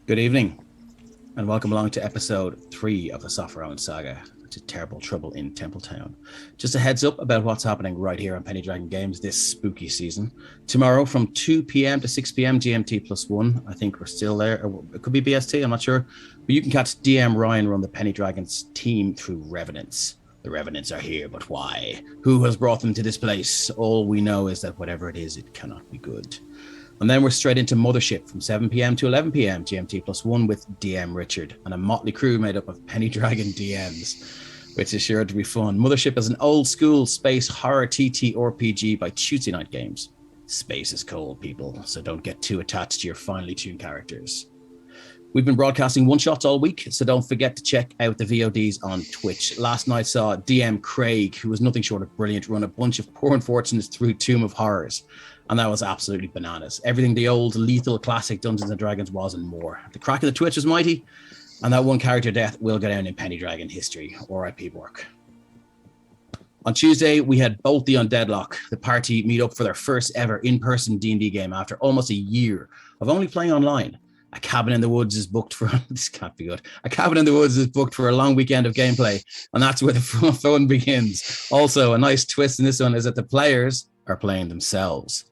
Good evening, and welcome along to episode 3 of the Software Saga, which is Terrible Trouble in Templetown. Just a heads up about what's happening right here on Penny Dragon Games this spooky season. Tomorrow from 2 p.m. to 6 p.m. GMT +1. I think we're still there. It could be BST, I'm not sure. But you can catch DM Ryan run the Penny Dragons team through Revenants. The Revenants are here, but why? Who has brought them to this place? All we know is that whatever it is, it cannot be good. And then we're straight into Mothership from 7 p.m. to 11 p.m. GMT +1 with DM Richard and a motley crew made up of Penny Dragon DMs, which is sure to be fun. Mothership is an old school space horror TTRPG by Tuesday Night Games. Space is cold, people, so don't get too attached to your finely tuned characters. We've been broadcasting one-shots all week, so don't forget to check out the VODs on Twitch. Last night saw DM Craig, who was nothing short of brilliant, run a bunch of poor unfortunates through Tomb of Horrors. And that was absolutely bananas. Everything the old lethal classic Dungeons and Dragons was and more. The crack of the Twitch was mighty, and that one character death will go down in Penny Dragon history. R.I.P. Bork. On Tuesday, we had both the Undeadlock, the party, meet up for their first ever in-person D&D game after almost a year of only playing online. A cabin in the woods is booked for this can't be good. A cabin in the woods is booked for a long weekend of gameplay, and that's where the fun begins. Also, a nice twist in this one is that the players are playing themselves.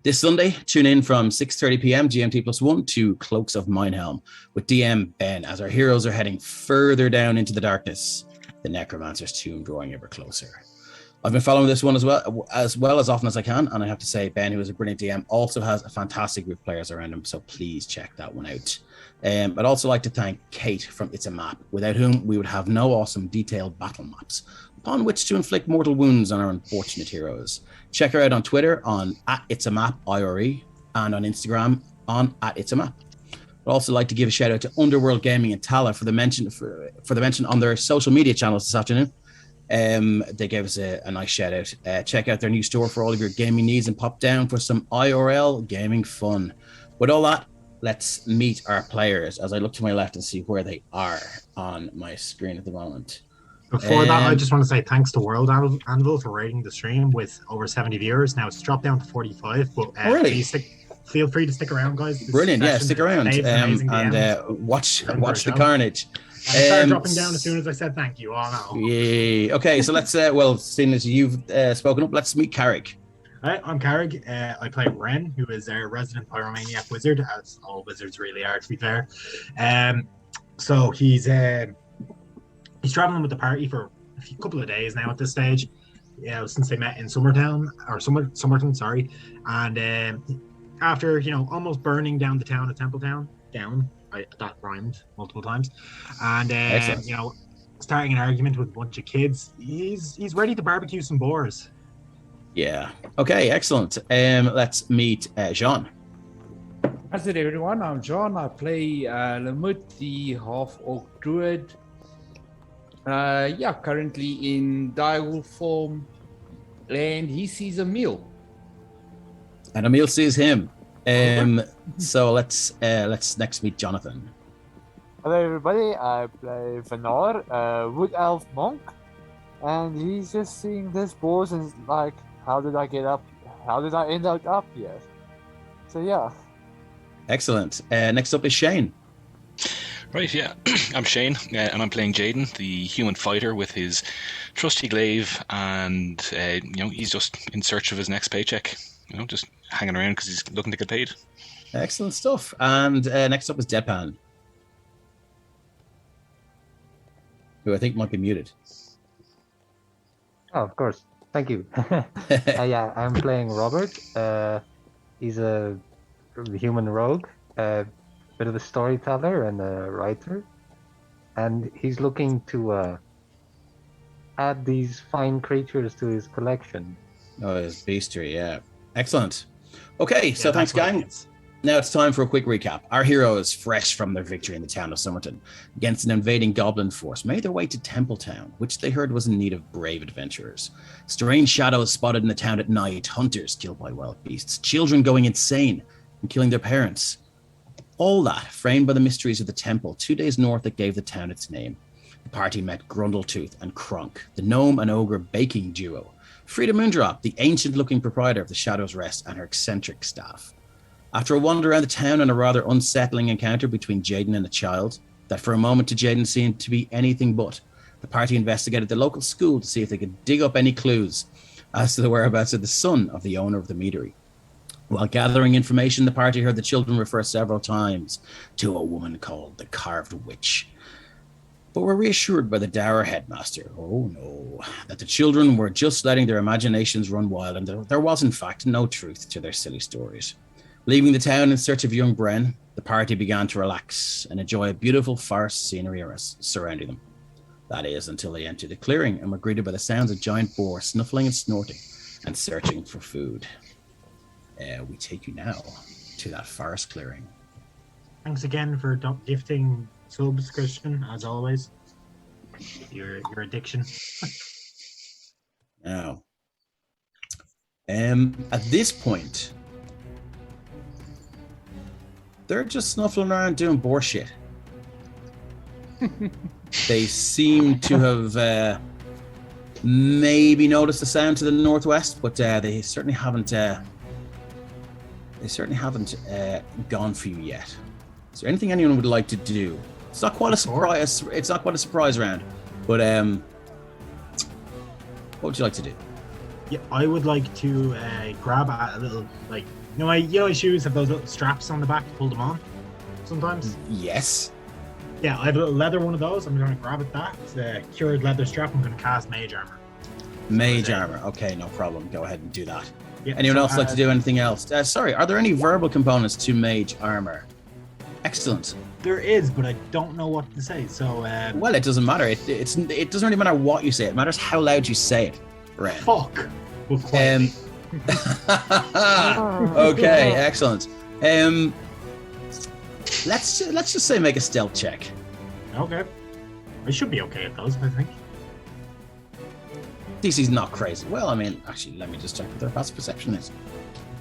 This Sunday, tune in from 6:30 p.m. GMT +1 to Cloaks of Minehelm with DM Ben as our heroes are heading further down into the darkness, the Necromancer's tomb drawing ever closer. I've been following this one as well as often as I can, and I have to say Ben, who is a brilliant DM, also has a fantastic group of players around him, so please check that one out. I'd also like to thank Kate from It's a Map, without whom we would have no awesome detailed battle maps upon which to inflict mortal wounds on our unfortunate heroes. Check her out on Twitter on @itsamapIRE and on Instagram on @itsamap. I'd also like to give a shout out to Underworld Gaming and Tala for the mention on their social media channels this afternoon. They gave us a nice shout out. Check out their new store for all of your gaming needs and pop down for some IRL gaming fun. With all that, let's meet our players as I look to my left and see where they are on my screen at the moment. Before that, I just want to say thanks to World Anvil for rating the stream with over 70 viewers. Now it's dropped down to 45, but really? Feel free to stick around, guys. Brilliant, yeah, stick around and watch the carnage. And it started dropping down as soon as I said thank you. Oh no. Yeah. Okay, so let's seeing as you've spoken up, let's meet Carrick. Hi, I'm Carrick. I play Ren, who is our resident pyromaniac wizard, as all wizards really are, to be fair. So he's traveling with the party for a couple of days now at this stage, since they met in Somerton, sorry. And after almost burning down the town of Templetown, that rhymed multiple times, and starting an argument with a bunch of kids, he's ready to barbecue some boars. Yeah. Okay. Excellent. Let's meet Jean. How's it, everyone? I'm John. I play Lamut, the half-orc druid. Currently in direwolf form, and he sees Emil. And Emil sees him. So let's next meet Jonathan. Hello, everybody. I play Vanar, wood elf monk, and he's just seeing this boss and like, how did I get up? How did I end up here? So yeah. Excellent. Next up is Shane. Right, yeah. I'm Shane, and I'm playing Jaden, the human fighter with his trusty glaive, and he's just in search of his next paycheck. Just hanging around because he's looking to get paid. Excellent stuff. And next up is Deadpan, who I think might be muted. Oh, of course. Thank you. Yeah, I'm playing Robert. He's a human rogue, a bit of a storyteller and a writer. And he's looking to add these fine creatures to his collection. Oh, his bestiary, yeah. Excellent. Okay, so thanks, gang. Now it's time for a quick recap. Our heroes, fresh from their victory in the town of Somerton against an invading goblin force, made their way to Templetown, which they heard was in need of brave adventurers. Strange shadows spotted in the town at night, hunters killed by wild beasts, children going insane and killing their parents. All that framed by the mysteries of the temple 2 days north that gave the town its name. The party met Grundletooth and Kronk, the gnome and ogre baking duo, Frida Moondrop, the ancient-looking proprietor of the Shadow's Rest, and her eccentric staff. After a wander around the town and a rather unsettling encounter between Jaden and a child, that for a moment to Jaden seemed to be anything but, the party investigated the local school to see if they could dig up any clues as to the whereabouts of the son of the owner of the meadery. While gathering information, the party heard the children refer several times to a woman called the Carved Witch, but were reassured by the dour headmaster, oh no, that the children were just letting their imaginations run wild and there was in fact no truth to their silly stories. Leaving the town in search of young Bren, the party began to relax and enjoy a beautiful forest scenery surrounding them. That is, until they entered the clearing and were greeted by the sounds of giant boar snuffling and snorting and searching for food. We take you now to that forest clearing. Thanks again for gifting subs, Christian, as always. Your addiction. Now, at this point, they're just snuffling around doing boar shit. They seem to have maybe noticed the sound to the northwest, but they certainly haven't. Gone for you yet. Is there anything anyone would like to do? It's not quite a surprise. It's not quite a surprise round, but what would you like to do? Yeah, I would like to grab a little, like, my shoes have those little straps on the back to pull them on sometimes. Yes. Yeah, I have a little leather one of those. I'm going to grab it. It's a cured leather strap. I'm going to cast mage armor. Mage armor. Okay, no problem. Go ahead and do that. Yeah, Anyone else like to do anything else? Sorry, are there any verbal components to mage armor? Excellent. There is, but I don't know what to say. So, well, it doesn't matter. It doesn't really matter what you say. It matters how loud you say it. Ren. Fuck. Well, okay, excellent. Let's just say make a stealth check. Okay. I should be okay at those, I think. DC's not crazy. Well, I mean, actually, let me just check what their passive perception is.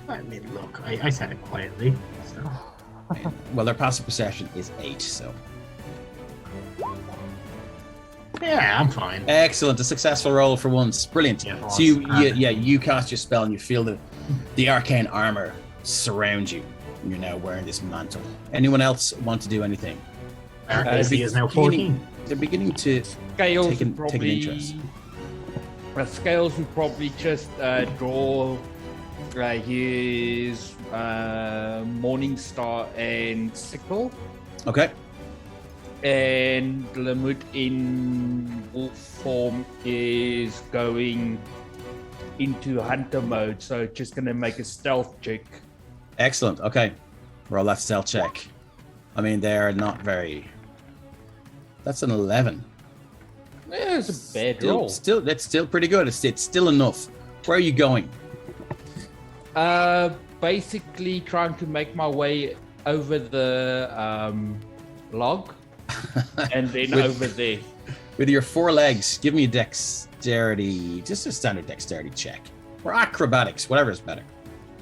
I mean, look, I said it quietly. So. Well, their passive perception is 8, so. Yeah, I'm fine. Excellent, a successful roll for once. Brilliant. Yeah, So you cast your spell and you feel the arcane armor surround you. And you're now wearing this mantle. Anyone else want to do anything? Our AC is now 14. They're beginning to Scales take an probably. interest. Scales would probably just draw his Morning Star and Sickle. Okay. And Lamut in wolf form is going into hunter mode, so just gonna make a stealth check. Excellent. Okay. Roll that stealth check. I mean, they're not very. That's an 11. Yeah, it's a bad roll. That's still pretty good. It's still enough. Where are you going? Basically trying to make my way over the log and then over there. With your 4 legs, give me a dexterity, just a standard dexterity check. Or acrobatics, whatever is better.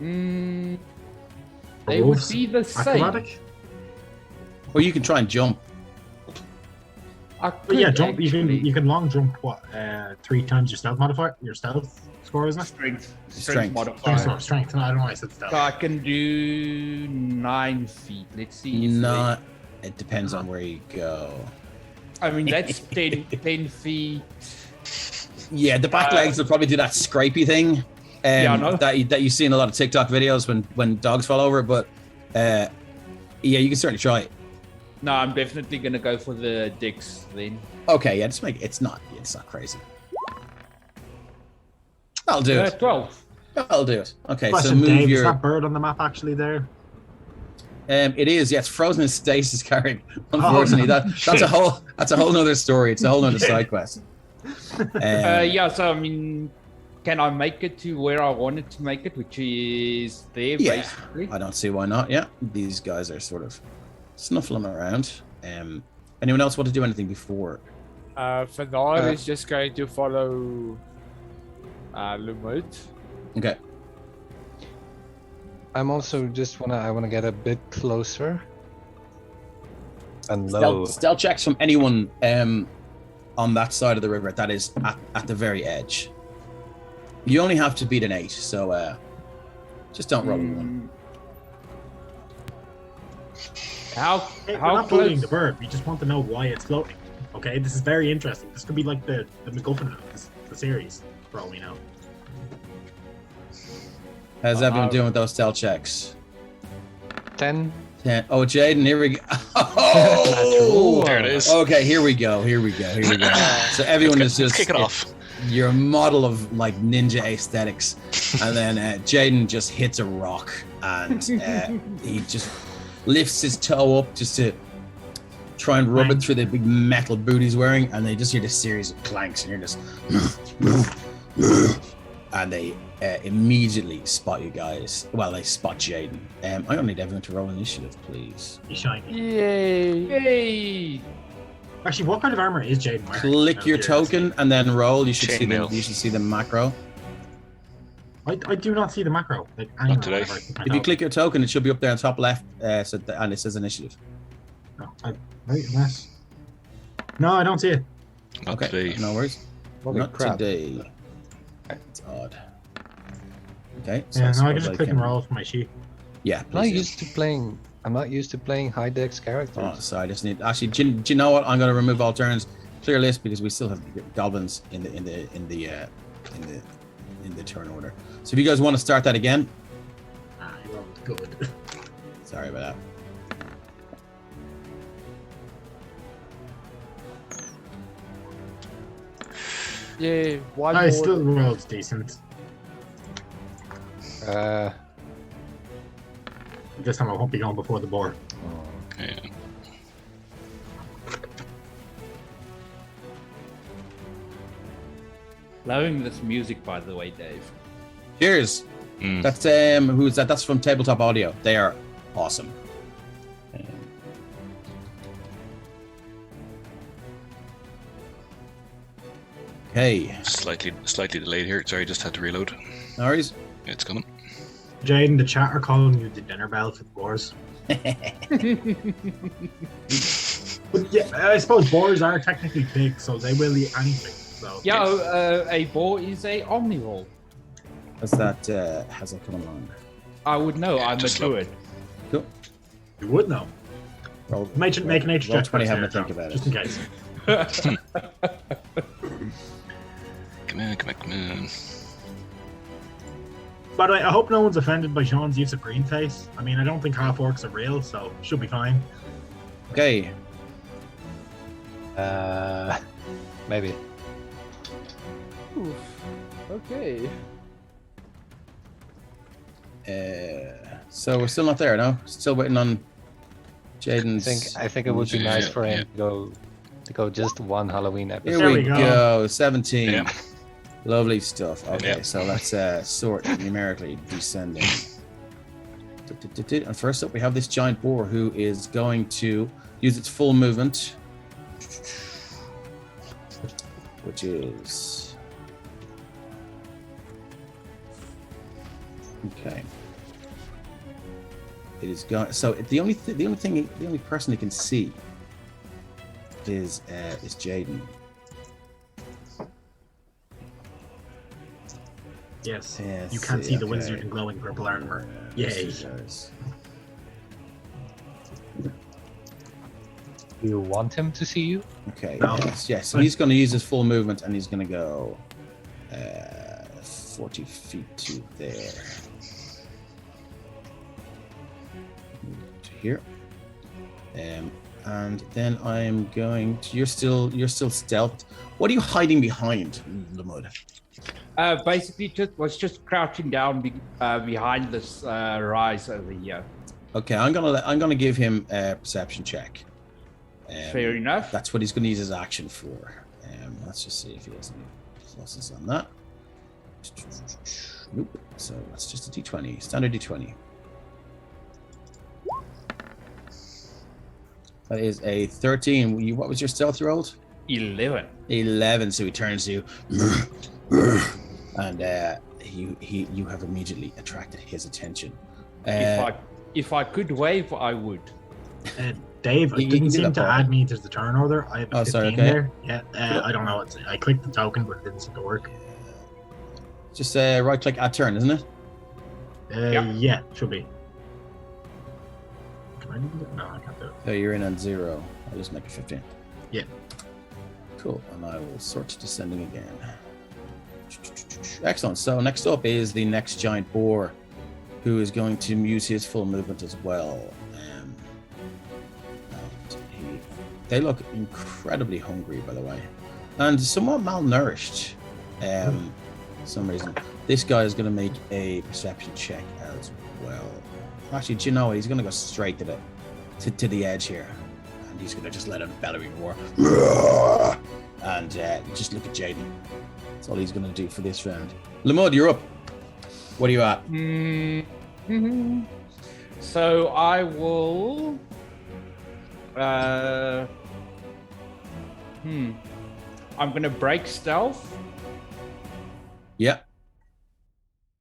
They would be the same. Acrobatic? Or you can try and jump. I But could yeah, jump. actually- You can long jump. What? 3 times your stealth modifier. Your stealth score, isn't it? Strength Strength. modifier. Strength. I don't know why I said stealth. So I can do 9 feet. Let's see. If Not. It depends on where you go. I mean, that's 10 feet. Yeah, the back legs will probably do that scrapey thing. Yeah, I know. That you see in a lot of TikTok videos when dogs fall over. But yeah, you can certainly try it. No, I'm definitely gonna go for the dicks then. Okay, yeah, just make it's not crazy. That'll do it. 12. That'll do it. Okay, so Question, move Dave, your. is that bird on the map actually there? It is, yeah, it's frozen in stasis, Carrick. Unfortunately, that's a whole nother story. It's a whole nother side quest. Yeah, so I mean, can I make it to where I wanted to make it, which is there, Yeah, basically? I don't see why not. Yeah, these guys are sort of snuffling around. Anyone else want to do anything before? Fanar is just going to follow Lumut. Okay. I'm also just I wanna get a bit closer and low. Stealth checks from anyone on that side of the river that is at the very edge. You only have to beat an 8, so just don't roll a 1. How Hey, we're how not bullying the close? bird. We just want to know why it's floating. Okay, this is very interesting. This could be like the MacGuffin of the series, for all we know. How's everyone doing with those stealth checks? 10. 10. Oh, Jaden, here we go. Oh! There it is. Okay, here we go. So everyone is Let's just kick it off. Your model of like ninja aesthetics, and then Jaden just hits a rock, and he just lifts his toe up just to try and rub it through the big metal boot he's wearing, and they just hear this series of clanks, and you're just, and they immediately spot you guys. Well, they spot Jaden. I don't need everyone to roll initiative, please. He's shiny. Yay! Yay! Actually, what kind of armor is Jaden wearing? Click your token and then roll. You should see Chainmail. the macro. I do not see the macro. Like, Not today. If you click your token, it should be up there on top left, and it says initiative. Unless. No, I don't see it. Not Okay, today. no worries. Holy Not crap. today. It's odd. Okay. Yeah, no, I suppose can just click and roll for my sheet. Yeah, I'm not please. used to playing. I'm not used to playing high dex characters. Oh, so I just need. Actually, do you know what? I'm going to remove all turns, clear list, because we still have goblins in the turn order. So if you guys want to start that again, Ah, you rolled good. sorry about that. Yay! One I more. still rolled decent. This time I won't be going before the board. Yeah. Loving this music, by the way, Dave. Cheers. Mm. That's who's that? That's from Tabletop Audio. They are awesome. Okay, Slightly delayed here. Sorry, just had to reload. no worries. It's coming. Jaden, the chat are calling you the dinner bell for the boars. But yeah, I suppose boars are technically big, so they will eat anything. So Yeah, a boar is a omnivore. Has that come along? I would know. Yeah, I'm a just look. druid. Cool. you would know. Roll, Make a nature roll check. 20, first have a there, think John, about just it. in case. Come on. By the way, I hope no one's offended by Sean's use of green face. I mean, I don't think half orcs are real, so should be fine. Okay, Maybe. Oof. Okay. so we're still not there, no? Still waiting on Jaden's. I think it would be nice for him Yeah. to go just one Halloween Here episode. There we we go. go. 17. Yeah. Lovely stuff. Okay, Yeah. so let's sort numerically descending. And first up, we have this giant boar who is going to use its full movement, which is okay. It is going. So the only person he can see is Jaden. Yes. Yes, You can't see the okay. wizard in glowing purple armor. Yay. Yes. Do you want him to see you? Okay. No. Yes. So he's going to use his full movement, and he's going to go 40 feet to there. Move to here. And then I'm going to. You're still stealthed. What are you hiding behind, Lamud? Basically, just crouching down behind this rise over here. Okay, I'm gonna give him a perception check. Fair enough. That's what he's going to use his action for. Let's just see if he has any pluses on that. Nope. So that's just a d20, standard d20. That is a 13. What was your stealth you rolled? 11. 11. So he turns to you, and you have immediately attracted his attention. If I could wave, I would. Dave, You it can didn't do seem that, to Paul. add me to the turn order. I have a Oh, 15 sorry, okay. there. Yeah, I don't know. I clicked the token, but it didn't seem to work. Just right click add turn, isn't it? Yeah. Yeah, should be. Come I need to, no, I can't do it. So you're in on 0. I'll just make it 15. Yeah. Cool. And I will sort descending again. Excellent. So next up is the next giant boar, who is going to use his full movement as well. They look incredibly hungry, by the way, and somewhat malnourished. For some reason, this guy is going to make a perception check as well. Actually, do you know what? He's going to go straight to the edge here, and he's going to just let him bellowing roar, and just look at Jaden. That's all he's going to do for this round. Lamud, you're up. What are you at? So I will. I'm gonna break stealth, Yeah.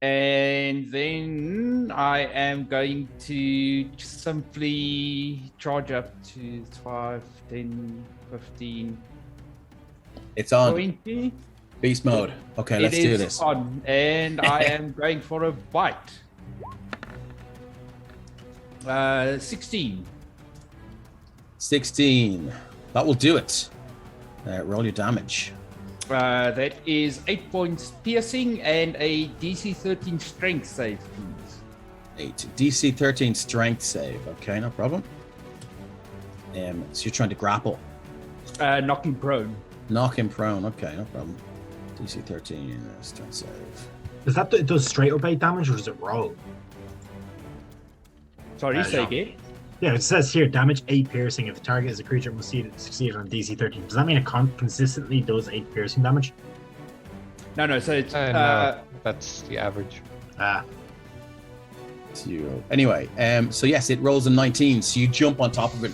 and then I am going to simply charge up to 5, 10, 15, It's on. 20. Beast mode. Okay, let's It do is this. on, and I am going for a bite. 16. 16. That will do it. Roll your damage. That is 8 points piercing and a DC 13 strength save, please. 8. DC 13 strength save. Okay, no problem. So you're trying to grapple. Knock him prone. Knock him prone. Okay, no problem. DC 13 strength save. Is that it does straight up 8 damage or does it roll? Sorry, say no. again. Yeah, it says here damage 8 piercing. If the target is a creature, it must succeed on DC 13. Does that mean it consistently does 8 piercing damage? No, so it's No, that's the average. Anyway, so yes, it rolls a 19. So you jump on top of it.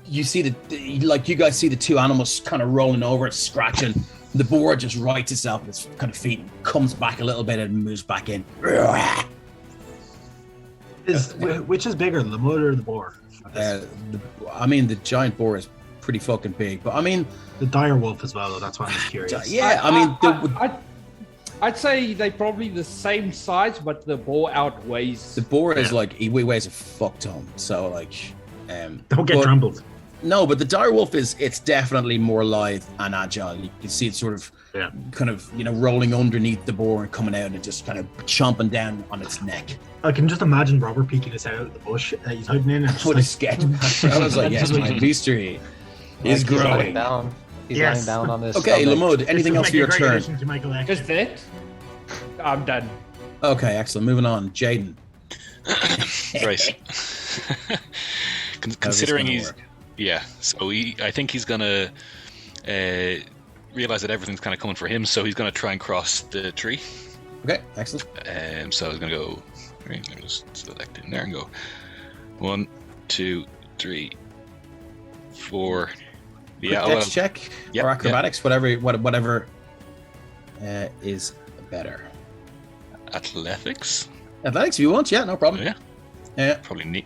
You see you guys see the two animals kind of rolling over it, scratching. The boar just rights itself with its kind of feet and comes back a little bit and moves back in. Which is bigger, the mud or the boar? The giant boar is pretty fucking big, but I mean The dire wolf as well, though. That's why I'm curious. yeah, I'd say they're probably the same size, but the boar outweighs. the boar is like he weighs a fuck ton, so like Don't get trampled. No, but the dire wolf it's definitely more lithe and agile. You can see it sort of kind of rolling underneath the boar and coming out and just kind of chomping down on its neck. I can just imagine Robert peeking us out of the bush that he's hiding in. And What a sketch. I was like, yes, my beastry is He's growing. lying down. He's Yes. lying down on this. Okay, Lamud, anything else for your turn? Just that. I'm done. Okay, excellent. Moving on. Jaden. Right. Considering he's so I think he's gonna realize that everything's kind of coming for him, so he's gonna try and cross the tree. Okay, excellent. So he's gonna go. Right, let me just select it in there and go 1, 2, 3, 4. Yeah, Dex check or acrobatics, whatever is better. Athletics. Athletics, if you want, no problem. Yeah, Probably neat.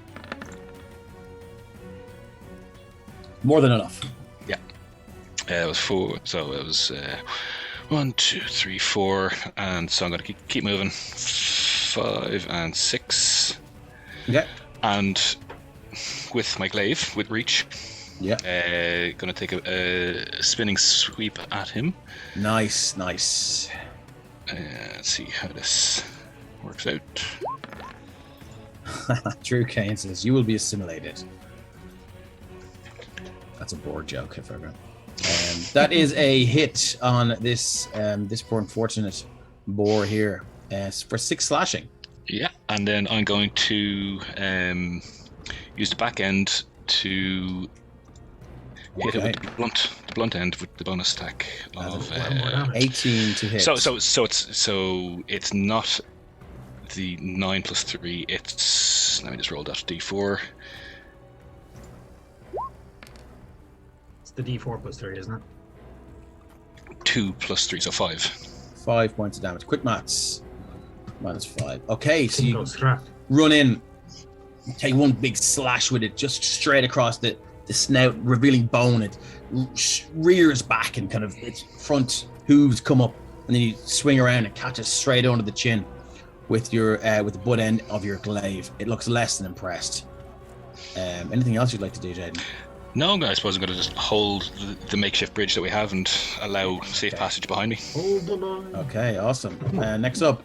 more than enough. It was 4, so it was 1, 2, 3, 4, and so I'm going to keep moving. 5 and 6. Okay. And with my glaive, with reach, Yeah. going to take a spinning sweep at him. Nice. Let's see how this works out. Drew Kane says, you will be assimilated. That's a board joke, if ever. That is a hit on this poor unfortunate boar here for 6 slashing. Yeah, and then I'm going to use the back end to hit it with the blunt end with the bonus attack of 18 to hit. So it's not the 9 plus 3. It's, let me just roll that d4. It's the D4 plus 3, isn't it? 2 plus 3, so 5. 5 points of damage. Quick maths. -5. Okay, so you Goes scrap. run in, take one big slash with it, just straight across the snout, revealing bone. It rears back and kind of its front hooves come up, and then you swing around and catch it straight under the chin with your with the butt end of your glaive. It looks less than impressed. Anything else you'd like to do, Jaden? No, I suppose I'm going to just hold the makeshift bridge that we have and allow safe passage behind me. Hold the line. Okay, awesome. Next up,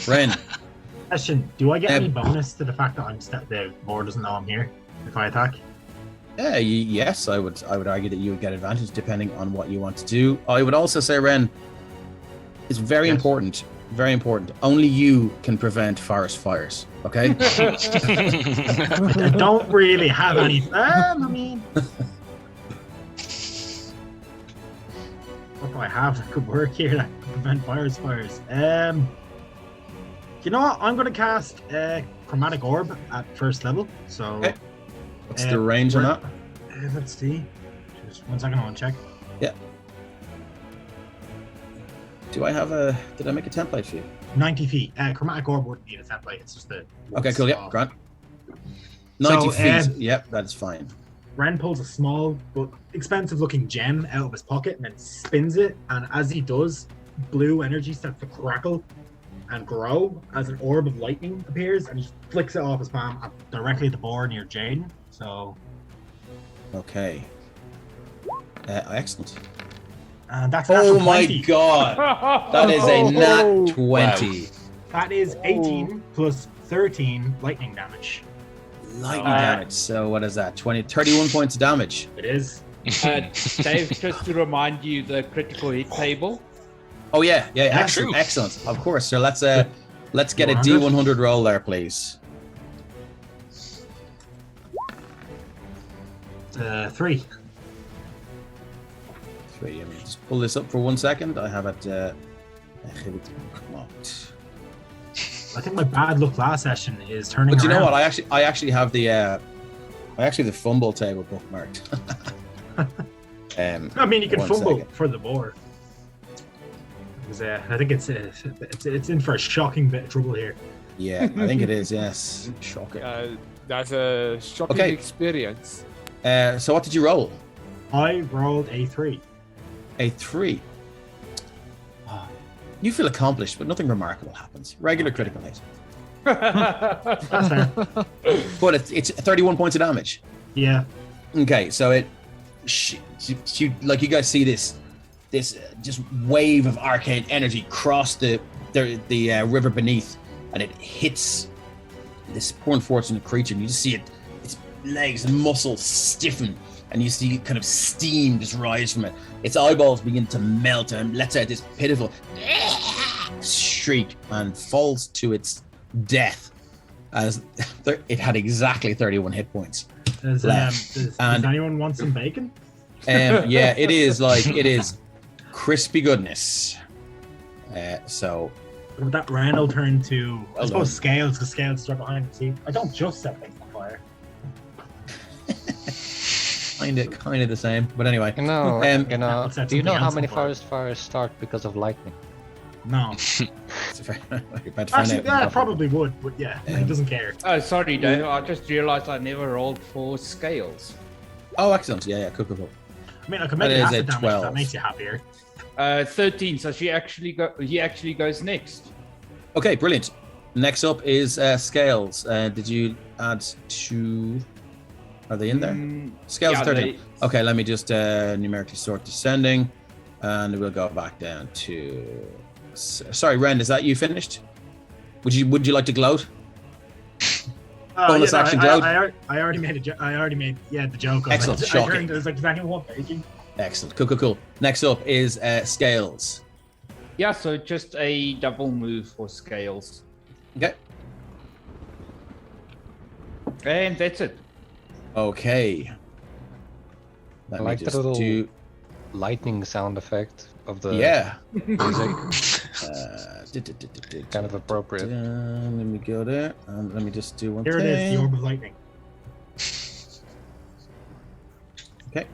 Ren. Question: do I get any bonus to the fact that the board doesn't know I'm here if I attack? Yes, I would argue that you would get advantage depending on what you want to do. I would also say, Ren, it's very important. Very important. Only you can prevent forest fires. Okay. I don't really have any. I mean, what do I have that could work here that could prevent forest fires? You know what? I'm going to cast Chromatic Orb at first level. So, okay. What's the range on that? Let's see. Just 1 second, I want to check. Yeah. Did I make a template for you? 90 feet. Chromatic Orb wouldn't need a template. It's just a. Okay, cool. Yep, Grant. 90 feet. Yep, that's fine. Ren pulls a small but expensive-looking gem out of his pocket and then spins it. And as he does, blue energy starts to crackle and grow as an orb of lightning appears, and he just flicks it off his palm directly at the board near Jaden. So. Okay. Excellent. That's oh my 20. god! That is a nat 20. Wow. That is 18 plus 13 lightning damage. Lightning damage. So what is that? 31 points of damage. It is. Dave, just to remind you, the critical hit table. Oh yeah, excellent, true. excellent. Of course. So let's get a D100 roll there, please. 3. 3. Let me just pull this up for 1 second. I have it. I think my bad luck last session is turning. But you know around. what? I actually have the fumble table bookmarked. I mean, you can 1 fumble second. for the board. I think it's in for a shocking bit of trouble here. Yeah, I think it is. Yes, shocking. That's a shocking experience. So what did you roll? I rolled a 3. A 3. You feel accomplished, but nothing remarkable happens. Regular critical hit. That's fair. But it's 31 points of damage. Yeah. Okay, so like you guys see this just wave of arcane energy cross the river beneath, and it hits this poor unfortunate creature, and you just see its legs and muscles stiffen, and you see kind of steam just rise from it. Its eyeballs begin to melt and lets out this pitiful shriek and falls to its death as it had exactly 31 hit points. Does anyone want some bacon? Yeah, it is crispy goodness. So With that Randall turn to I suppose Scales, because Scales is right behind the scene. I don't just set things on fire. kind of the same, but anyway. Do you know how many forest fires start because of lightning? No. Actually, yeah, I probably would, but yeah, he doesn't care. Oh, sorry, Dave. I just realised I never rolled for scales. Oh, excellent. Yeah, cool. I mean, I can make That it is acid a damage. 12. That makes you happier. 13. So he actually goes next. Okay, brilliant. Next up is Scales. Did you add 2? Are they in there? Scales yeah, 13. Okay, let me just numerically sort descending, and we'll go back down to. Sorry, Ren, is that you finished? Would you like to gloat? Bonus action gloat. I already made the joke. Excellent, shocking. I was like, does anyone want bacon? Excellent, cool. Next up is Scales. Yeah, so just a double move for scales. Okay. And that's it. Okay. Let I me like just the little do. lightning sound effect of the Yeah. music. Kind Kind of appropriate. Let me go there. Let me just do one Here thing. it is, the orb of lightning. Okay.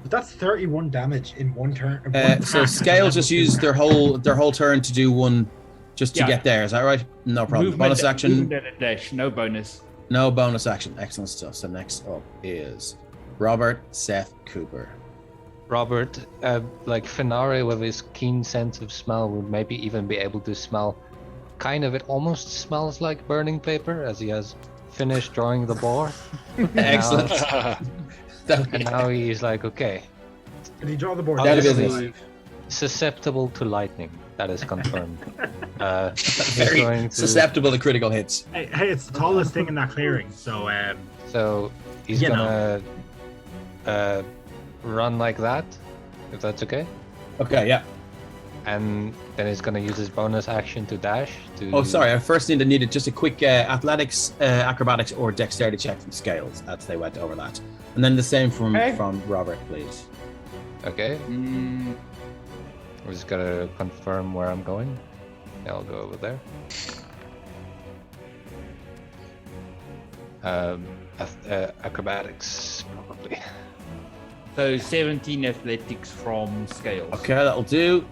But that's 31 damage in one turn. So Scales just used their whole turn to do one, just to get there. Is that right? No problem. Movement, Bonus action. movement and a dash, no bonus. No bonus action. Excellent stuff. So next up is Robert Seth Cooper. Robert, like Fenari with his keen sense of smell would maybe even be able to smell it almost smells like burning paper, as he has finished drawing the boar. Excellent. And now he's like, okay, Did he draw the board? Down to Yes. business. susceptible to lightning. That is confirmed. He's Very going to- susceptible to critical hits. Hey, it's the tallest thing in that clearing. So So he's You gonna run like that, if that's okay. Okay, yeah. And then he's gonna use his bonus action to dash. Oh, sorry. I first needed just a quick athletics, acrobatics, or dexterity check from Scales as they went over that, and then the same from Robert, please. Okay. Mm, We're just gonna confirm where I'm going. Yeah, I'll go over there. Acrobatics, probably. so 17 athletics from Scales. Okay, that'll do.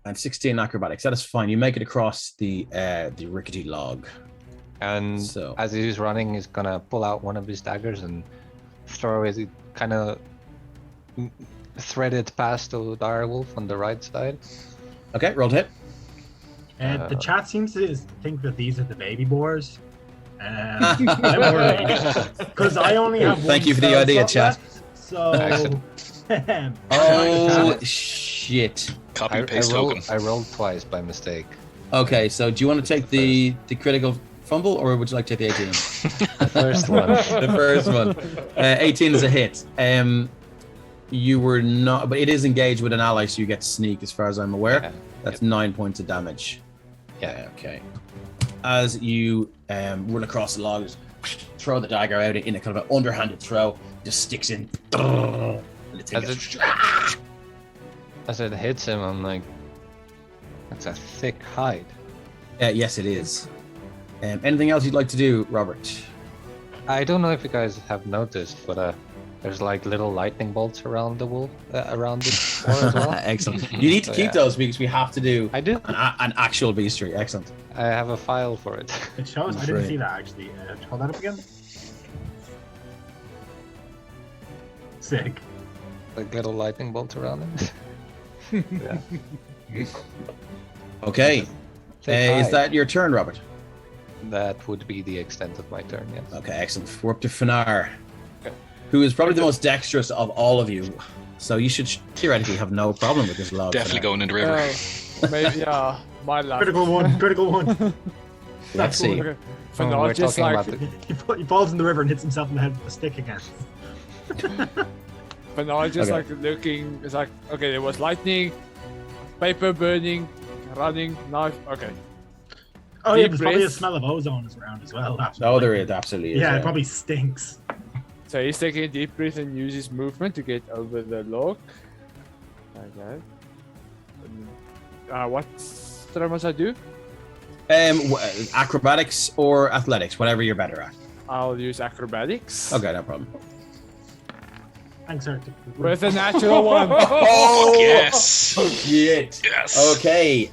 And 16 acrobatics. That is fine. You make it across the rickety log. And So- as he's running, he's gonna pull out one of his daggers and throw it, kind of thread it past the direwolf on the right side. Okay, roll to hit. the chat seems to think that these are the baby boars. I'm worried because I only have. Thank one you for the spell idea, slot chat. left, so. Excellent. Oh shit. Copy and paste token. I rolled twice by mistake. Okay, so do you want to take the critical fumble, or would you like to take the 18? The first one. The first one. 18 is a hit. You were not, but it is engaged with an ally, so you get to sneak, as far as I'm aware. Yeah. That's 9 points of damage. Yeah. Okay. As you run across the log, just throw the dagger out in a kind of an underhanded throw, just sticks in. And the thing goes, As it hits him, I'm like, that's a thick hide. yes, it is. Anything else you'd like to do, Robert? I don't know if you guys have noticed, but there's like little lightning bolts around the wolf, around the boar as well. Excellent. You need to keep those because we have to do I do. an actual beastry. Excellent. I have a file for it. It shows. I didn't see that actually. Hold that up again. Sick. Like little lightning bolts around him. Yeah. Okay. Thick Is hide. that your turn, Robert? That would be the extent of my turn, yes. Okay, excellent. We're up to Finar, who is probably the most dexterous of all of you. So you should theoretically have no problem with this log. Definitely Finar. going in the river. Maybe, yeah, my luck. Critical one. Critical one. Let's see. Okay. Oh, For now, we're just talking like, about the, He falls in the river and hits himself in the head with a stick again. for now, just Okay. like looking. It's like, okay, there was lightning, paper burning, running, knife. Okay. Oh yeah, Deep there's probably a breath. smell of ozone around as well. Oh, there is absolutely. Is, Yeah, it probably stinks. So he's taking a deep breath and uses movement to get over the log. Okay. What throw must I do? Acrobatics or athletics, whatever you're better at. I'll use acrobatics. Okay, no problem. Thanks, Arctic. With a natural one. Oh Yes. Shit. Yes. Okay.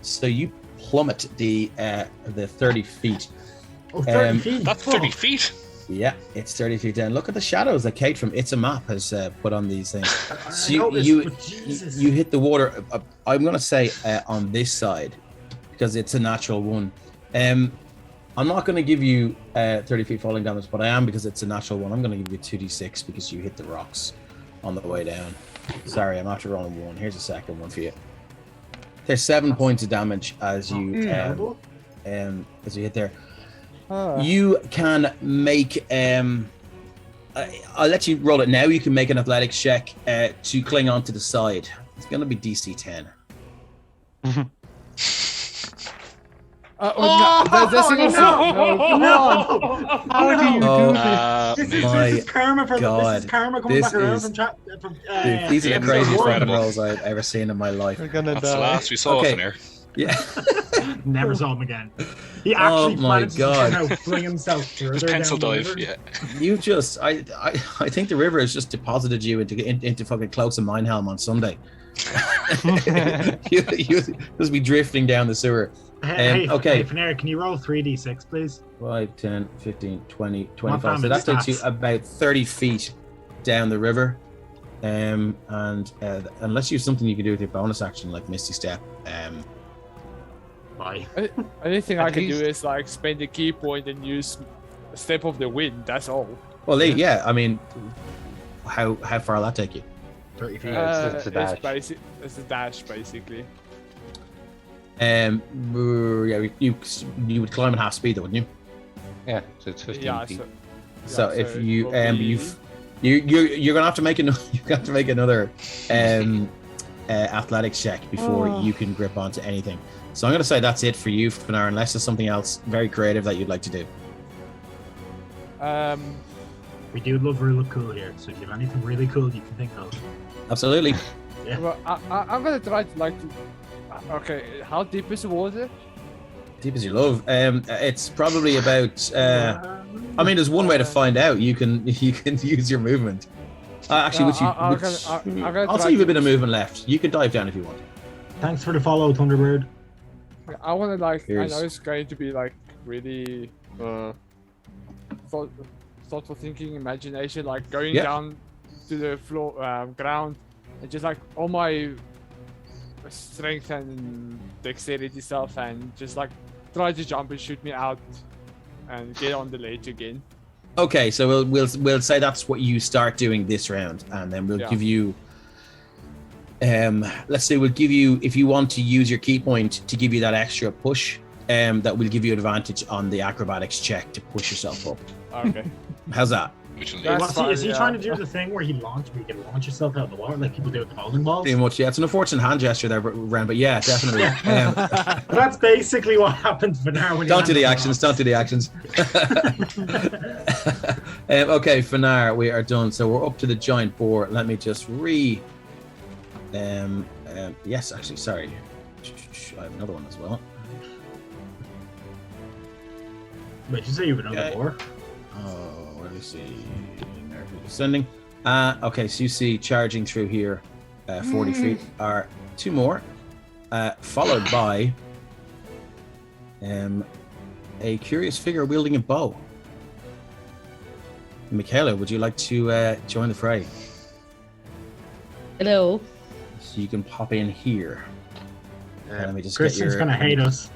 So you plummet the 30 feet. Oh, 30 feet. That's 30 feet. Yeah, it's 30 feet down. Look at the shadows that Kate from It's a Map has put on these things. I So noticed, you but Jesus. you hit the water. I'm going to say on this side because it's a natural one. I'm not going to give you 30 feet falling damage, but I am because it's a natural one. I'm going to give you 2d6 because you hit the rocks on the way down. Sorry, I'm after rolling one. Here's a second one for you. There's 7 points of damage as you hit there. You can make I'll let you roll it now. You can make an athletics check to cling on to the side. It's going to be DC 10. That's No! How do you Oh, do this? This is karma from God. this is karma coming This back around is- from chat. From, Dude, these are the episode craziest one. random rolls I've ever seen in my life. We're gonna That's the die. last we saw Okay. from here. Yeah. Never saw him again. He actually my managed God. to somehow bring himself further Just pencil down the dive. river. Yeah. You just, I think the river has just deposited you into fucking Cloaks and Minehelm on Sunday. you just be drifting down the sewer. Hey, okay. Hey, Fanera, can you roll 3d6, please? 5, 10, 15, 20, Not 25. So family that takes you stats. about 30 feet down the river. And unless you have something you can do with your bonus action, like Misty Step. Bye. Only thing I At can do least- is like spend a key point and use step of the wind. That's all. Well, I mean, how far will that take you? 30 feet. It's a dash. It's a dash, basically. Yeah, you would climb at half speed, though, wouldn't you? Yeah, so it's 15 Yeah. feet. So Yeah, if so you probably- you're gonna have to make another athletics check before you can grip onto anything. So I'm gonna say that's it for you, Fanar, unless there's something else very creative that you'd like to do. We do love real cool here, so if you have anything really cool you can think of. Absolutely. Yeah. Well, I'm gonna try to okay, how deep is the water? Deep as you love. It's probably about. I mean, there's one way to find out. You can use your movement. Actually, I'm gonna I'll try see you a to- bit of movement left. You can dive down if you want. Thanks for the follow, Thunderbird. I want to I Here's- know it's going to be really thoughtful thinking, imagination, like going Yeah. down to the floor, ground, and just like all my strength and dexterity stuff, and just like try to jump and shoot me out, and get on the ledge again. Okay, so we'll say that's what you start doing this round, and then we'll Yeah. give you. Let's say we'll give you, if you want to use your key point to give you that extra push, that will give you advantage on the acrobatics check to push yourself up. Okay. How's that? Which one? That's Is he fine, trying yeah. to do the thing where you can launch yourself out of the water like people do with the bowling balls? Pretty much, yeah. It's an unfortunate hand gesture there, Ren, but yeah, definitely. That's basically what happens for now. When Don't do the actions. Don't do the actions. Okay, Fanar, we are done. So we're up to the giant boar. Let me just yes, actually, sorry. I have another one as well. Wait, you say you have another Okay. boar? Oh, where do we see? Nervous descending. Okay, so you see charging through here, 40 feet are two more, followed by a curious figure wielding a bow. Michaela, would you like to join the fray? Hello. So you can pop in here. Let me just get Kristen's your- gonna hate us.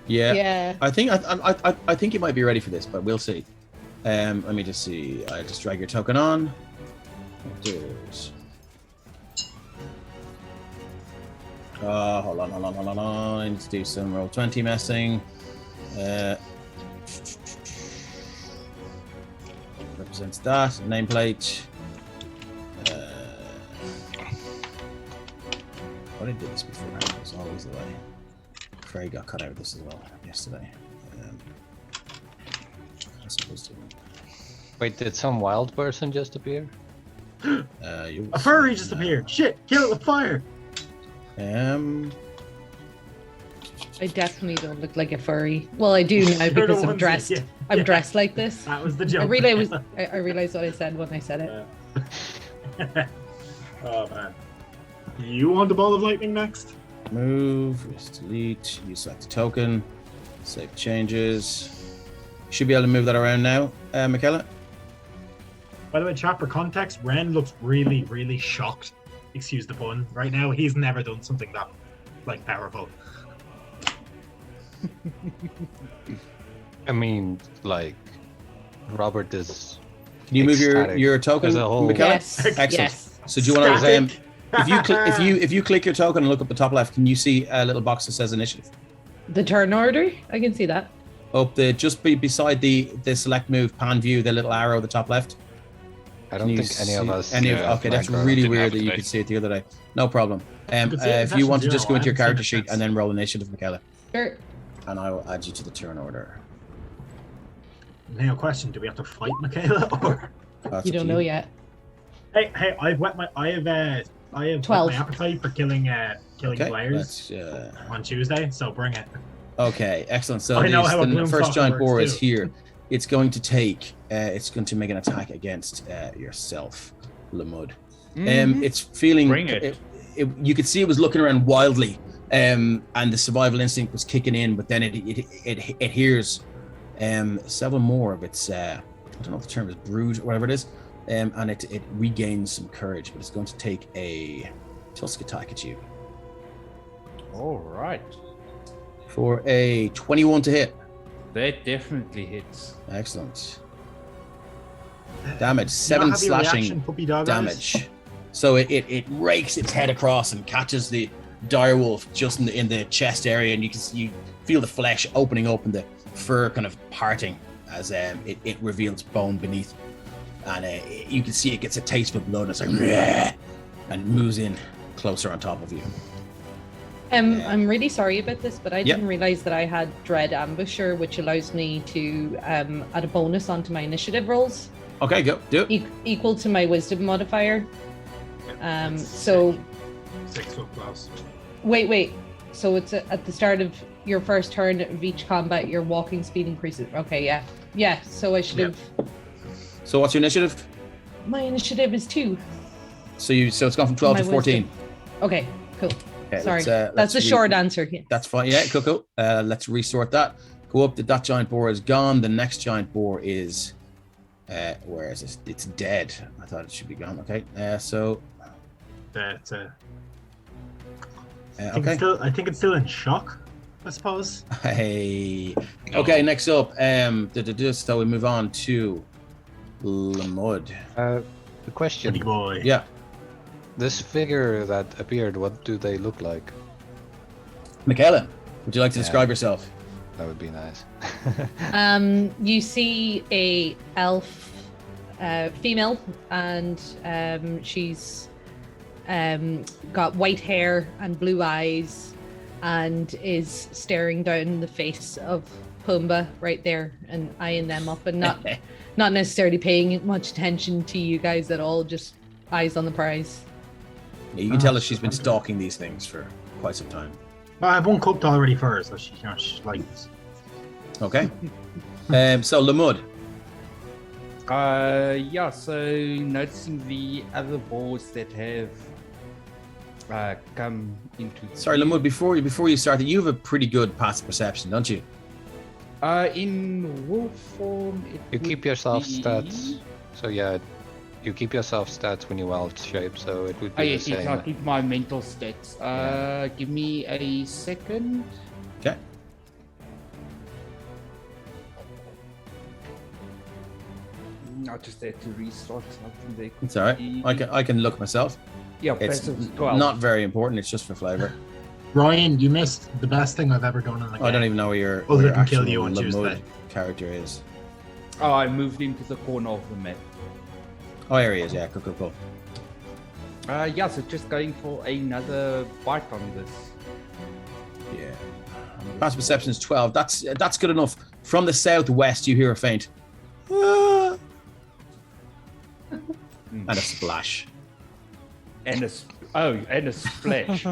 Yeah. Yeah. I think you might be ready for this, but we'll see. Let me just see. I just drag your token on. There's. Hold on. Let's do some roll 20 messing. Represents that nameplate. I did this before. It was always the way. Craig got cut out of this as well yesterday. I suppose to. Wait, did some wild person just appear? A furry just appeared. Shit, kill it with fire. I definitely don't look like a furry. Well, I do now You're the because one I'm that- dressed. yeah, I'm yeah. dressed like this. That was the joke. I realized what I said when I said it. Oh man. You want the ball of lightning next? Move, just delete, you select a token, save changes. Should be able to move that around now, Michaela. By the way, chat for context, Ren looks really, really shocked. Excuse the pun. Right now, he's never done something that powerful. I mean, like, Robert is. Can you move ecstatic. your token, There's a whole- Michaela? Yes. Excellent. Yes. So do you want to Static. if you click your token and look up the top left, can you see a little box that says initiative? The turn order? I can see that. Up beside the select move pan view, the little arrow at the top left. I Can don't you think any see of us. any of- yeah, okay, that's Minecraft. really Didn't weird have that it you today. could see it the other day. No problem. could see it in If you session want to just zero, go into your I character haven't sheet seen and it then roll initiative, Michaela, Sure. and I will add you to the turn order. Now, question: do we have to fight Michaela, or That's You up don't to know yet. hey, I have whet my whet 12. my appetite for killing Okay, players let's, on Tuesday, so bring it. okay, excellent. So I know how a the bloom first soccer giant works boar is too. here. It's going to make an attack against yourself, Lamud. It's feeling. Bring it. You could see it was looking around wildly, and the survival instinct was kicking in. But then it hears several more of its. I don't know if the term is brood or whatever it is, and it regains some courage. But it's going to take a tusk attack at you All right. for a 21 to hit. That definitely hits. Excellent. Damage. You 7 have your slashing reaction, puppy dog eyes? damage. So it rakes its head across and catches the direwolf just in the chest area, and you feel the flesh opening up and the fur kind of parting as it reveals bone beneath, and you can see it gets a taste of blood, and it's like "Bleh," and moves in closer on top of you. I'm really sorry about this, but I didn't realize that I had Dread Ambusher, which allows me to add a bonus onto my initiative rolls. Okay, go do it. Equal to my wisdom modifier. That's So 6 foot plus. wait. So it's at the start of your first turn of each combat, your walking speed increases. Okay, yeah. So I should have. So what's your initiative? My initiative is 2. So it's gone from 12 My to 14. wisdom. Okay, cool. Okay, Sorry, let's that's the short answer. Yeah. That's fine. Yeah, cool. Let's resort that. Go up. That giant boar is gone. The next giant boar is. Where is this? It's dead. I thought it should be gone. Okay. So. That's Okay. I think it's still in shock, I suppose. Hey. Okay. Next up. So we move on to Lamud. The question. Pretty boy. Yeah. This figure that appeared, what do they look like? Michaela, would you like to Yeah. describe yourself? That would be nice. You see a elf female, and she's got white hair and blue eyes, and is staring down the face of Pumbaa right there and eyeing them up, and not necessarily paying much attention to you guys at all, just eyes on the prize. Yeah, you can tell us she's been stalking these things for quite some time. Well, I have one cooked already for her, so she likes. Okay. So Lamud. So noticing the other boars that have come into. Sorry, Lamud. Before you start, you have a pretty good passive perception, don't you? In wolf form, You keep yourself stats. So yeah, you keep yourself stats when you wild shape, so it would be the Yes, same. I keep my mental stats. Give me a second. Okay. I just had to restart something there. It's all right. I can look myself. Yeah, It's passive 12. not very important. It's just for flavor. Ryan, you missed the best thing I've ever done in the game. I don't even know where your Other than actual kill you on Lamud Tuesday. character is. Oh, I moved him to the corner of the map. Oh, here he is. Yeah, cool. So just going for another bite on this. Yeah. Passive perception is 12. That's good enough. From the southwest, you hear a faint. "Ah," and a splash. And a splash.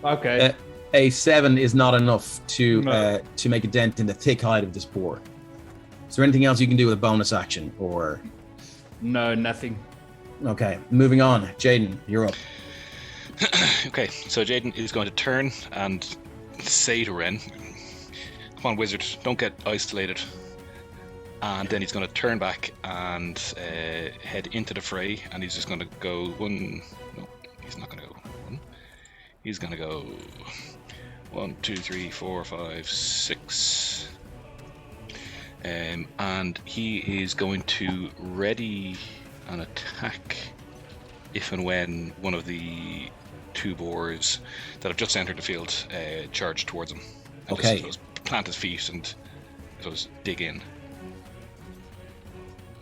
Okay. A 7 is not enough to No. to make a dent in the thick hide of this boar. Is there anything else you can do with a bonus action, or? No, nothing. Okay, moving on. Jaden, you're up. Okay, so Jaden is going to turn and say to Ren, "Come on, wizard, don't get isolated." And then he's going to turn back and head into the fray, and he's just going to go one. No, he's not going to go one. He's going to go 1, 2, 3, 4, 5, 6. And he is going to ready an attack if and when one of the 2 boars that have just entered the field charge towards him. And Okay. just plant his feet and just dig in.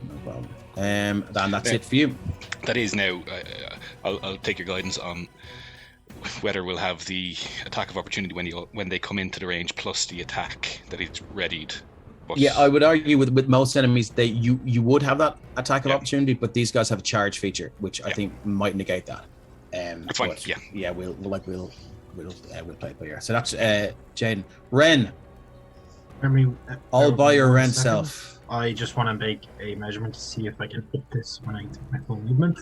No problem. And that's it for you. That is now. I'll take your guidance on whether we'll have the attack of opportunity when they come into the range plus the attack that he's readied. But Yeah, I would argue with most enemies you would have that attack of Yeah. opportunity, but these guys have a charge feature, which I think might negate that. That's fine. But, Yeah. we'll play it by ear. So that's Jaden. Ren, all by your Ren self. I just want to make a measurement to see if I can hit this when I take my full movement.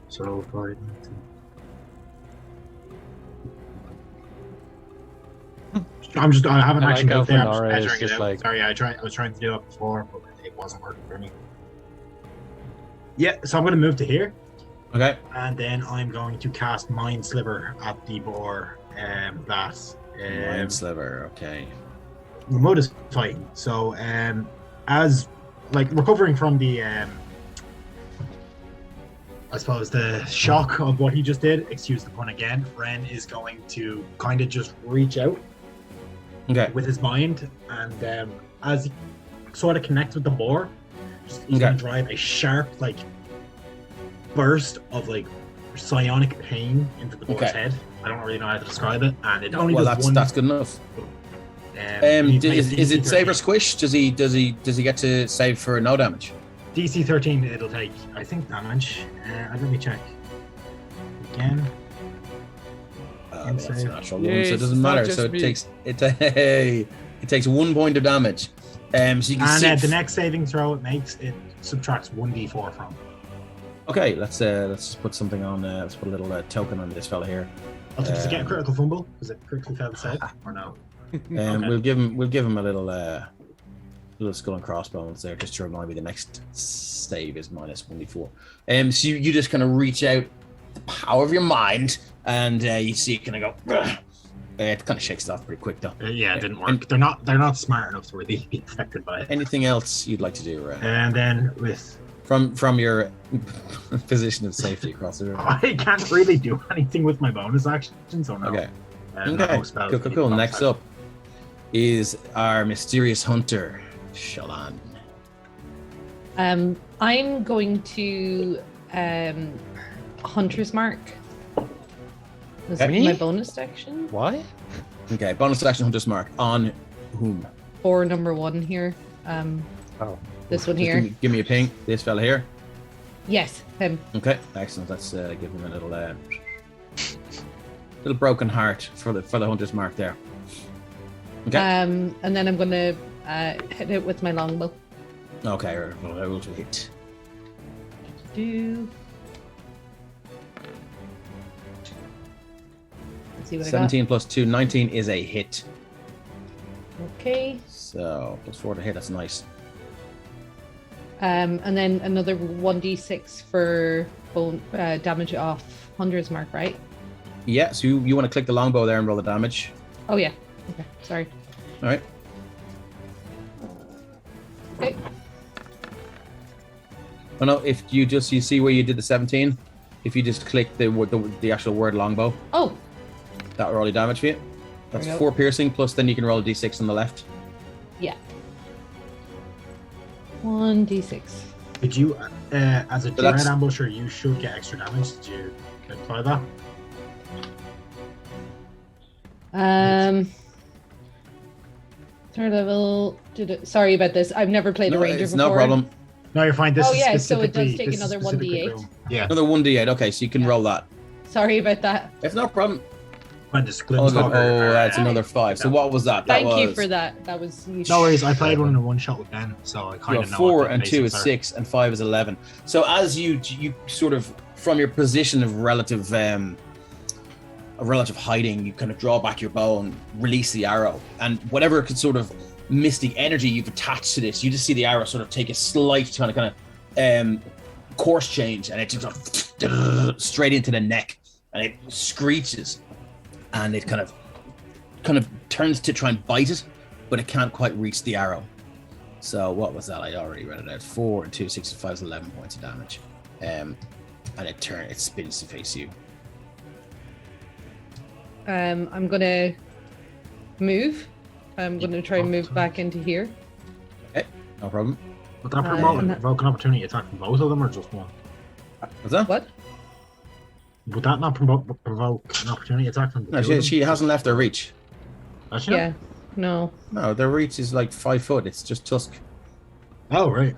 So if I I haven't I actually like got there. I'm just Alphanara is measuring it just out. like- Sorry, I was trying to do it before, but it wasn't working for me. Yeah, so I'm going to move to here, Okay. and then I'm going to cast Mind Sliver at the boar that Um, Sliver. Okay. Mud is fighting. So, as like recovering from the, I suppose the shock of what he just did. Excuse the pun again. Ren is going to kind of just reach out Okay. with his mind, and as he sort of connects with the boar, he's Okay. going to drive a sharp like burst of like psionic pain into the boar's Okay. head. I don't really know how to describe it, and it only Well, does one. that's good enough. you need to make a Is it DC save or 13. squish? Does he get to save for no damage? DC 13, it'll take, I think, damage. Let me check. Again. That's a save. natural one, so it Yes, doesn't it's not matter. just So it me. takes it takes 1 point of damage. So you can And see. the next saving throw it makes, it subtracts 1d4 from. Okay, let's just put something on. Let's put a little token on this fella here. Does it get a critical fumble? Does it critically fail the save? Or no? Okay. We'll give him a little skull and crossbones there, just to remind me the next save is minus 1d4. So you just kind of reach out the power of your mind, and you see it kind of go. It kind of shakes it off pretty quick though. Yeah, it didn't work. And- They're not smart enough to really be affected by it. Anything else you'd like to do, Ren? And then with From your position of safety across the room. I can't really do anything with my bonus action, so no. Okay. No Okay. spells Cool. need Cool. bonus Next action. up is our mysterious hunter, Shaolin. I'm going to Hunter's Mark. Is Okay. my bonus action Why? Okay. Bonus action, hunter's mark on whom? or number 1 here? Oh. This one Just here. give me a ping. This fella here. Yes, him. Okay. Excellent. Let's give him a little broken heart for the hunter's mark there. Okay. And then I'm going to hit it with my longbow. Okay. Roll to hit. Let's see what 17 plus 2, 19 is a hit. I got. Okay. So plus 4 to hit. That's nice. And then another 1d6 for damage off Hunter's Mark, right? Yeah. So you want to click the longbow there and roll the damage. Oh, yeah. Okay, sorry. All right. Okay. Oh no! If you see where you did the 17, if you just click the actual word longbow, Oh, that will roll your damage for you. That's There we go. 4 piercing plus. Then you can roll a d6 on the left. yeah. 1d6. Did you, as a So that's- dread ambusher, you should get extra damage. Did you apply that? Third level. Sorry about this. I've never played a No, ranger it's before. no problem. No, you're fine. This Oh, is yeah, so it does specifically- take this is another specifically 1d8. room. Yeah, Another 1d8. Okay, so you can roll that. Sorry about that. It's no problem. when the split Oh, that's another 5. So what was that? Thank that you was, for that. That was No worries. I played one in a one shot with Ben, so I You kind have of know. 4 what the and 2 is basics are. 6 and 5 is 11. So as you sort of from your position of relative hiding, you kind of draw back your bow and release the arrow, and whatever could sort of mystic energy you've attached to this, you just see the arrow sort of take a slight kind of course change, and it just straight into the neck, and it screeches, and it kind of turns to try and bite it, but it can't quite reach the arrow. So what was that? I already read it out. 4 and 2, 6 and 5 is 11 points of damage. And it spins to face you. I'm gonna move. I'm gonna try and move back into here. No problem. Would that and that- provoke an opportunity attack from both of them, or just one? What's that? What? Would that not provoke an opportunity attack from the No, two of them? she hasn't left her reach. Has she not? Yeah. No. No, their reach is like 5 foot. It's just tusk. Oh right.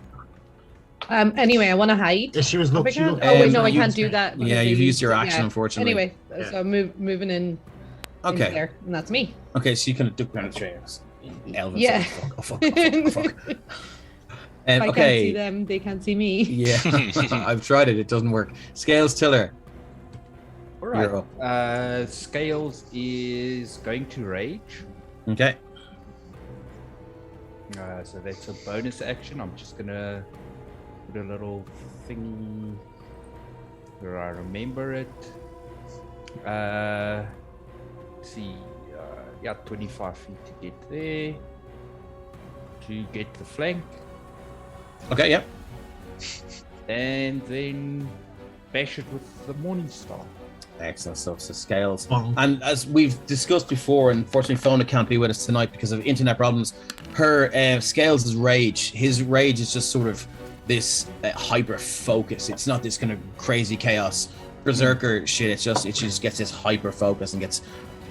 Anyway, I want to hide. If she was If I look, she can't- looked. oh wait, no, I you- can't do that. because Yeah, I you've used your action, yeah. unfortunately. Anyway, Yeah. so I'm moving in. into Okay. there, and that's me. Okay, so you can do penetrations. Elven. Yeah. Oh fuck. Oh fuck. If I can't see Okay. them, they can't see me. Yeah. I've tried it. It doesn't work. Scales Tiller. All You're right. up. Scales is going to rage. Okay. So that's a bonus action. I'm just gonna put a little thingy where I remember it. Let's see, yeah, 25 feet to get there. To get the flank. Okay, yep. And then bash it with the Morning Star. Excellent stuff. So scales. Bonk. And as we've discussed before, unfortunately, Fiona can't be with us tonight because of internet problems. Her Scales' rage, his rage is just sort of this hyper focus. It's not this kind of crazy chaos berserker shit. It just gets this hyper focus and gets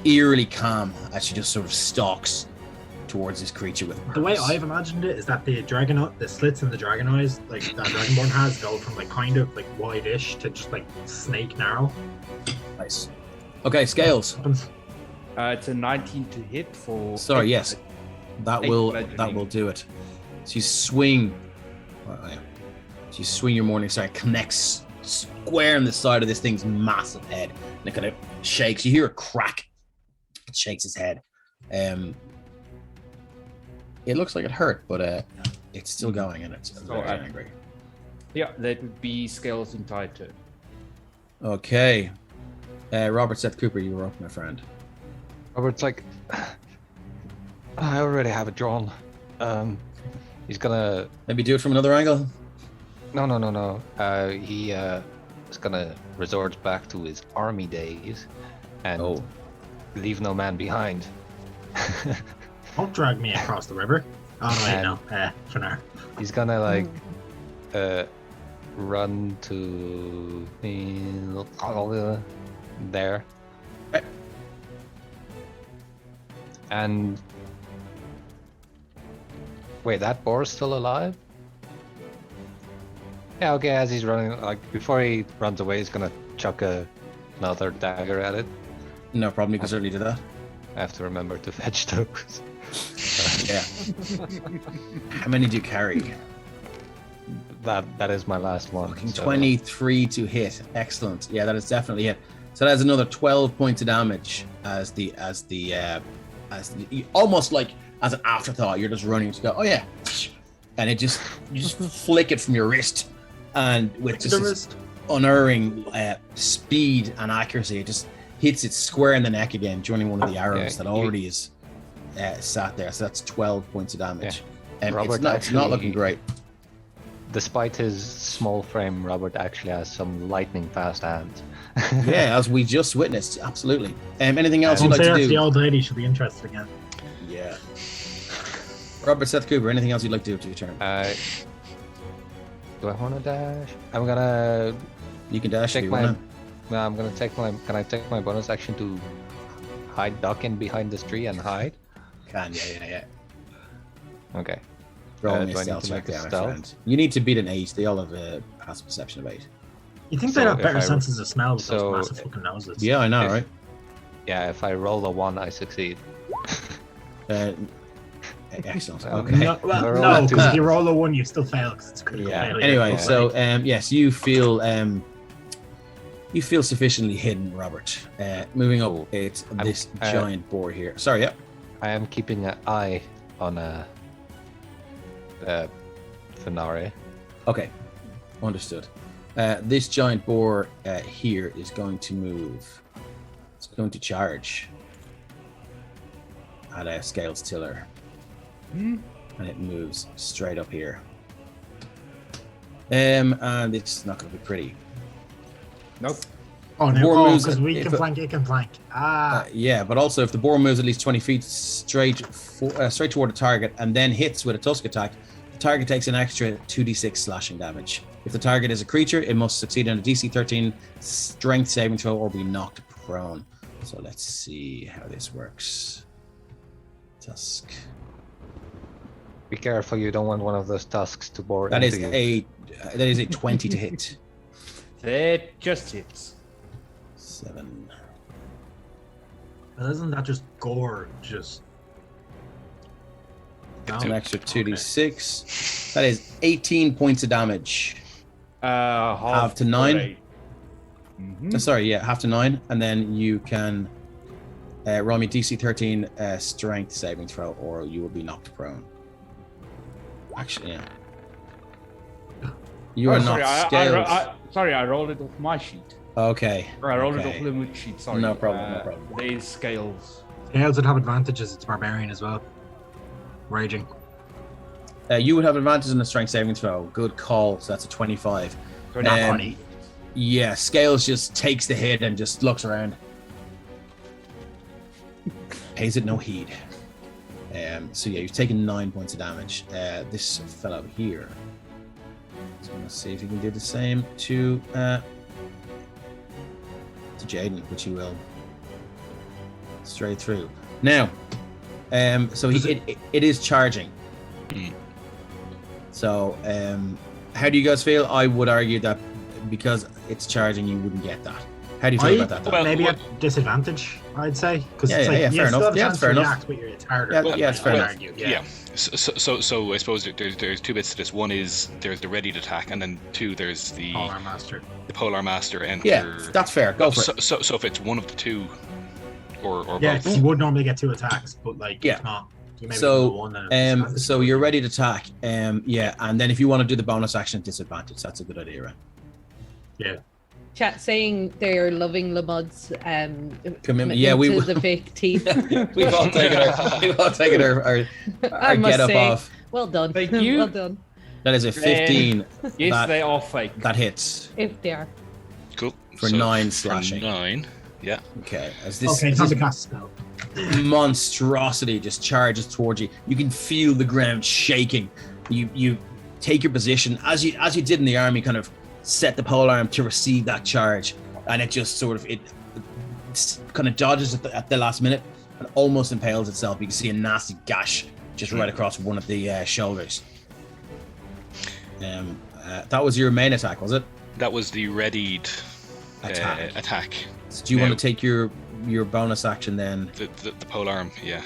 eerily calm as she just sort of stalks towards this creature with purpose. The way I've imagined it is that the the slits in the dragon eyes, like that Dragonborn has, go from like kind of like wide-ish to just like snake narrow. Nice. Okay, Scales. It's a 19 to hit for. Sorry, yes. That will bludgeoning. do it. So you swing. Oh, yeah. So you swing your morning star, connects square in the side of this thing's massive head, and it kind of shakes. You hear a crack. It shakes its head. It looks like it hurt, but it's still going, and it's very angry. Yeah, that would be Scales' entire turn. Okay. Robert Seth Cooper, you were up, my friend. Robert's like, I already have it drawn. He's gonna Maybe do it from another angle. no. He is gonna resort back to his army days and leave no man behind. Don't drag me across the river. Oh no, wait, no. For now. He's gonna like run to there. And wait, that boar's still alive? Yeah, okay, as he's running, like before he runs away, he's gonna chuck another dagger at it. No problem, you can certainly do that. I have to remember to fetch those. Yeah. How many do you carry? That is my last one. Fucking so- 23 to hit. Excellent. Yeah, that is definitely it. So that's another 12 points of damage as the almost like as an afterthought. You're just running to go, oh yeah, and you just flick it from your wrist, and with just this unerring speed and accuracy, it just hits it square in the neck again, joining one of the arrows that already is sat there. So that's 12 points of damage. Robert It's not looking great. Despite his small frame, Robert actually has some lightning fast hands. Yeah, as we just witnessed, absolutely. Anything else you'd Don't like say to that's the do? old lady. She'll be interested again. Yeah. Robert Seth Cooper, anything else you'd like to do to your turn? Do I want to dash? I'm gonna You can dash if take you my. want. No, I'm gonna take my. Can I take my bonus action to hide, duck in behind this tree and hide? Can, yeah. Okay. Roll me do a I need stealth to check make a there, my stealth? friend. You need to beat an 8. They all have a passive perception of 8. You think So they'd have if better I- senses of smell with so- those massive fucking noses? Yeah, I know, If- right? Yeah, if I roll a 1, I succeed. Excellent. Um, Okay. No, Roll no, a because if two. you roll a 1, you still fail because it's a critical Yeah. failure. Anyway, But, so like, yes, you feel sufficiently hidden, Robert. Moving up, it's this giant boar here. Sorry, yeah. I am keeping an eye on Fenari. Okay, understood. This giant boar here is going to move. It's going to charge at a Scales Tiller. And it moves straight up here. And it's not going to be pretty. Nope. oh, boar no, moves because we if can it- flank, it can flank. Yeah, but also if the boar moves at least 20 feet straight toward the target and then hits with a tusk attack, the target takes an extra 2d6 slashing damage. If the target is a creature, it must succeed on a DC 13 strength saving throw or be knocked prone. So let's see how this works. Tusk. Be careful, you don't want one of those tusks to bore That into is you. a 20 to hit. That just hits. 7. But isn't that just gore? Just. It's an extra 2d6. That is 18 points of damage. Half to 9. Mm-hmm. Sorry, yeah, half to 9, and then you can roll me DC 13 strength saving throw, or you will be knocked prone. Actually, yeah. You are sorry, not Scales. sorry, I rolled it off my sheet. Okay. Or I rolled it okay. off Limwood sheet, sorry. No problem, no problem. There's Scales. Tails would have advantages. It's barbarian as well. Raging. You would have advantage in the strength saving throw. Good call. So that's a 25. Funny. Yeah, Scales just takes the hit and just looks around. Pays it no heed. So yeah, you've taken 9 points of damage. This fellow here. So let's see if you can do the same to Jaden, which you will. Straight through. Now, so it is charging. So, how do you guys feel? I would argue that because it's charging, you wouldn't get that. How do you feel about that? Well, maybe at disadvantage, I'd say. Because Yeah, fair enough. Yeah, fair enough. But it's harder. Yeah, it's fair enough. Argue, Yeah. So I suppose there's two bits to this. One is there's the readied attack, and then two there's the Polar Master. Polar Master enter. Yeah, that's fair. Go for it. So if it's one of the two, or Yeah, both. 'cause you would normally get 2 attacks, but like Yeah. if not, you maybe So, go one and so you're ready to attack. Yeah, and then if you want to do the bonus action disadvantage, that's a good idea, right? Yeah. Chat saying they're loving Lamud's Commitment. Yeah, we to the fake teeth. we've all taken our I must get up say, off. well done. Thank you. Well done. That is a 15. Yes, that, they are fake. that hits If they are. Cool. for So 9 for slashing. 9. Yeah. Okay, as this, Okay, it's not this the cast spell. monstrosity just charges towards you. You can feel the ground shaking. You take your position as you did in the army, kind of set the pole arm to receive that charge, and it just sort of it kind of dodges at the last minute and almost impales itself. You can see a nasty gash just right across one of the shoulders. That was your main attack, was it? That was the readied attack. So do you want to take your bonus action then? The pole arm, yeah.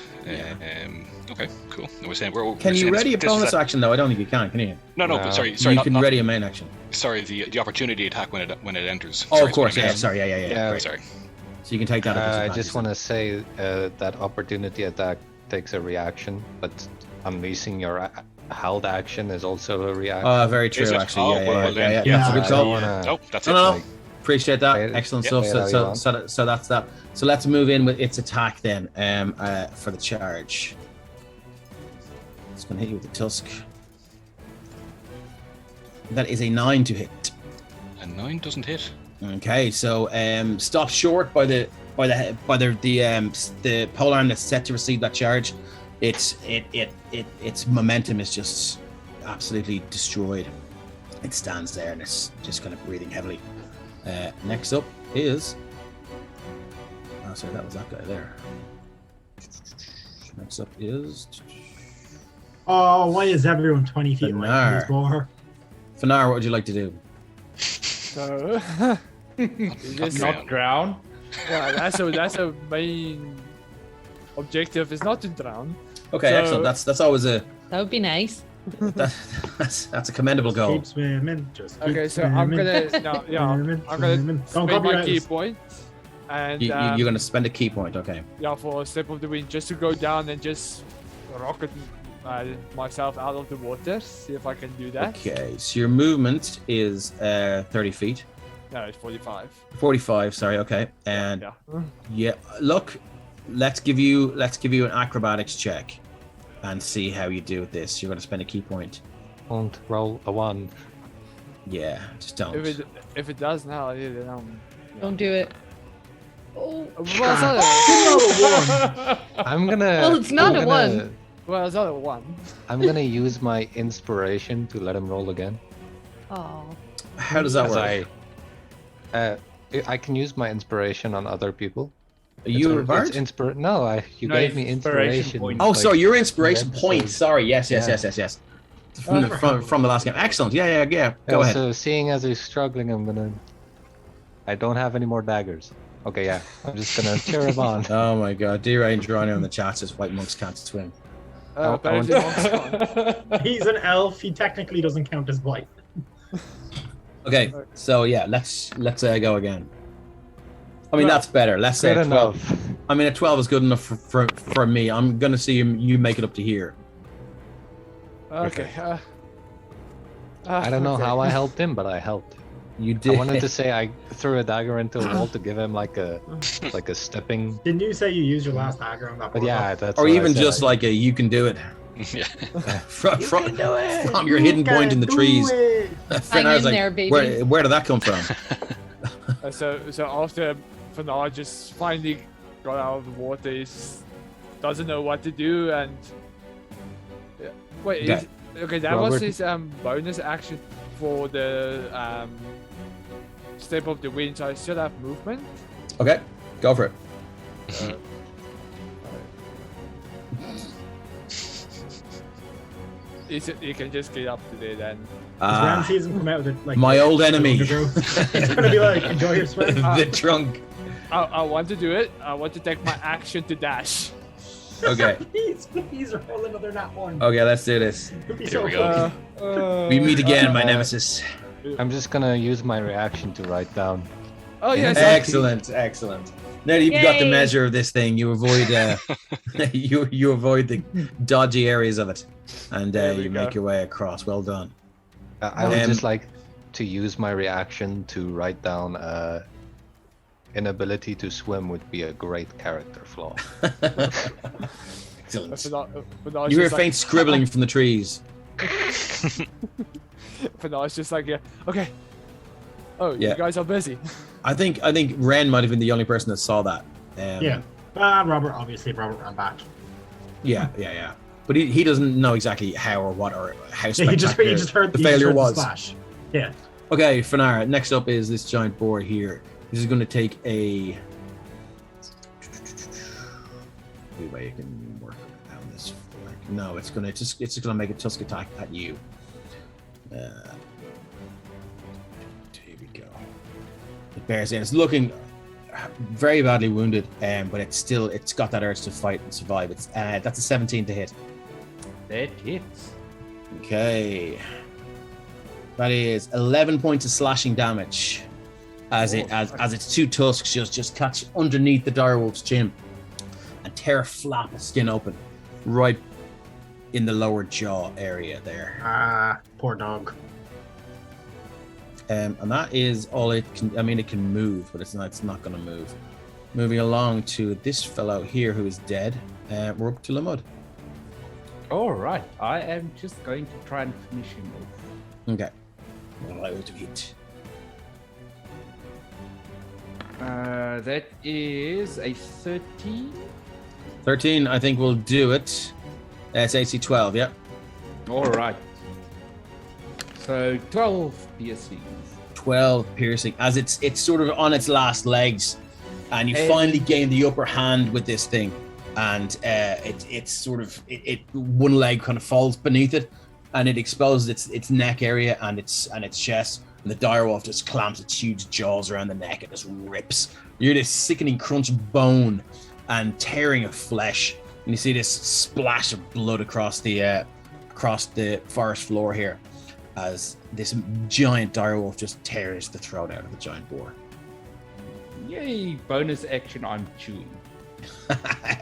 Okay, cool. No, we're saying we're Can you saying ready a this was bonus that- action though? I don't think you can you? No, No. sorry. You can not, ready a main action. Sorry, the opportunity attack when it enters. Oh, Sorry, of course, sorry, yeah. Sorry, yeah. Yeah. Right. Sorry. So you can take that. I just want to say that opportunity attack takes a reaction, but unleashing your held action is also a reaction. Very Is true, it? actually. Oh, Yeah. well then. That's a good I call. don't wanna- Oh, that's it. No. Appreciate that. Play it- Excellent yeah, stuff. play it So, how you so, want. so that's that. So let's move in with its attack then. For the charge, it's going to hit you with the tusk. That is a 9 to hit. A 9 doesn't hit. Okay, so stopped short by the pole arm that's set to receive that charge. Its momentum is just absolutely destroyed. It stands there and it's just kind of breathing heavily. Next up is sorry, that was that guy there. Next up is Oh, why is everyone 20 feet away from this bar? Fanar. What would you like to do? So, Just not drown. yeah, that's a main objective is not to drown. Okay, So- excellent. That's always a That would be nice. that's a commendable goal. Keep swimming. Just keep Okay, so I'm swimming, gonna swimming, I'm gonna swimming. Don't spend copy my us. key point, and You're going to spend a key point. Okay. yeah, for a step of the wind, just to go down and just rocket myself out of the water. See if I can do that. Okay, so your movement is 30 feet. No, it's 45. 45, sorry, okay. And Yeah. yeah, look, let's give you an acrobatics check and see how you do with this. You're going to spend a key point. Won't roll a 1. Yeah, just don't. If it does now, then Don't do it. Oh, well, it's not I'm gonna. Well, it's not I'm a gonna- 1. well, it's not a 1. I'm gonna use my inspiration to let him roll again. oh. How does that As work? I can use my inspiration on other people. Are you a bard? No, you No, gave me inspiration inspiration. point. Oh, like, sorry, your inspiration episode. point. Sorry, yes. From the last game. Excellent. Yeah. Go ahead. So seeing as he's struggling, I don't have any more daggers. Okay, yeah. I'm just gonna cheer him on. Oh my god, D-Range Rhino in the chat says white monks can't swim. Apparently, monks can't. He's an elf. He technically doesn't count as white. Okay, so yeah, let's go again. I mean, No. that's better. Let's say Good 12. enough. I mean, a 12 is good enough for me. I'm gonna see you make it up to here. Okay. I don't know okay. how I helped him, but I helped. You did. I wanted to say I threw a dagger into a wall to give him like a stepping. Didn't you say you used your last dagger on that? But yeah, that's. Or what I even said. just like a you can do it Yeah. from do it. from your hidden point in the trees. I'm Fenar's in there, baby. Where did that come from? So after Fanar just finally got out of the water, he doesn't know what to do, and wait, Okay. okay, that was Robert. his bonus action for the step of the wind. So I still have movement. Okay, go for it. You can just get up to there then. Does round season come out with it, like my old enemy. It's gonna be like enjoy your swim. The trunk. I want to do it. I want to take my action to dash. Okay. Please roll another nat one. Okay, let's do this. It'd be Here so we go. fun. We meet again, my nemesis. I'm just gonna use my reaction to write down. Oh yes. Excellent. Now that you've got the Yay. measure of this thing, you avoid you avoid the dodgy areas of it, and There we you go. make your way across. Well done. I would Um, just like to use my reaction to write down inability to swim would be a great character flaw. Excellent. Fanar's You hear just faint scribbling from the trees. Fanar's just like, yeah, okay. Oh, Yeah. you guys are busy. I think Ren might have been the only person that saw that. Yeah. Robert ran back. Yeah. But he doesn't know exactly how or what or how Yeah, he just spectacular heard the he just failure heard the was. splash. Yeah. Okay, Fanar, next up is this giant boar here. This is going to take a... Any way you can work around this. No, it's going to make a tusk attack at you. Here we go. It bears in. It's looking very badly wounded, but it's got that urge to fight and survive. That's a 17 to hit. That hits. Okay. That is 11 points of slashing damage as its two tusks just catch underneath the direwolf's chin and tear a flap of skin open right in the lower jaw area there. Poor dog. And that is all it can. I mean, it can move, but it's not going to move. Moving along to this fellow here who is dead. We're up to Lamud. All right. I am just going to try and finish him off. Okay. Allow it to hit. That is a 13. 13, I think will do it. That's AC 12, yeah. All right. So 12 piercings. 12 piercing as it's sort of on its last legs, and you Hey. finally gain the upper hand with this thing, and it's sort of one leg kind of falls beneath it, and it exposes its neck area and its chest, and the direwolf just clamps its huge jaws around the neck and just rips. You hear this sickening crunch of bone and tearing of flesh, and you see this splash of blood across the forest floor here as this giant direwolf just tears the throat out of the giant boar. Yay! Bonus action. I'm chewing.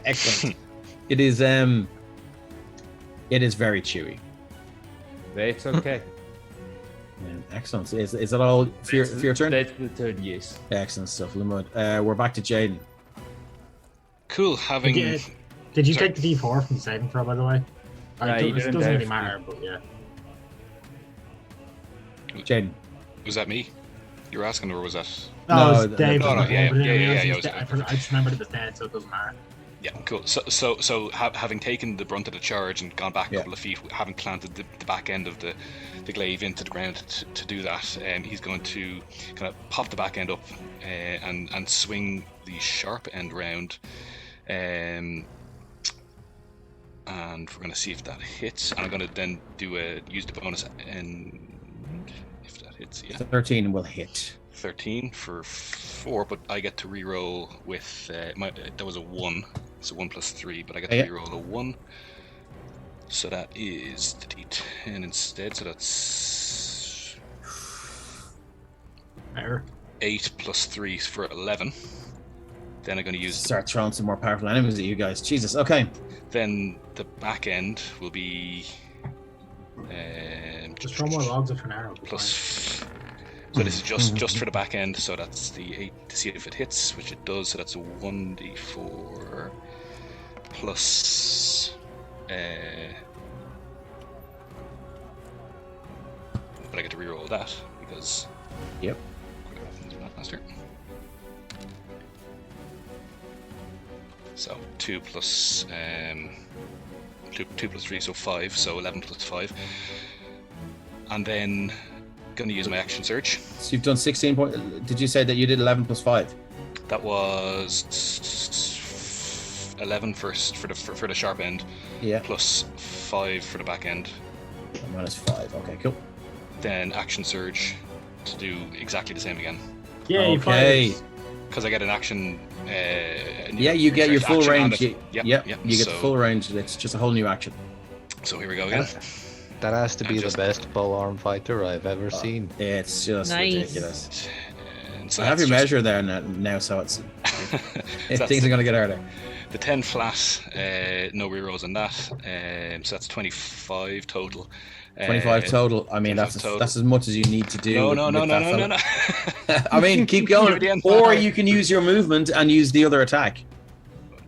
Excellent. It is very chewy. That's okay. Excellent. Is that all for your turn? That's the turn. Yes. Excellent stuff, Lamud. We're back to Jaden. Cool. Having Did you Sorry. take the D4 from the saving throw, by the way? No, it you didn't doesn't really have matter, but yeah. Jaden. was that me? You were asking, or was that? No, it was No, Dave. no, yeah, but yeah, I just remembered it was dead, so it doesn't matter. Yeah, cool. So having taken the brunt of the charge and gone back a Yeah. couple of feet, having planted the back end of the glaive into the ground to do that, he's going to kind of pop the back end up and swing the sharp end round, and we're going to see if that hits. And I'm going to then use the bonus, and if that hits, yeah, 13 will hit. 13 for 4, but I get to reroll with that was a 1, so 1 plus 3, but I get to Yeah. reroll a 1, so that is the D10 instead. So that's Better. 8 plus 3 for 11. Then I'm going to use Start throwing some more powerful enemies at you guys. Jesus. Okay. then the back end will be Just throw more logs of Fenaro. plus So this is just for the back end. So that's the 8 to see if it hits, which it does. So that's a 1d4 plus. But I get to reroll that because. Yep. Master. So 2 plus 2 plus 3, so 5. So 11 plus 5, and then going to use my action surge. So you've done 16 points. Did you say that you did 11 plus 5? That was 11 first for the sharp end. Yeah. Plus 5 for the back end. Minus 5. Okay, cool. Then action surge to do exactly the same again. Yeah. Okay. Because I get an action. Yeah, you get your full range. Yep, You get so, the full range. It's just a whole new action. So here we go again. That has to be Just- the best bow arm fighter I've ever seen. It's just Nice. ridiculous. And so I have that's your just- measure there now, so it's so that's things are going to get harder. the 10 flat, no rerolls on that. So that's 25 total. 25 total. I mean, 25 total. that's as much as you need to do. No. with that fella. No. I mean, keep Give going. it the end. Or you can use your movement and use the other attack.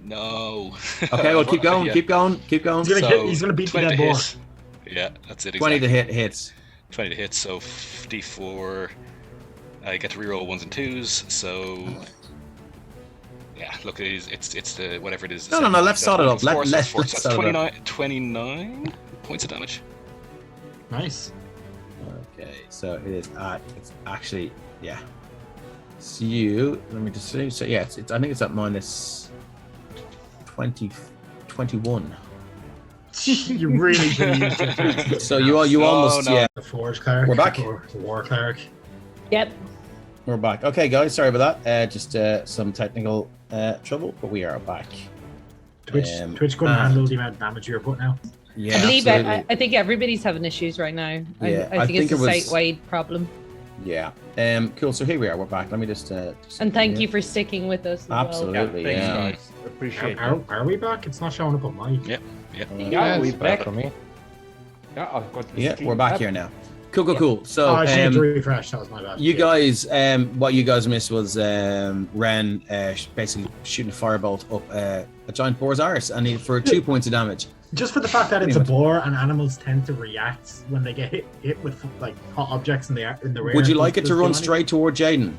No. Okay, well, keep going, Yeah. keep going. He's gonna beat the 20 dead to boar. hit. Yeah, that's it. 20 to Exactly. hits. 20 to hit, so d4. I get to reroll 1s and 2s, so yeah. Look, it's the whatever it is. No, let's sort it up. So Let's that's sort it up. 29 points of damage. Nice. Okay, so it is it's actually, yeah. So you, let me just see. So yeah, it's I think it's at minus 20, 21. You really could use your attacks. So you almost, no. yeah. The forge cleric. We're back. Or the war cleric. Yep. We're back. Okay, guys, sorry about that. Just some technical trouble, but we are back. Twitch couldn't handle the amount of damage you're putting out. Yeah, I believe absolutely. I think everybody's having issues right now. Yeah, I think it's a it was- site-wide problem. Yeah. Cool. So here we are. We're back. Let me just. And thank you for sticking with us as well. Absolutely. Thanks, Yeah. guys. Appreciate it. Are we back? It's not showing up on mine. Yep. Yeah, it's we're back. for me. Yeah, I've got the Yeah, screen we're back up. here now. Cool. Yeah. Cool. So Oh, I should have refreshed. That was my bad. you Yeah. guys, what you guys missed was Ren basically shooting a firebolt up a giant boar's arse, and for 2 points of damage. Just for the fact that it's Pretty a boar and animals tend to react when they get hit with like hot objects in the rear. Would you like it Does to run do anything? straight toward Jaden?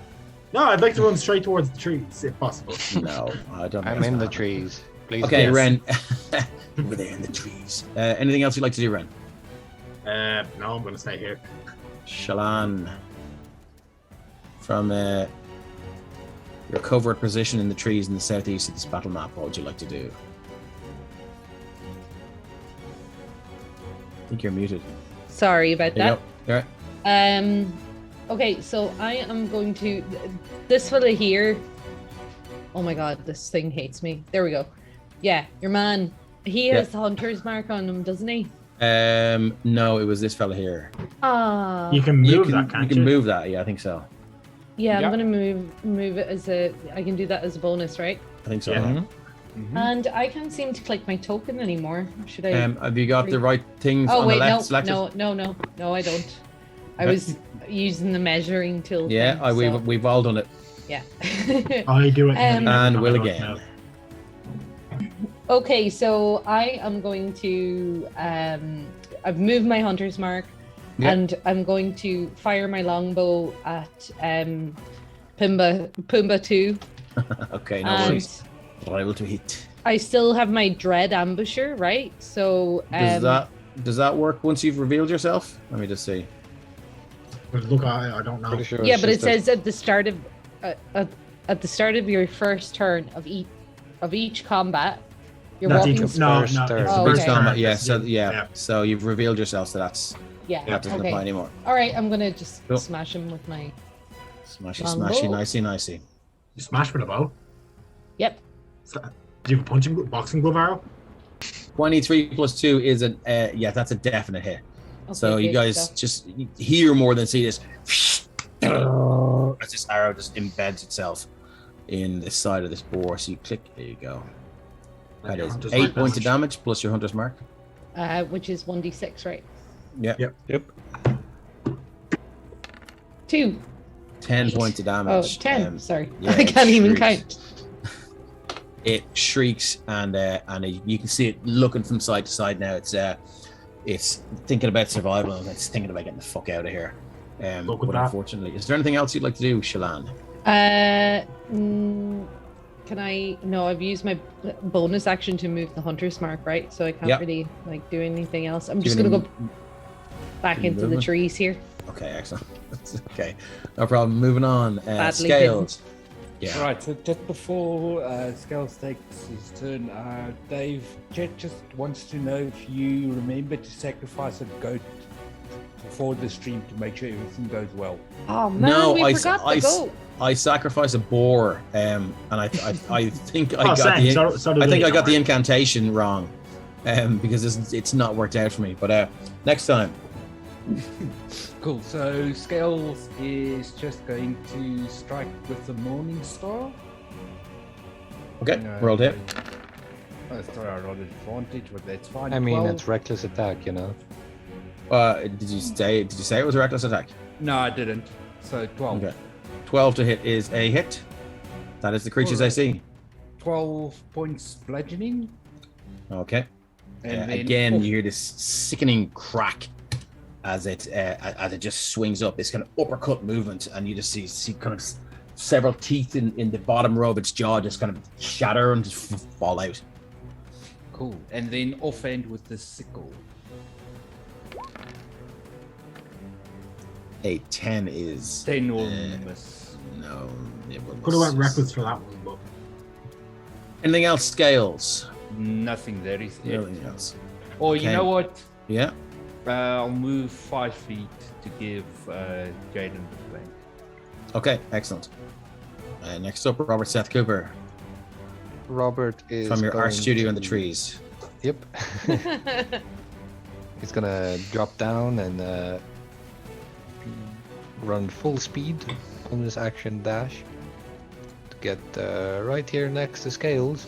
No, I'd like to run straight towards the trees if possible. No, I don't. I'm think in so. the trees. Please. Okay, Yes. Ren. Over there in the trees. Anything else you'd like to do, Ren? No, I'm gonna stay here. Shalan. From your covert position in the trees in the southeast of this battle map, what would you like to do? I think you're muted. Sorry about There that. you go. All right. Okay, so I am going to this fella here. Oh my god, this thing hates me. There we go. Yeah, your man. He has the hunter's mark on him, doesn't he? No, it was this fella here. Ah. You can move that, You can't can you? move that. Yeah, I think so. Yeah, Yeah. I'm gonna move it as a. I can do that as a bonus, right? I think so. Yeah. huh? And I can't seem to click my token anymore. Should I? Have you got the right things oh on wait, the left no, selected? no, I don't. I Okay. was using the measuring tool. Yeah, thing, so- we've all done it. Yeah. I do it. And will I don't again. know. Okay, so I am going to. I've moved my hunter's mark, Yeah. and I'm going to fire my longbow at Pumbaa 2. Okay, no And worries. Liable to hit. I still have my dread ambusher, right? So Does that work once you've revealed yourself? Let me just see. But look, I don't know. Pretty sure yeah, it's but it just a- says at the start of at the start of your first turn of each combat, you're Not walking. each- no, first no, turn. it's Oh, the First okay. turn. combat, yeah. It's- So yeah, so you've revealed yourself, so that Yeah. doesn't Okay. apply anymore. All right, I'm gonna just Cool. smash him with my. Smashy, Longbow. smashy, nicey, nicey. You smash with a bow. Yep. So, do you have a boxing glove arrow? 23 plus 2 is yeah, that's a definite hit. So Okay, you good guys stuff. just hear more than see this. As this arrow just embeds itself in the side of this boar. So you click, there you go. That is Hunter's 8 mark points of damage plus your hunter's mark. Which is 1d6, right? Yeah. Yep. 2. 10 points of Oh, damage. 10. Sorry. yeah, I it can't even shrieks. count. It shrieks, and you can see it looking from side to side now. It's thinking about survival, and it's thinking about getting the fuck out of here. Look at But that. unfortunately, is there anything else you'd like to do, Shalan? Can I? No, I've used my bonus action to move the hunter's mark, right? So I can't Yep. really like do anything else. I'm just Giving gonna him- go back giving into the movement? trees here. Okay, excellent. That's okay, no problem. Moving on. Badly Scales. Yeah. Right, so just before Scales takes his turn, Dave, Jet just wants to know if you remember to sacrifice a goat before the stream to make sure everything goes well. Oh man, No, we I forgot I the goat. I sacrifice a boar, and I think I Oh, got same. the So did I think we, I got the don't incantation wrong, because it's not worked out for me. But next time, Cool, so Scales is just going to strike with the Morning Star. okay, No, rolled it. Sorry, I rolled advantage, but that's fine. I mean, 12. it's reckless attack, you know. Did you say it was a reckless attack? No, I didn't. So 12. Okay, 12 to hit is a hit. That is the creatures I see. 12 points bludgeoning. Okay. And then Again, off- you hear this sickening crack as it just swings up. This kind of uppercut movement, and you just see kind of several teeth in the bottom row of its jaw just kind of shatter and just fall out. Cool. And then offhand with the sickle. A 10 is 10 will Uh, miss. no. It will Could have went miss. reckless for that one, but Anything else, Scales? Nothing, that is it. Nothing else. Or you Okay. know what? Yeah. I'll move 5 feet to give Jaden the flank. Okay. Excellent. Next up, Robert Seth Cooper Robert is from your art going studio in the to- trees. Yep. He's gonna drop down and run full speed on this action dash to get right here next to Scales.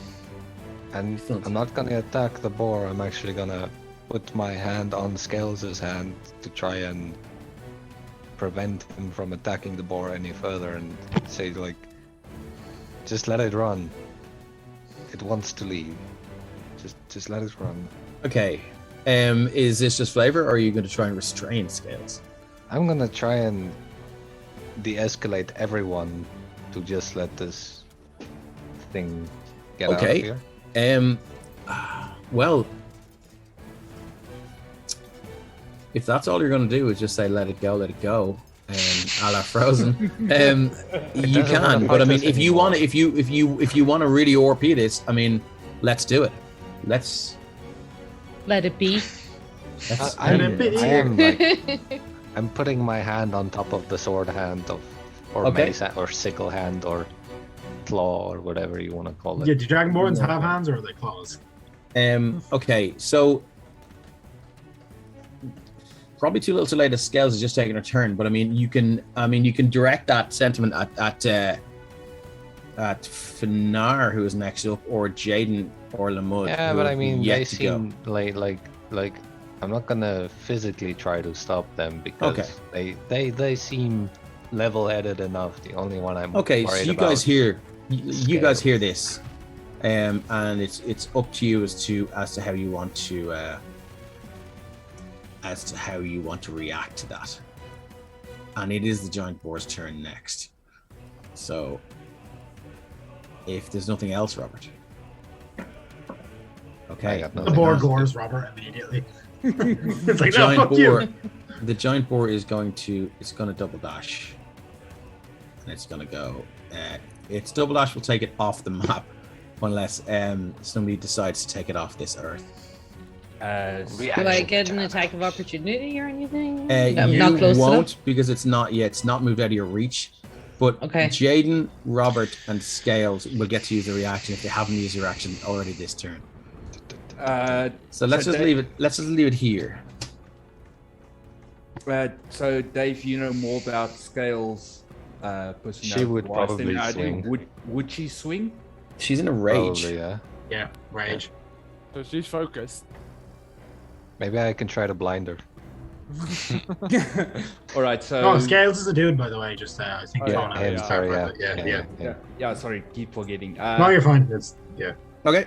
And Excellent. I'm not gonna attack the boar. I'm actually gonna put my hand on Scales' hand to try and prevent him from attacking the boar any further, and say like, just let it run. It wants to leave. Just let it run. Okay. Is this just flavor, or are you going to try and restrain Scales? I'm gonna try and de-escalate everyone to just let this thing get out of Okay. here. Well, if that's all you're going to do is just say let it go, a la Frozen, you doesn't can. wanna But I fight mean, us if you anymore. want to, if you want to really ORP this, I mean, let's do it. Let's. Let it be. I am like, Okay. I'm putting my hand on top of the sword hand or Okay. mace or sickle hand or claw or whatever you want to call it. yeah, do Dragonborns have hands or are they claws? Okay, so probably too little too late. As Scales is just taking her turn, but I mean, you can direct that sentiment at Finar, who is next up, or Jaden or Lamud. Yeah, who but I have mean, yet they to go. seem like I'm not gonna physically try to stop them because they seem level-headed enough. The only one I'm Okay, so worried you about guys hear, you guys Scales. hear this, and it's up to you as to how you want to react to that. And it is the giant boar's turn next. So, if there's nothing else, Robert. I Okay. got The nothing boar else. gores Robert immediately. It's like, no, Giant fuck boar. you. The giant boar is going to double dash, and it's going to go. Its double dash will take it off the map, unless somebody decides to take it off this earth. Do I Reaction get an attack. attack of opportunity or anything? You not close won't enough. because it's not yet. It's not moved out of your reach. But Okay. Jaden, Robert, and Scales will get to use the reaction if they haven't used their reaction already this turn. So let's So just Dave- leave it. Let's just leave it here. So Dave, you know more about Scales' personality. She would wise than probably I do. swing. Would she swing? She's in a rage. Probably, yeah. Yeah, rage. So she's focused. Maybe I can try to blind her. All right, so Oh, Scales is a dude, by the way. Just I think Oh, Tona him, is sorry, part of it. Yeah. yeah, sorry, keep forgetting. No, you're fine. It's yeah. Okay.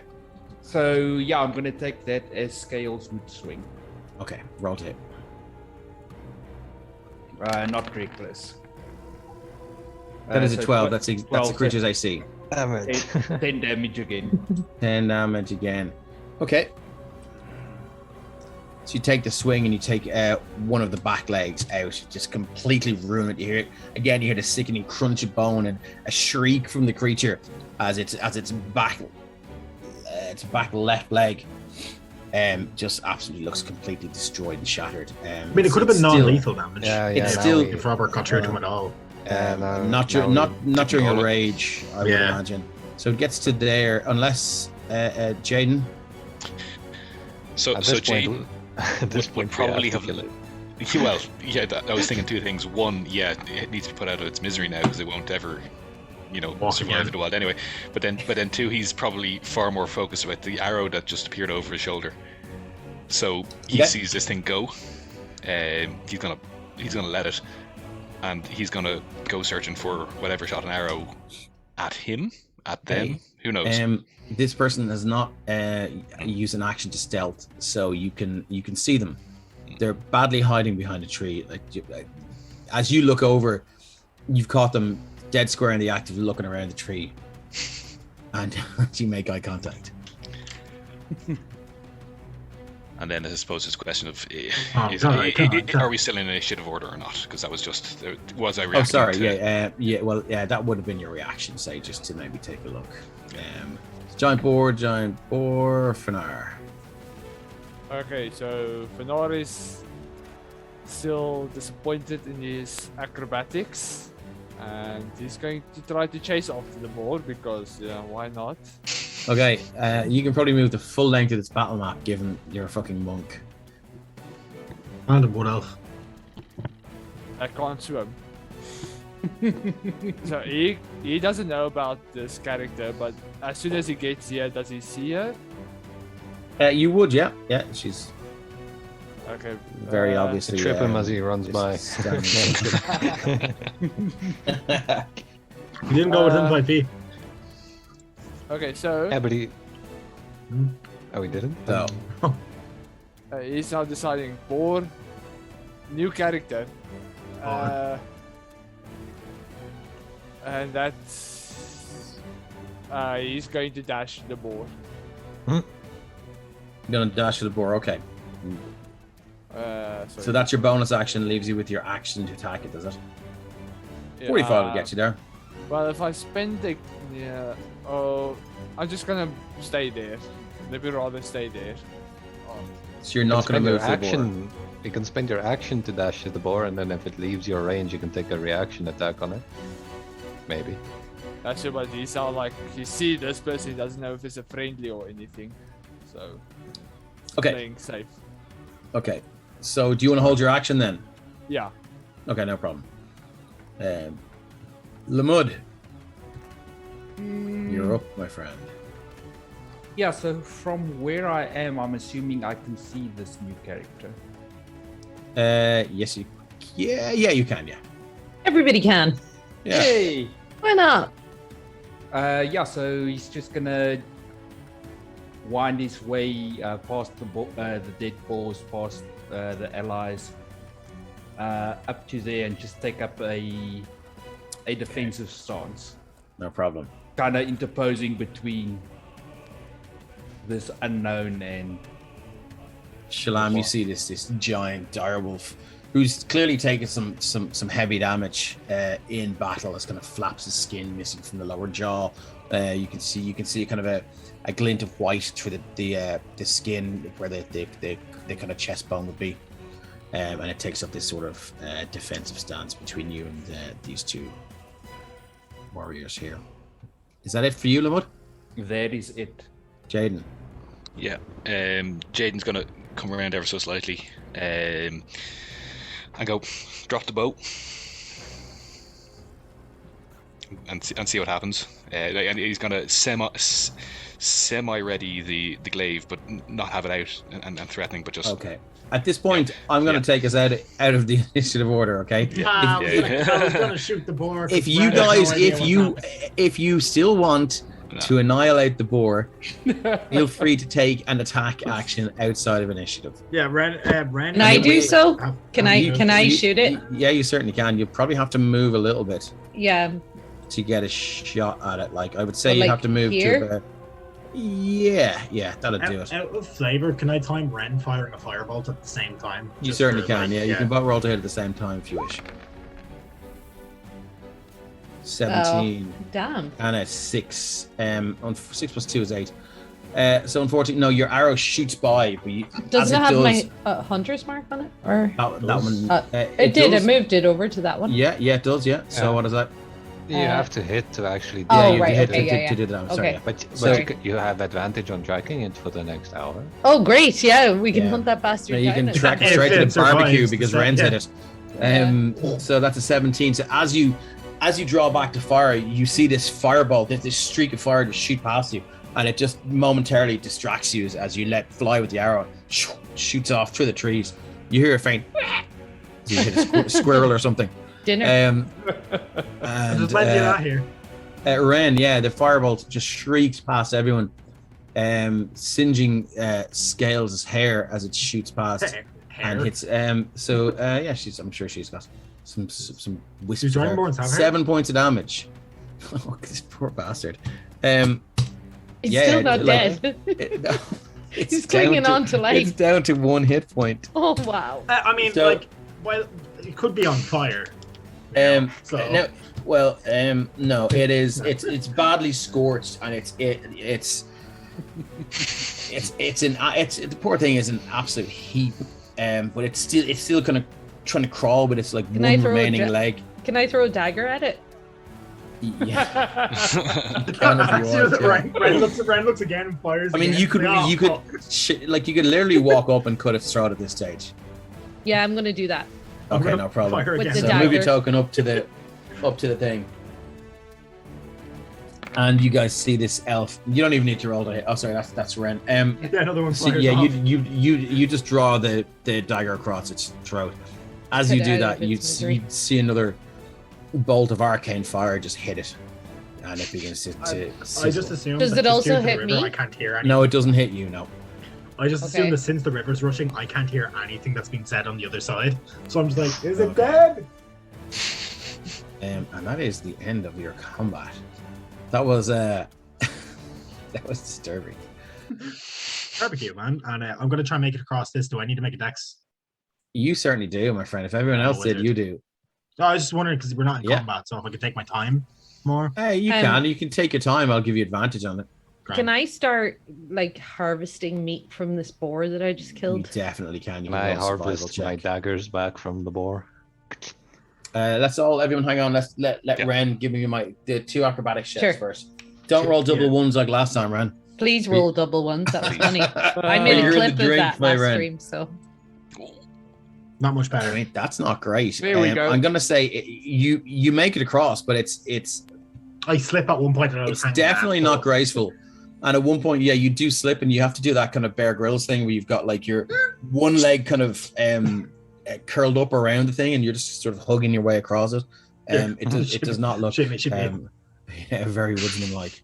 So yeah, I'm gonna take that as Scales would swing. Okay. Roll to hit. Not reckless. That is a so 12. That's a 12, creature's AC. Damn it. 10 damage again. 10 damage again. Okay. So you take the swing and you take one of the back legs out. You just completely ruin it. You hear it again. You hear the sickening crunch of bone and a shriek from the creature as its back left leg just absolutely looks completely destroyed and shattered. I mean, it could have been non-lethal damage. Yeah, It's now still- we- If Robert got through to him at all. not during call a it. rage, I would Yeah. imagine. So it gets to there, unless Jaden. So At this Jade point, at this would point, we probably to have. kill it. Well, yeah, I was thinking two things. One, yeah, it needs to be put out of its misery now because it won't ever, Walk survive again. in the wild anyway. But then two, he's probably far more focused about the arrow that just appeared over his shoulder. So he Okay. sees this thing go. He's gonna let it, and he's gonna go searching for whatever shot an arrow at him, at them. Okay. Who knows? This person has not used an action to stealth, so you can see them. They're badly hiding behind a tree. As you look over, you've caught them dead square in the act of looking around the tree, and you make eye contact. And then I suppose it's a question of come are we still in initiative order or not? Because that was just was I Oh, reacting sorry. to- Well, that would have been your reaction, say, just to maybe take a look. Giant boar, Fanar. Okay, so Fenor is still disappointed in his acrobatics, and he's going to try to chase after the boar because why not? Okay, you can probably move the full length of this battle map, given you're a fucking monk. Random wood elf. I can't swim. So he doesn't know about this character, but as soon as he gets here, does he see her? You would, yeah. She's Okay. very obviously. Trip him as he runs just by. standing- You didn't go within 5 feet. Okay, so Yeah, but he. Oh, he didn't? So, he's now deciding boar, new character, and that's he's going to dash the boar. you're gonna dash to the boar. Okay. So that's your bonus action. Leaves you with your action to attack it, does it? 45 will get you there. Well, if I spend the I'm just gonna stay there. Maybe rather stay there. So you're not going to move to the boar. action. You can spend your action to dash to the boar, and then if it leaves your range, you can take a reaction attack on it. Maybe. That's it, but he sound like you see this person, he doesn't know if it's a friendly or anything. So Okay. playing safe. Okay. So do you want to hold your action then? Yeah. Okay, no problem. Lamud, you're up, my friend. Yeah, so from where I am, I'm assuming I can see this new character. Yes, you can, yeah. Everybody can. Yeah. Hey! Why not? Yeah, so he's just gonna wind his way past the dead boars, past the allies, up to there, and just take up a defensive stance, No problem. kind of interposing between this unknown and Shalom, you see this giant direwolf who's clearly taken some heavy damage in battle. It's kind of flaps his skin missing from the lower jaw. You can see kind of a glint of white through the skin where the kind of chest bone would be, and it takes up this sort of defensive stance between you and these two warriors here. Is that it for you, Lamud? that is it. Jaden? Yeah, Jaden's gonna come around ever so slightly, and go drop the bow, and see what happens. And he's gonna semi-ready the glaive, but not have it out and threatening, but just Okay. At this point, I'm going to take us out of the initiative order. Okay. I was Yeah. gonna shoot the boar. If you guys, if you still want to annihilate the boar, feel free to take an attack action outside of initiative. Yeah, Ren. Can I do so? Can I shoot it? Yeah, you certainly can. You probably have to move a little bit Yeah. to get a shot at it. Like I would say, Well, you like have to move here? to about. Yeah, that'll do it. Out of flavor, can I time Ren firing a firebolt at the same time? You Just certainly for, can. like, Yeah, you can both roll to hit at the same time if you wish. 17 Damn. and a 6. On 6 plus 2 is 8. So unfortunately, no, your arrow shoots by. But you, Doesn't it as have does, my hunter's mark on it? Or that one? it did. does. It moved it over to that one. Yeah, it does. Yeah. So Yeah. what is that? You have to hit to actually do Oh, Yeah, it. you right, hit okay, to, yeah, to do that. I'm sorry. Okay. Yeah. But Sorry. you have advantage on tracking it for the next hour. Oh, great! Yeah, we can Yeah. hunt that bastard. No, you down can and- track it If straight to it the barbecue survives, because yeah. Ren's hit it. So that's a 17. So as you draw back to fire, you see this firebolt, this streak of fire just shoot past you, and it just momentarily distracts you as you let fly with the arrow, shoots off through the trees. You hear a faint. You hit a squirrel or something. Dinner. And There's plenty of that here. Ren, yeah, the firebolt just shrieks past everyone, singeing Scales' hair as it shoots past and hits. Yeah, I'm sure she's got some wisps. Does of hair. Dragonborns have hair? 7 points of damage. Oh, this poor bastard. He's yeah, still not like- dead. It's He's down clinging on to life. It's down to 1 hit point. Oh wow. I mean, So- like, well, it could be on fire. So no, it is. It's badly scorched, and the poor thing is an absolute heap. But it's still kind of trying to crawl with its like Can I one throw a remaining ja- leg. Can I throw a dagger at it? Yeah, Can if you want, yeah. Ren looks again and fires. I mean, again. you could Oh, you could fuck. you could literally walk up and cut its throat at this stage. Yeah, I'm gonna do that. I'm Okay, gonna no problem. fire With again. the So move your dagger. token up to the thing. And you guys see this elf. You don't even need to roll to hit. Oh, sorry, that's Ren. Yeah, another one So, fires yeah, off. you just draw the dagger across its throat. As Cut you it do out that, of you its misery. see another bolt of arcane fire just hit it, and it begins to. I sizzle. just assume. Does that it just also due to the hit river, me? I can't hear anything. No, it doesn't hit you. No. I just Okay. assume that since the river's rushing, I can't hear anything that's being said on the other side. So I'm just like, is it Okay. dead? And that is the end of your combat. That was that was disturbing. Barbecue, man. And I'm going to try and make it across this. Do I need to make a dex? You certainly do, my friend. If everyone else did, wizard. you do. No, I was just wondering because we're not in Yeah. combat, so if I could take my time more. Hey, you can. You can take your time. I'll give you advantage on it. Can I start like harvesting meat from this boar that I just You killed? definitely can. You Can can I roll a survival harvest my check. daggers back from the boar? That's all. Everyone, hang on. Let Yeah. Ren give me the 2 acrobatic checks Sure. first. Don't roll double Yeah. ones like last time, Ren. Please roll double ones. That was funny. I You're made in a the clip of drink that by last Ren. stream, so Not much I better. mean, that's not great. There we go. I'm gonna say you make it across, but it's I slip at one point and I was hanging definitely back. not graceful. And at one point, yeah, you do slip, and you have to do that kind of Bear Grylls thing where you've got like your one leg kind of curled up around the thing, and you're just sort of hugging your way across it. It does not look Shimmy. yeah, very woodsman like.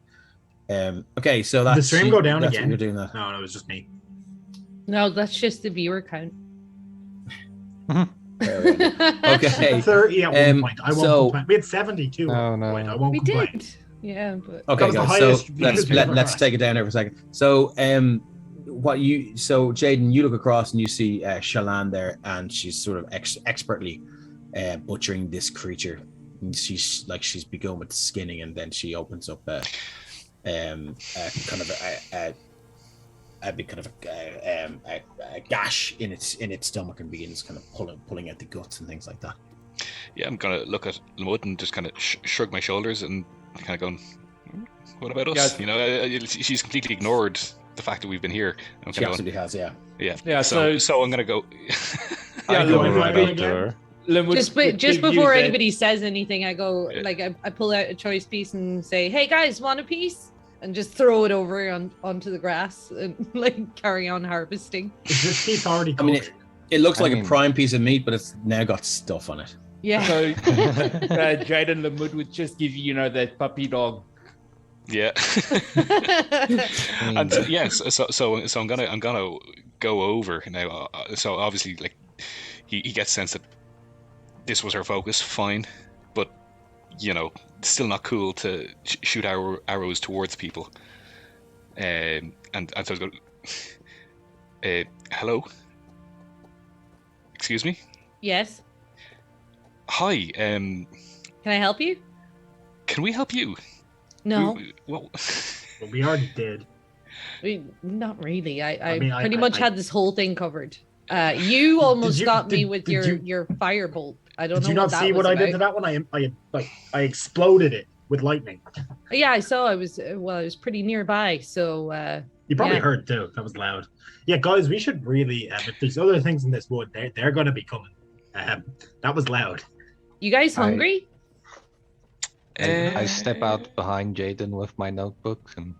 Okay, so that's Did the stream go down that's again? What you're doing that. No, it was just me. no, that's just the viewer count. There we go. Okay. 30 at one point. I won't so- complain. We had 72 at one No. point. I won't We complain. did. Yeah, but Okay, was the guys. highest So views we've ever let's had. take it down there for a second. So Jaden, you look across and you see Shalan there, and she's sort of expertly butchering this creature. And she's begun with skinning, and then she opens up a gash in its stomach and begins kind of pulling out the guts and things like that. Yeah, I'm gonna look at Lamud and just kind of shrug my shoulders and kind of going, "What about us?" Yes. You know, she's completely ignored the fact that we've been here. I'm She kind of absolutely has, yeah. Yeah, so I'm gonna go. Yeah, I Lim- go Lim- right Lim- up to her. Lim would- just would just give you before the- anybody says anything, I go Yeah. like I pull out a choice piece and say, "Hey guys, want a piece?" and just throw it over onto the grass and like carry on harvesting. Is this piece already cooked? I mean, it looks I like mean- a prime piece of meat, but it's now got stuff on it. Yeah. So Jaden Lamud would just give you, that puppy dog. Yeah. I mean, And yes, so I'm gonna go over now. So obviously, like he gets sense that this was her focus, fine, but still not cool to shoot arrows towards people. And so I go, hello, excuse me, Yes. hi, Can I help you? can we help you? No, Well, Well, we already did. not really. I mean, pretty much had this whole thing covered. You almost you- got me did- with did your firebolt. I don't Did know you what not that see was what I did to about. that one? I exploded it with lightning. Yeah, I saw. I was pretty nearby. So You probably Yeah. heard too. That was loud. Yeah, guys, we should really. If there's other things in this wood, they're going to be coming. That was loud. you guys hungry? I step out behind Jaden with my notebooks and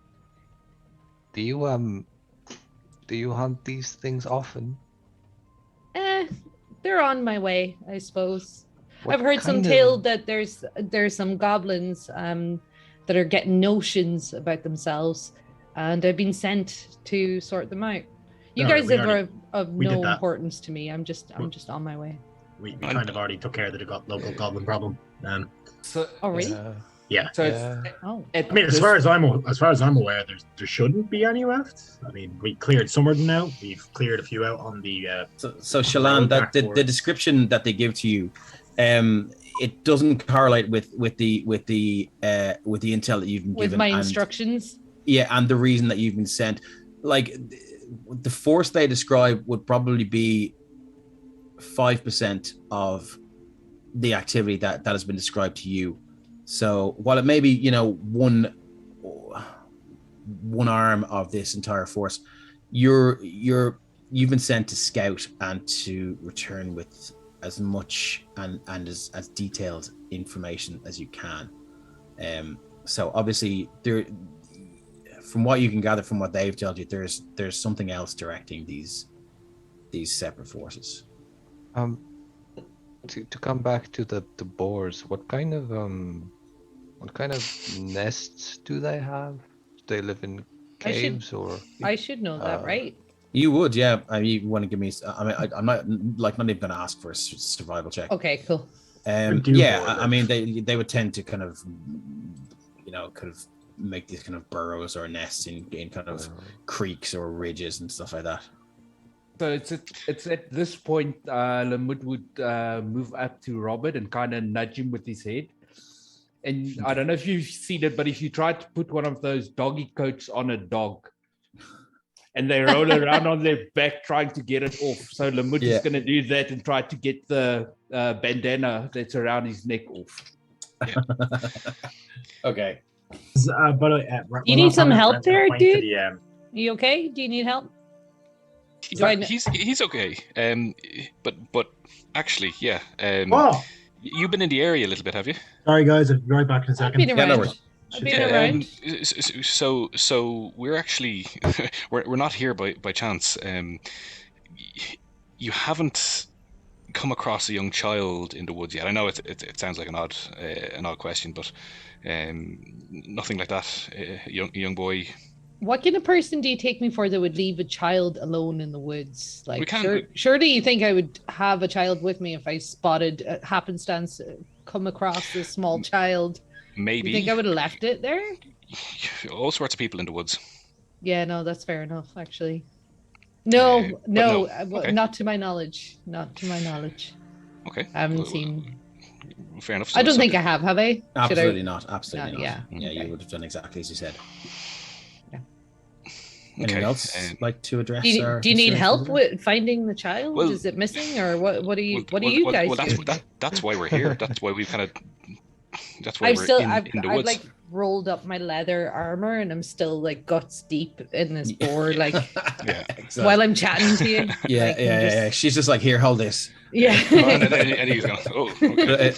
do you hunt these things often? They're on my way, I suppose. What I've heard some kind of- tale that there's some goblins that are getting notions about themselves, and I've been sent to sort them out. You No, guys we are of we did no that. importance to me. I'm just on my way. We kind of already took care of the local goblin problem. So, Oh really? Yeah. so Yeah. Oh. it's I mean, as far as I'm aware, there shouldn't be any left. I mean, we cleared some of them out. We've cleared a few out on the. So Shalan, that the backwards. description that they give to you, it doesn't correlate with the intel that you've been With given. my and- instructions. Yeah, and the reason that you've been sent, like the force they describe would probably be 5% of the activity that has been described to you. So while it may be one arm of this entire force, you've been sent to scout and to return with as much and as detailed information as you can. So obviously there, from what you can gather from what they've told you, there's something else directing these separate forces. To come back to the boars, what kind of nests do they have? Do they live in I should- caves or? I should know that, right? You would, yeah. I mean, you want to give me? I mean, I'm not even going to ask for a survival check. Okay, cool. We do Yeah, more, I mean, they would tend to kind of make these kind of burrows or nests in kind of creeks or ridges and stuff like that. So it's at this point, Lamud would move up to Robert and kind of nudge him with his head. And I don't know if you've seen it, but if you try to put one of those doggy coats on a dog, and they roll around on their back trying to get it off, so Lamud is going to do that and try to get the bandana that's around his neck off. Okay. You need some help there, dude? You okay? Do you need help? He's okay. But actually, yeah. Oh, You've been in the area a little bit, have you? sorry guys, I'll be right back in a I've second. been Yeah, no around. worries. I've been around. So we're actually we're not here by chance. You haven't come across a young child in the woods yet. I know it sounds like an odd question, but nothing like that. A young boy. What kind of person do you take me for that would leave a child alone in the woods? We Like, can't- surely you think I would have a child with me if I spotted happenstance come across a small child? Maybe. You think I would have left it there? All sorts of people in the woods. Yeah, no, that's fair enough, actually. No, but no. Okay. not to my knowledge. Not to my knowledge. Okay. I haven't Well, seen. Fair enough. I don't So- think I have I? Should I? Absolutely not. Absolutely not. Yeah. Yeah, Okay. you would have done exactly as you said. Okay. Anything else like to address? Do you, our do you need concerns help with with finding the child? Well- Is it missing, or what do you Well, guys well, do? that's why we're here. That's why we've kind of. That's why I've we're still in the I've woods. like rolled up my leather armor and I'm still like guts deep in this boar like Yeah. Excellent. while I'm chatting to you. Yeah, like, I'm yeah, just- yeah. She's just like, here, hold this. Yeah. and he's going, oh, okay.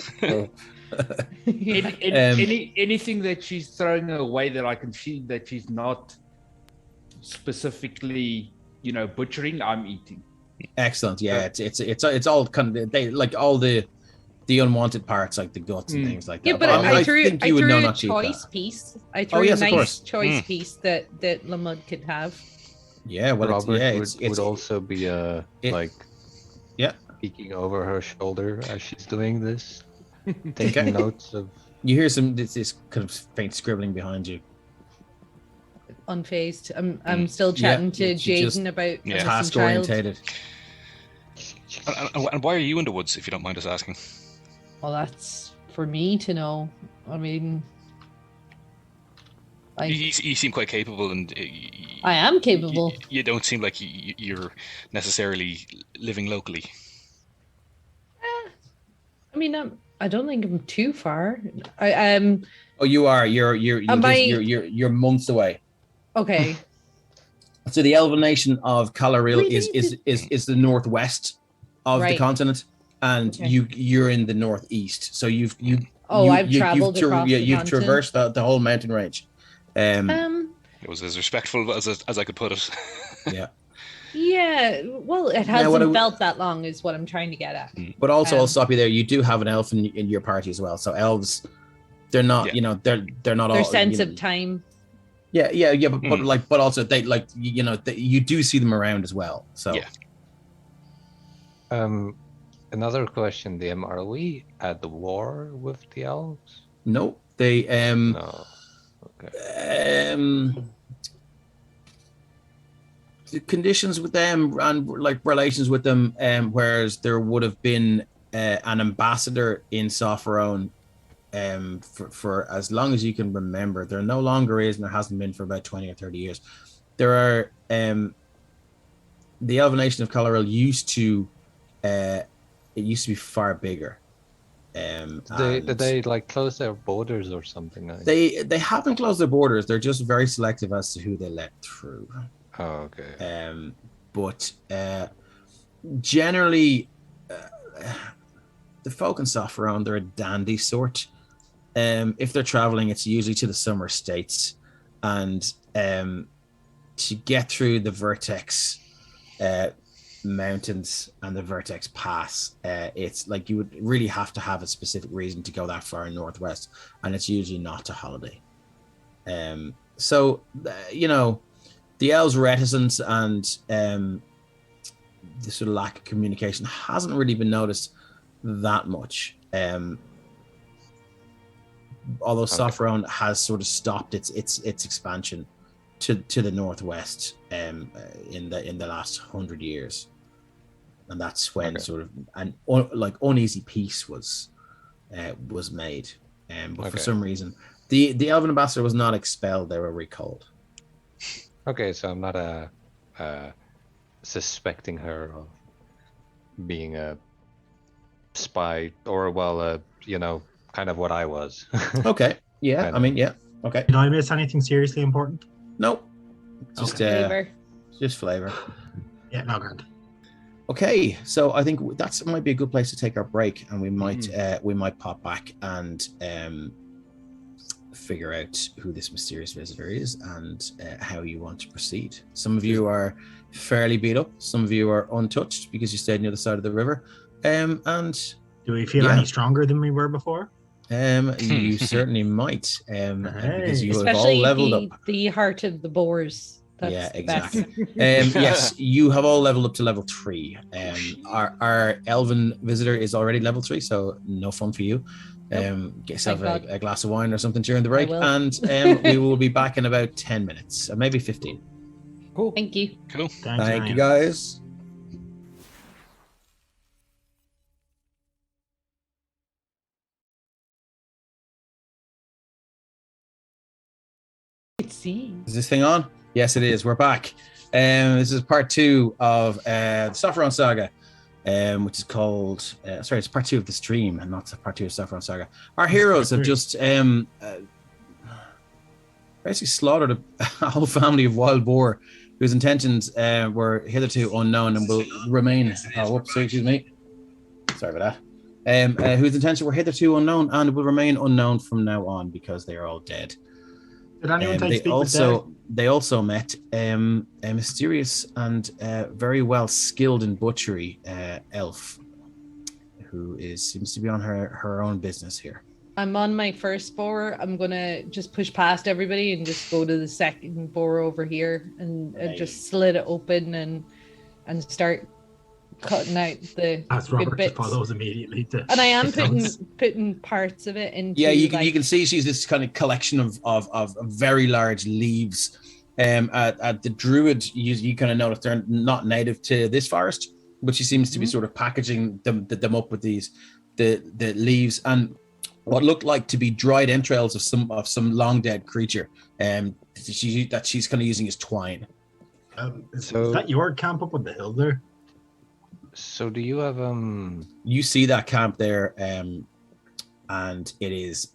Anything that she's throwing away that I can see that she's not specifically, butchering, I'm eating. Excellent. Yeah, it's all kind of they like all the unwanted parts, like the guts and things like that. Yeah, but I threw think you would know a not to eat choice that. piece. I threw yes, a of nice course. choice piece that Lamud could have. Yeah, well, Robert it's would also be yeah, peeking over her shoulder as she's doing this, taking notes of. You hear this kind of faint scribbling behind you. Unfazed. I'm still chatting to Jaden about a task missing child. orientated. And why are you in the woods, if you don't mind us asking? Well, that's for me to know. I mean, You seem quite capable, and I am capable. You don't seem like you're necessarily living locally. I mean, I don't think I'm too far. Oh, you are. You're months away. Okay. So the elven nation of Caloril is the northwest of the continent, and you're in the northeast. So you've traveled across you've traversed the whole mountain range. It was as respectful as I could put it. Yeah. Yeah. Well, it hasn't felt that long, is what I'm trying to get at. But also, I'll stop you there. You do have an elf in your party as well. So elves, they're not. They're not all. Their sense of time. Yeah. But also they you do see them around as well. So. Yeah. Another question, DM. Are we at the war with the elves? No, they. No. Okay. The conditions with them and like relations with them, whereas there would have been an ambassador in Sophrone for as long as you can remember. There no longer is, and there hasn't been for about 20 or 30 years. There are the elven nation of Caloril used to be far bigger. Did they like close their borders or something? They haven't closed their borders. They're just very selective as to who they let through. Oh, okay. But generally, the folk in Sophrone, they're a dandy sort. If they're traveling, it's usually to the summer states, and to get through the Vertex mountains and the Vertex Pass, it's like you would really have to have a specific reason to go that far northwest, and it's usually not a holiday. The elves' reticence and the sort of lack of communication hasn't really been noticed that much. Although Sophrone has sort of stopped its expansion to the northwest in the last 100 years, and that's when sort of an uneasy peace was made. But for some reason, the elven ambassador was not expelled; they were recalled. Okay, so I'm not suspecting her of being a spy, or kind of what I was. Okay, yeah, I mean, yeah, okay. Did I miss anything seriously important? Nope, just flavor. Yeah, no good. Okay, so I think that might be a good place to take our break, and we might pop back and figure out who this mysterious visitor is and how you want to proceed. Some of you are fairly beat up, some of you are untouched because you stayed near the side of the river. And do we feel any stronger than we were before? You certainly might, because you have all Especially leveled up. The heart of the boars. That's yeah, the exactly. best. Yes, you have all leveled up to level 3. Our elven visitor is already level 3, so no fun for you. Get yourself a glass of wine or something during the break, and we will be back in about 10 minutes, or maybe 15. Cool. Thank you. Cool. Thank you, guys. Let's see. Is this thing on? Yes, it is. We're back. This is part 2 of the Sophrone Saga, which is called... it's part 2 of the stream, and not part 2 of Sophrone Saga. Our heroes have just basically slaughtered a whole family of wild boar whose intentions were hitherto unknown and will remain... Oh, whoops, excuse me. Sorry about whose intentions were hitherto unknown and will remain unknown from now on because they are all dead. Did anyone take They speak with Dad? also met a mysterious and very well skilled in butchery elf who seems to be on her own business here. I'm on my first boar. I'm gonna just push past everybody and just go to the second boar over here and just slit it open and start cutting out the As good Robert just bits. follows immediately. And I am putting parts of it into. Yeah, you like, can see she's this kind of collection of very large leaves. At the druid, you kind of notice they're not native to this forest, but she seems to be sort of packaging them up with the leaves and what looked like to be dried entrails of some long dead creature. She's kind of using as twine. Is that your camp up on the hill there? So do you have You see that camp there, and it is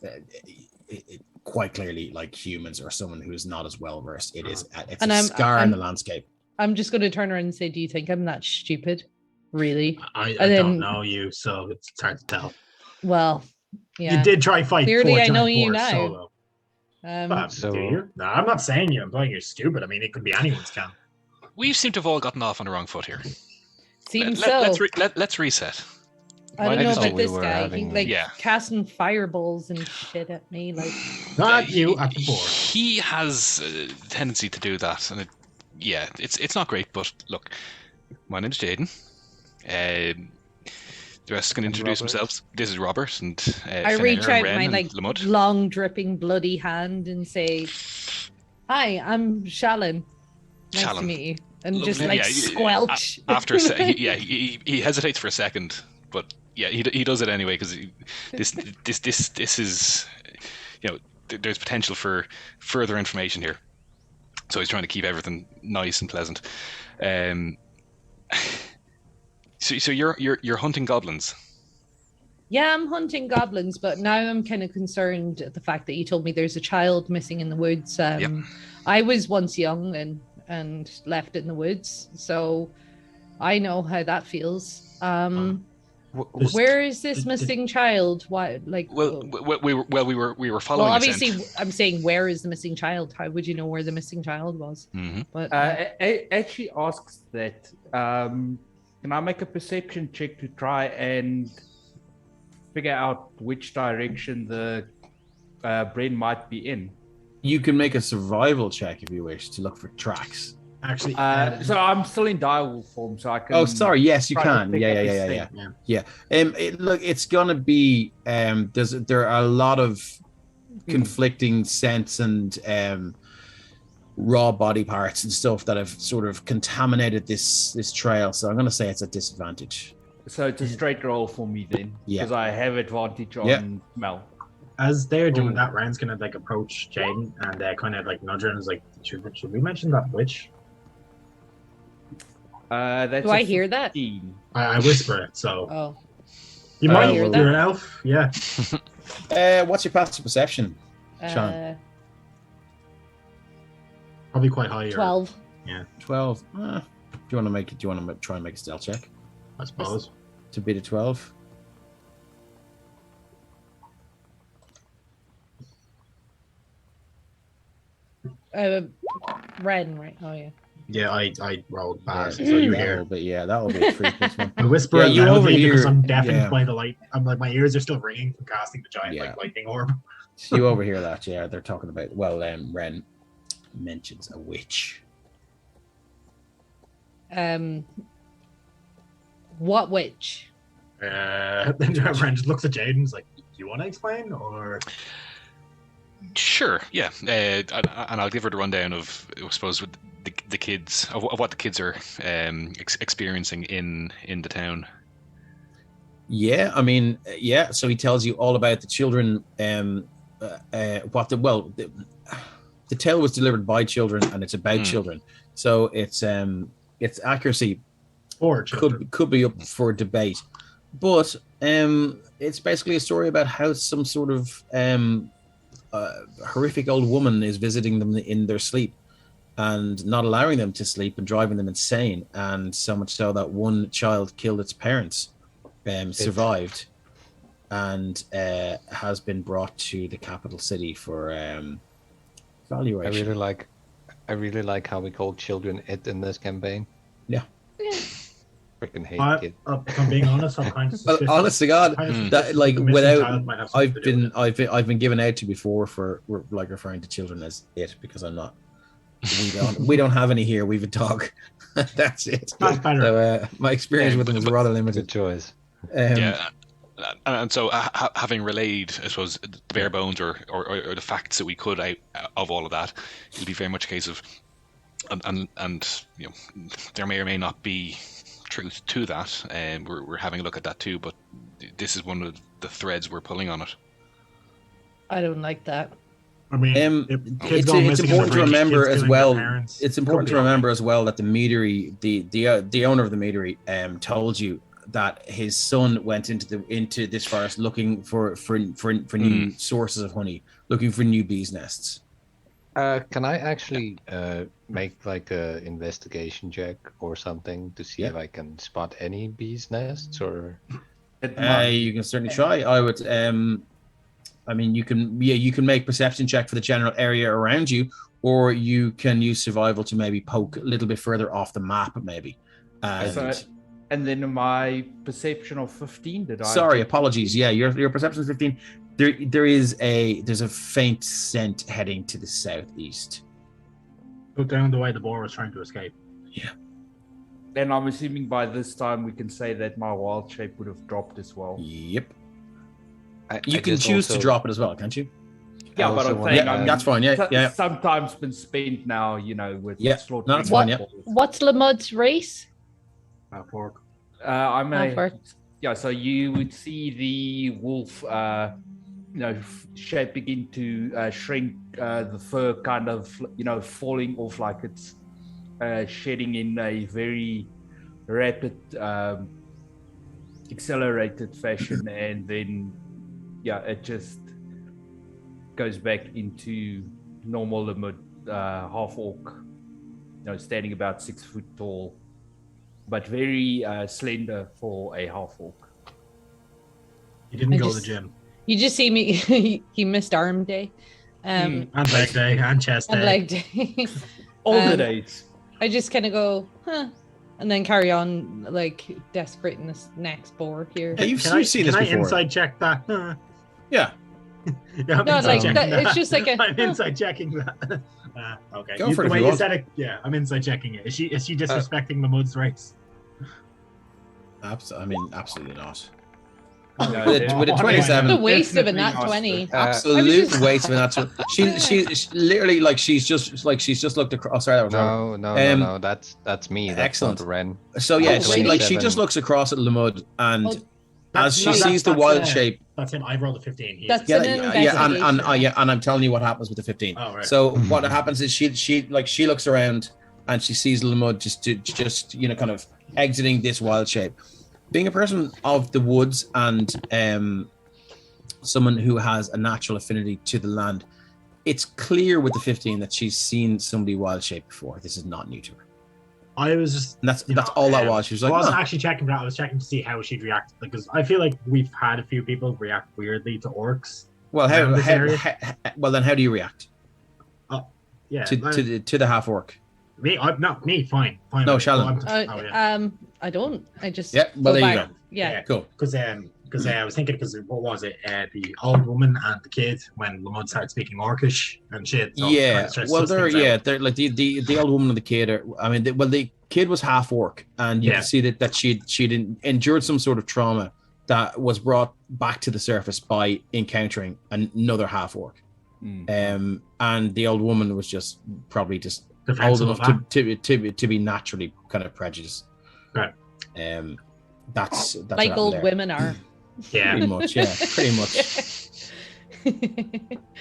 quite clearly like humans or someone who's not as well versed. It's a scar in the landscape. I'm just going to turn around and say, "Do you think I'm that stupid? Really?" I don't know you, so it's hard to tell. Well, yeah. You did try fight. Clearly, I know giant you boars now. Solo. Do you? No, I'm not saying you. I'm saying you're stupid. I mean, it could be anyone's camp. We seem to have all gotten off on the wrong foot here. Seems Let's reset. I don't know just about thought we this were guy. having- He Yeah. casting fireballs and shit at me. Like, Not you at the board. He has a tendency to do that, and it's not great. But look, my name's Jaden. The rest can introduce Robert. themselves. This is Robert, and I Finnair reach and out Ren my and like Lamud. long, dripping, bloody hand and say, "Hi, I'm Shaolin. Nice Shaolin. to meet you." And Lovely. just like Yeah, squelch. After he hesitates for a second, but yeah, he does it anyway because this is, there's potential for further information here, so he's trying to keep everything nice and pleasant. So you're hunting goblins. Yeah, I'm hunting goblins, but now I'm kind of concerned at the fact that you told me there's a child missing in the woods. I was once young and left in the woods, so I know how that feels. Where is this missing child? Why, like? Well, we were following. Well, a obviously, scent. I'm saying where is the missing child? How would you know where the missing child was? Mm-hmm. But Actually asks that. Can I make a perception check to try and figure out which direction the brain might be in? You can make a survival check if you wish to look for tracks. Actually, So I'm still in direwolf form, so I can. Oh, sorry. Yes, you try to can. pick up his Yeah. thing. Look, it's gonna be. There are a lot of conflicting scents and raw body parts and stuff that have sort of contaminated this trail. So I'm gonna say it's a disadvantage. So it's a straight roll for me then, Yeah. because I have advantage on Yeah. smell. as they're doing that, Ryan's gonna like approach Jaden and kind of like nudge her and is like, should we mention that witch? That's do I hear that? 15. I whisper it, so Oh, you might hear hear that. you're an elf. Yeah. What's your passive perception? Sean. Probably quite high. 12. 12. Do you want to make it? Do you want to try and make a stealth check I suppose. to beat a 12? Ren, right? Oh yeah. Yeah, I rolled bad, Yeah, so you hear. that'll be a 3 plus 1. I whisper Yeah, it you loudly overhear- because I'm deafened yeah. by the light. I'm like, my ears are still ringing from casting the giant Yeah. like lightning orb. So you overhear that, yeah. They're talking about, Ren mentions a witch. What witch? Then Ren just looks at Jaden and is like, do you want to explain? Or Sure, yeah, and I'll give her the rundown of, I suppose, with the kids of what the kids are experiencing in the town. Yeah, I mean, yeah. So he tells you all about the children. The tale was delivered by children, and it's about children. So its accuracy or children. could be up for debate, but it's basically a story about how some sort of horrific old woman is visiting them in their sleep and not allowing them to sleep and driving them insane, and so much so that one child killed its parents, survived, and has been brought to the capital city for I evaluation. really like how we call children it in this campaign. Yeah. Freaking hate kids. If I'm being honest, I'm kind of Well, suspicious. honest to God, I'm kind of Mm. suspicious that like the missing without child might have something to do with it. I've been given out to before for like referring to children as it because I'm not. We don't have any here. We've a dog. That's it. That's better. So my experience with them is rather Good limited. choice. Yeah. And so, having relayed, I suppose, the bare bones or the facts that we could out of all of that, it'll be very much a case of, and you know, there may or may not be truth to that, and we're having a look at that too. But this is one of the threads we're pulling on it. I don't like that. I mean, if kids go It's missing in the important to breach, remember kids as killing well. their parents, It's important could to be remember as well that the meadery, the owner of the meadery, told you that his son went into this forest looking for new sources of honey, looking for new bees' nests. Can I actually make like a investigation check or something to see if I can spot any bees' nests or? You can certainly try. I would. I mean, you can make perception check for the general area around you, or you can use survival to maybe poke a little bit further off the map, maybe. And then my perception of 15. Sorry, apologies. Yeah, your perception is 15. There's a faint scent heading to the southeast. Look down the way the boar was trying to escape. Yeah. And I'm assuming by this time we can say that my wild shape would have dropped as well. Yep. I You can just choose to also- drop it as well, can't you? Yeah, but also I'm wanna- saying Yeah, that's fine. Yeah. sometimes been spent now, with Yeah, slaughtering no, that's fine, yeah. balls. What's Lamud's race? Pork. I'm Half-orc. so you would see the wolf, shape begin to shrink, the fur kind of, falling off like it's shedding in a very rapid, accelerated fashion, and then, it just goes back into normal Lamud, half orc, standing about 6 foot tall, but very slender for a half orc. He didn't I go to just- the gym. You just see me. He missed arm day, And leg day, and chest and day. leg day. All the Um, days. I just kind of go, huh, and then carry on like desperate in this next boar here. Yeah, you've Can I seen this can I before. inside check that? Yeah. Yeah, I'm No, inside like checking that, that. it's just like a. I'm huh. inside checking that. Okay. Go for it the if way you you want. said it, yeah, I'm inside checking it. Is she disrespecting the Mud's race? Absolutely not. No, With yeah. with a What- 27, The waste of a Definitely nat not. 20. absolute just- waste of an actual. She literally she's just looked across. Oh, sorry, that was Robert. No, that's me. That's excellent. not Ren. So yeah, Oh, she really? she just looks across at Lamud, and Oh, as she sees the wild shape, That's him. I rolled a 15. He's That's yeah, an investigation. and I'm telling you what happens with the 15. Oh, right. So what happens is she looks around and she sees Lamud just kind of exiting this wild shape. Being a person of the woods and someone who has a natural affinity to the land, it's clear with the 15 that she's seen somebody wild shape before. This is not new to her. I was just. And that's all that was. She was I like, wasn't "Huh." actually checking that. I was checking to see how she'd react because I feel like we've had a few people react weirdly to orcs. Well, around this area. well then how do you react Yeah. to the half orc? me. Not me. Fine. No, Shaolin. Yeah. I don't. I just. Yeah, well, go there you back. go. Yeah. Cool. Because I was thinking, because what was it? The old woman and the kid when Lamont started speaking Orcish and shit. So Yeah, well, they're they're like the old woman and the kid are. I mean, the kid was half orc, and you Yeah. can see that she'd endured some sort of trauma that was brought back to the surface by encountering another half orc. And the old woman was just probably just old defensive enough of to be naturally kind of prejudiced. Right. That's what Like happened old there. women are. Yeah. Pretty much, yeah, pretty much.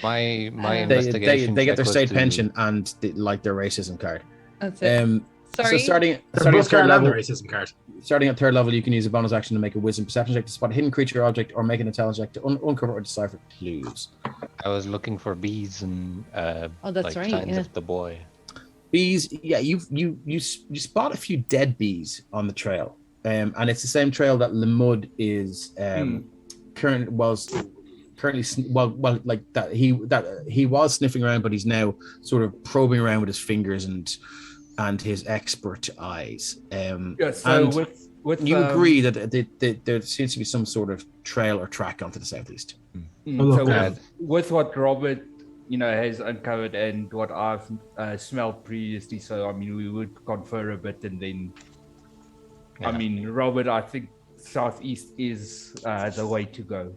My They- investigation. They get check their was state to- pension and like their racism card. That's it. Sorry. So starting They're at both third card and level, the racism card. starting at third level, you can use a bonus action to make a wisdom perception check to spot a hidden creature or object, or make an intelligence check to uncover or decipher clues. I was looking for bees and Oh, that's like right, signs yeah. of the boy. Bees, yeah, you spot a few dead bees on the trail, and it's the same trail that Lamud is like that he was sniffing around, but he's now sort of probing around with his fingers and his expert eyes. Yeah, so with you agree that there seems to be some sort of trail or track onto the southeast. So with what Robert, has uncovered and what I've smelled previously, so I mean, we would confer a bit, and then, I mean, Robert, I think southeast is the way to go.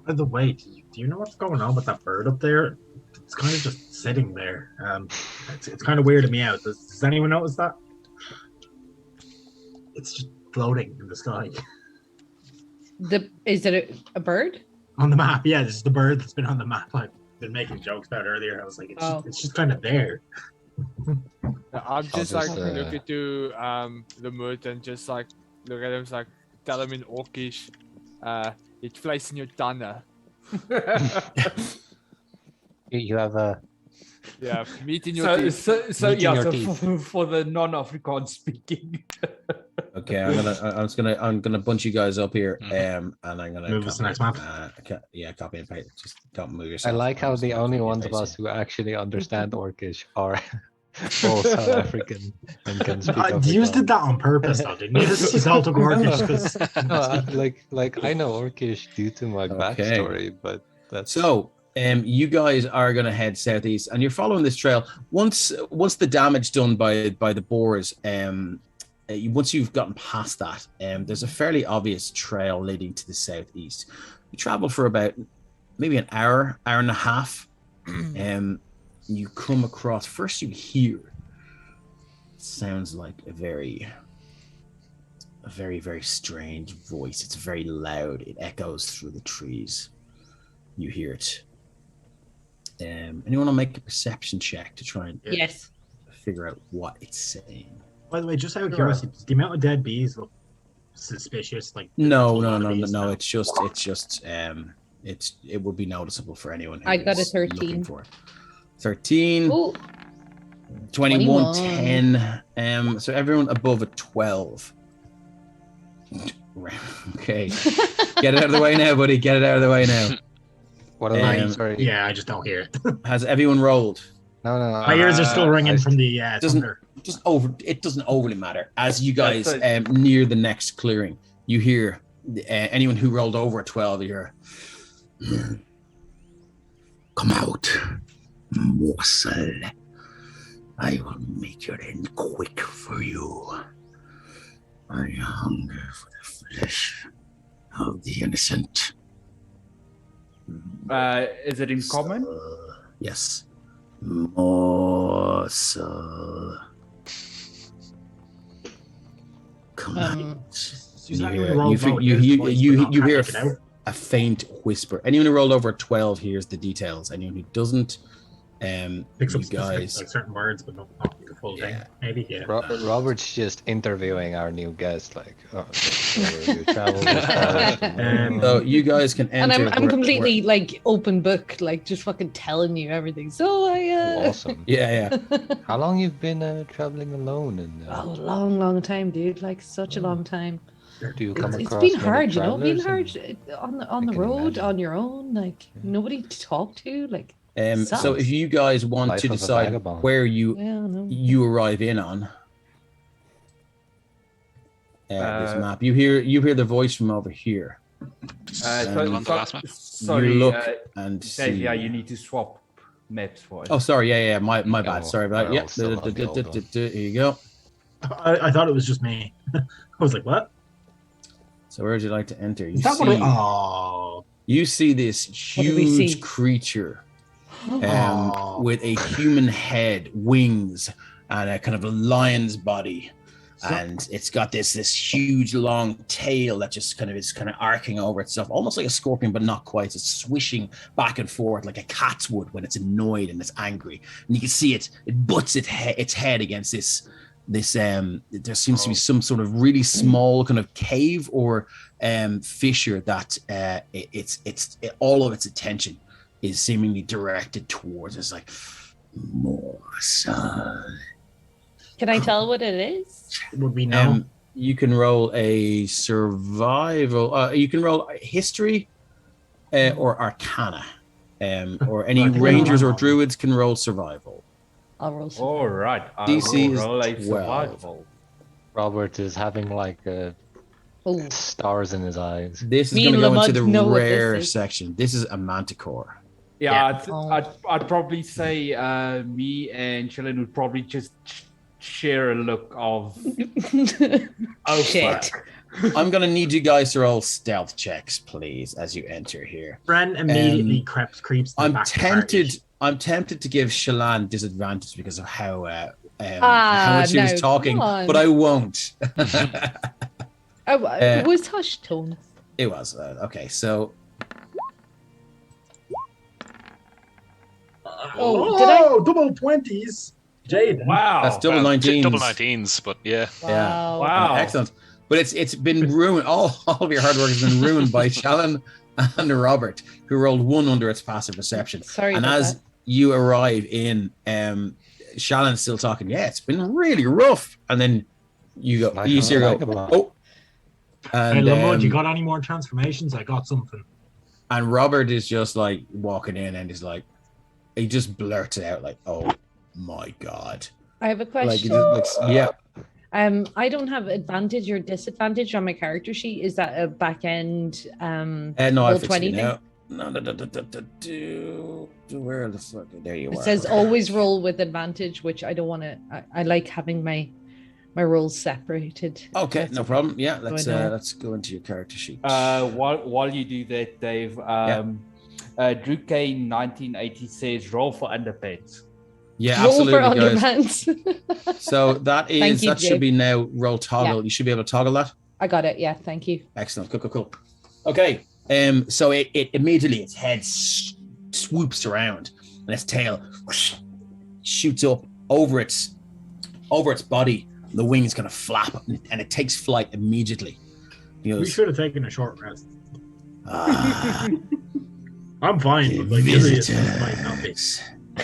By the way, do you know what's going on with that bird up there? It's kind of just sitting there. It's kind of weirding me out. Does anyone notice that? It's just floating in the sky. Is it a bird? On the map, yeah, this is the bird that's been on the map. I've been making jokes about earlier. I was like, it's just kind of there. I'm just like look into the mood and just like look at him, like tell him in Orcish, it flies in your tunnel. You have a meat in your teeth. So for the non-Afrikaans speaking. Okay, I'm gonna bunch you guys up here, and I'm gonna move us to the next map. Copy and paste. Just don't move yourself. I like how the only ones of us who actually understand Orcish are all South African and can speak Afrikaans. You just did that on purpose, though, didn't you? This is all to Orcish because like I know Orcish due to my backstory, but that's so. You guys are going to head southeast, and you're following this trail. Once the damage done by the boars, once you've gotten past that, there's a fairly obvious trail leading to the southeast. You travel for about maybe an hour and a half. You come across. First, you hear. It sounds like a very, very strange voice. It's very loud. It echoes through the trees. You hear it. Anyone want to make a perception check to try and figure out what it's saying? By the way, just out of curiosity, does the amount of dead bees look suspicious? Like no. It's just it would be noticeable for anyone who I got a is 13. looking for it. 13. Ooh. 21, 10. So everyone above a 12. Okay. Get it out of the way now, buddy. Get it out of the way now. What am I? Sorry. Yeah, I just don't hear it. Has everyone rolled? No. My ears are still ringing from the thunder. It doesn't overly matter. As you guys near the next clearing, you hear anyone who rolled over a 12. You hear, "Come out, morsel. I will make your end quick for you. I hunger for the flesh of the innocent." Is it in common? Yes. Morsel. Come on. You hear a faint whisper. Anyone who rolled over a 12 hears the details. Anyone who doesn't, picks up you guys like certain words, but not the full thing. Maybe, yeah. Robert's just interviewing our new guest, like, you travel so you guys can enter. And I'm completely like open book, like just fucking telling you everything. So I awesome. Yeah. How long you've been traveling alone? And a long time, dude. Like such a long time. do you come It's across been many hard, being travelers? hard on the road imagine. on your own, like nobody to talk to, like. So if you guys want Life to of a decide vagabond. where you arrive in on this map, you hear the voice from over here. Sorry, you look and Dave, see. yeah, you need to swap maps for us. Oh, sorry. Yeah. My bad. Sorry about I'll that. still Yeah. have the old one. Here you go. I thought it was just me. I was like, what? So where would you like to enter? Is that what You see this What do we huge see? creature with a human head, wings, and a kind of a lion's body. And it's got this huge long tail that just is arcing over itself, almost like a scorpion, but not quite. It's swishing back and forth like a cat's would when it's annoyed and it's angry. And you can see it butts its head against this. There seems to be some sort of really small kind of cave or fissure that it's all of its attention is seemingly directed towards. It's like, morsel. Can I tell what it is? Would we know? You can roll a survival. You can roll history or arcana. Or any I think I know rangers one or of them. druids can roll survival. I'll roll some. All right. I DC will is roll a 12. survival. Robert is having like Oh, stars in his eyes. This is Me going to and go into Lamont the know what this rare is. section. This is a manticore. Yeah, Yeah. I'd probably say me and Shaolin would probably just share a look of oh shit. fuck. I'm going to need you guys to roll stealth checks, please, as you enter here. Bren immediately creeps to the I'm back of the party. tempted to give Shalan disadvantage because of how much she was no, talking, come on. but I won't. It was hushed tone. It was okay. So Oh, did I? Double 20s. Jaden. Wow. that's double 19s. Double 19s, but yeah. Wow. Wow. Excellent. But it's been ruined. All of your hard work has been ruined by Shalan and Robert, who rolled 1 under its passive perception. Sorry And about as that. you arrive in, Shalan's still talking. Yeah, it's been really rough. And then you go, you see her go, oh. Hey, And, Lamont, you got any more transformations? I got something. and Robert is just like walking in and he's like, he just blurts it out like, oh my God. I have a Like, question. he just looks, yeah. I don't have advantage or disadvantage on my character sheet. Is that a back end No, roll I fixed it 20 thing? now. No, where the fuck? There you It are. says always roll with advantage, which I don't want to. I like having my rolls separated. Okay, no problem. Yeah, I let's know. let's go into your character sheet. While you do that, Dave, Drew K 1980 says roll for underpants. Yeah, Roll for absolutely, guys. underpants. So that Thank is you, that Jay. should be now roll toggle. Yeah. You should be able to toggle that. I got it. Yeah, thank you. Excellent. Cool. Okay. So it immediately its head swoops around and its tail shoots up over its body. The wings kind of flap and it takes flight immediately. He We goes, should have taken a short rest. ah, I'm fine, but like, this might not be. visitors,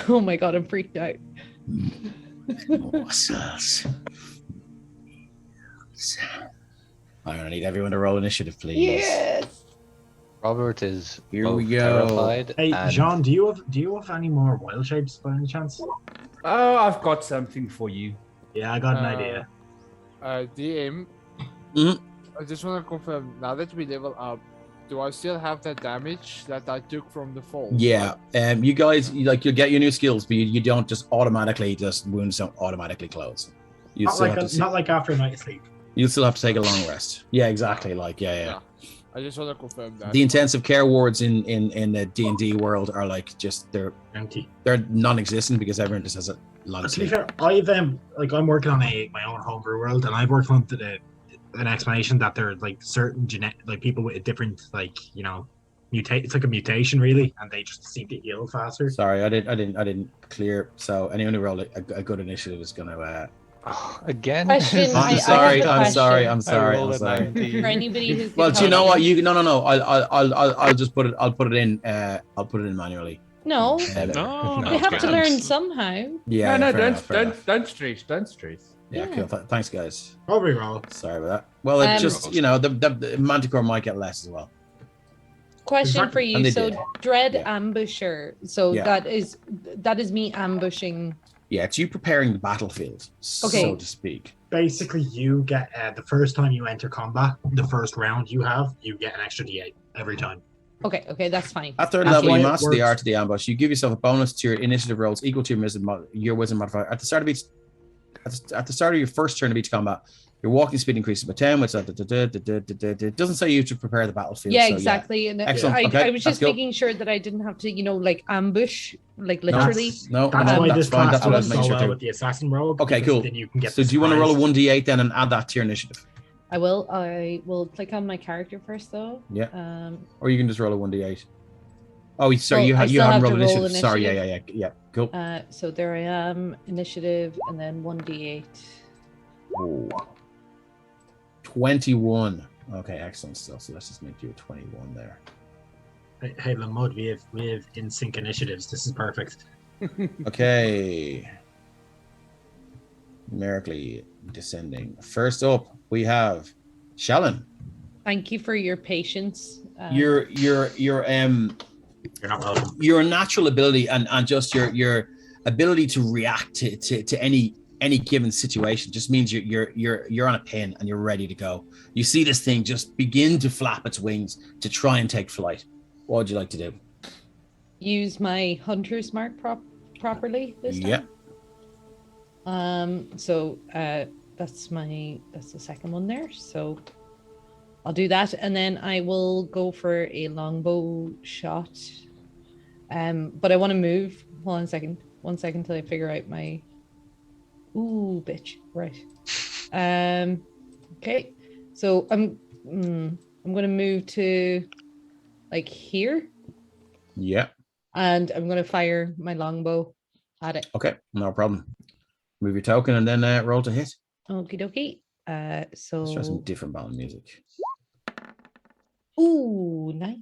Oh my god, I'm freaked out. morsels. I'm gonna need everyone to roll initiative, please. Yes. Robert is Here both we go. terrified Hey, and Jean, do you have any more wild shapes by any chance? Oh, I've got something for you. Yeah, I got an idea. DM. Mhm. I just want to confirm. Now that we level up, do I still have that damage that I took from the fall? Yeah, you guys, you'll get your new skills, but you don't just automatically, wounds don't automatically close. You Not still like, have to, not like after a night of sleep. you still have to take a long rest. Yeah, exactly. Like, yeah. I just want to confirm that. The intensive care wards in the D&D world are like just they're Empty. non-existent because everyone just has a long To be sleep. fair, I've like I'm working on my own homebrew world, and I've worked on an explanation that there are like certain like people with a different mutate. It's like a mutation really, and they just seem to heal faster. Sorry, I didn't clear. So anyone who rolled a good initiative is gonna. again. Question, I'm I sorry. have a I'm sorry. I'm question. sorry. rolled I'm a sorry. 19. For anybody who's Well, do you know what? becoming- No. I'll just put it. I'll put it in. I'll put it in manually. No, No, we no, have it's to grand. learn somehow. Yeah. no, fair enough, fair enough. don't stress. Don't stress. Yeah. Yeah. Cool. Thanks, guys. I'll reroll. Sorry about that. Well, it Um, just the Manticore might get less as well. Question Exactly. for you. And they So did. dread Yeah. ambusher. So Yeah. that is me ambushing. Yeah, it's you preparing the battlefield, Okay. so to speak. Basically, you get the first time you enter combat, the first round you get an extra D8 every time. Okay, that's fine. At third That's level, why you it master the works. art of the ambush. You give yourself a bonus to your initiative rolls equal to your wisdom modifier. At the start of each, at the start of your first turn of each combat, your walking speed increases by 10. Which it doesn't say you to prepare the battlefield. Yeah, so, exactly. And Excellent. I Okay, was that's just cool. making sure that I didn't have to, like ambush, like No, literally. No, That's no, why that's this fine. class That's what I was works making so sure well too. with the assassin rogue. Okay, because cool. Then you can get. So the do you want to roll a surprise. 1d8 then and add that to your initiative? I will click on my character first though. Yeah. Or you can just roll a 1d8. Oh, sorry, Well, you I you still haven't have rolled to roll initiative. Sorry, initiative. yeah. Cool. So there I am, initiative, and then 1d8. Ooh. 21. Okay, excellent stuff. So let's just make you a 21 there. Hey, Lamud, we have in sync initiatives. This is perfect. Okay. Numerically, descending. First up, we have Shaolin. Thank you for your patience. Your You're not welcome. your natural ability and just your ability to react to any given situation just means you're on a pin and you're ready to go. You see this thing just begin to flap its wings to try and take flight. What would you like to do? Use my hunter's mark properly this time. Yeah. So that's the second one there. So I'll do that, and then I will go for a longbow shot. But I want to move. Hold on a second. 1 second till I figure out my. Ooh, bitch. Right. Okay. So I'm gonna move to like here, Yeah. and I'm gonna fire my longbow at it. Okay. No problem. Move your token and then roll to hit. Okie dokie. So. Let's try some different band music. Ooh, nice.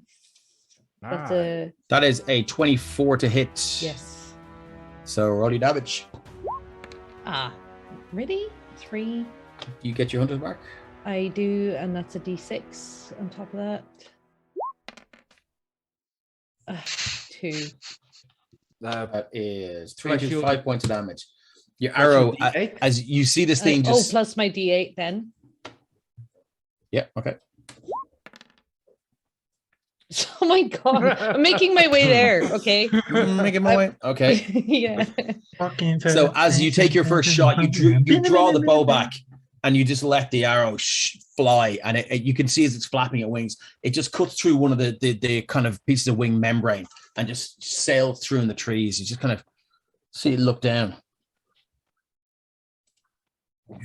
That's a That is a 24 to hit. yes. So roll your damage. Ready? 3. You get your hunter's mark. I do, and that's a D6 on top of that. 2. That is Plus 25 points of damage. Your plus your arrow, D8? as you see this thing just. plus my D8 then. Yeah. Okay. Oh my god, I'm making my way there. Okay. Making my way. Okay. Yeah. So as you take your first shot, you draw the bow back, and you just let the arrow fly, and you can see as it's flapping its wings, it just cuts through one of the kind of pieces of wing membrane and just sails through in the trees. You just kind of see it look down.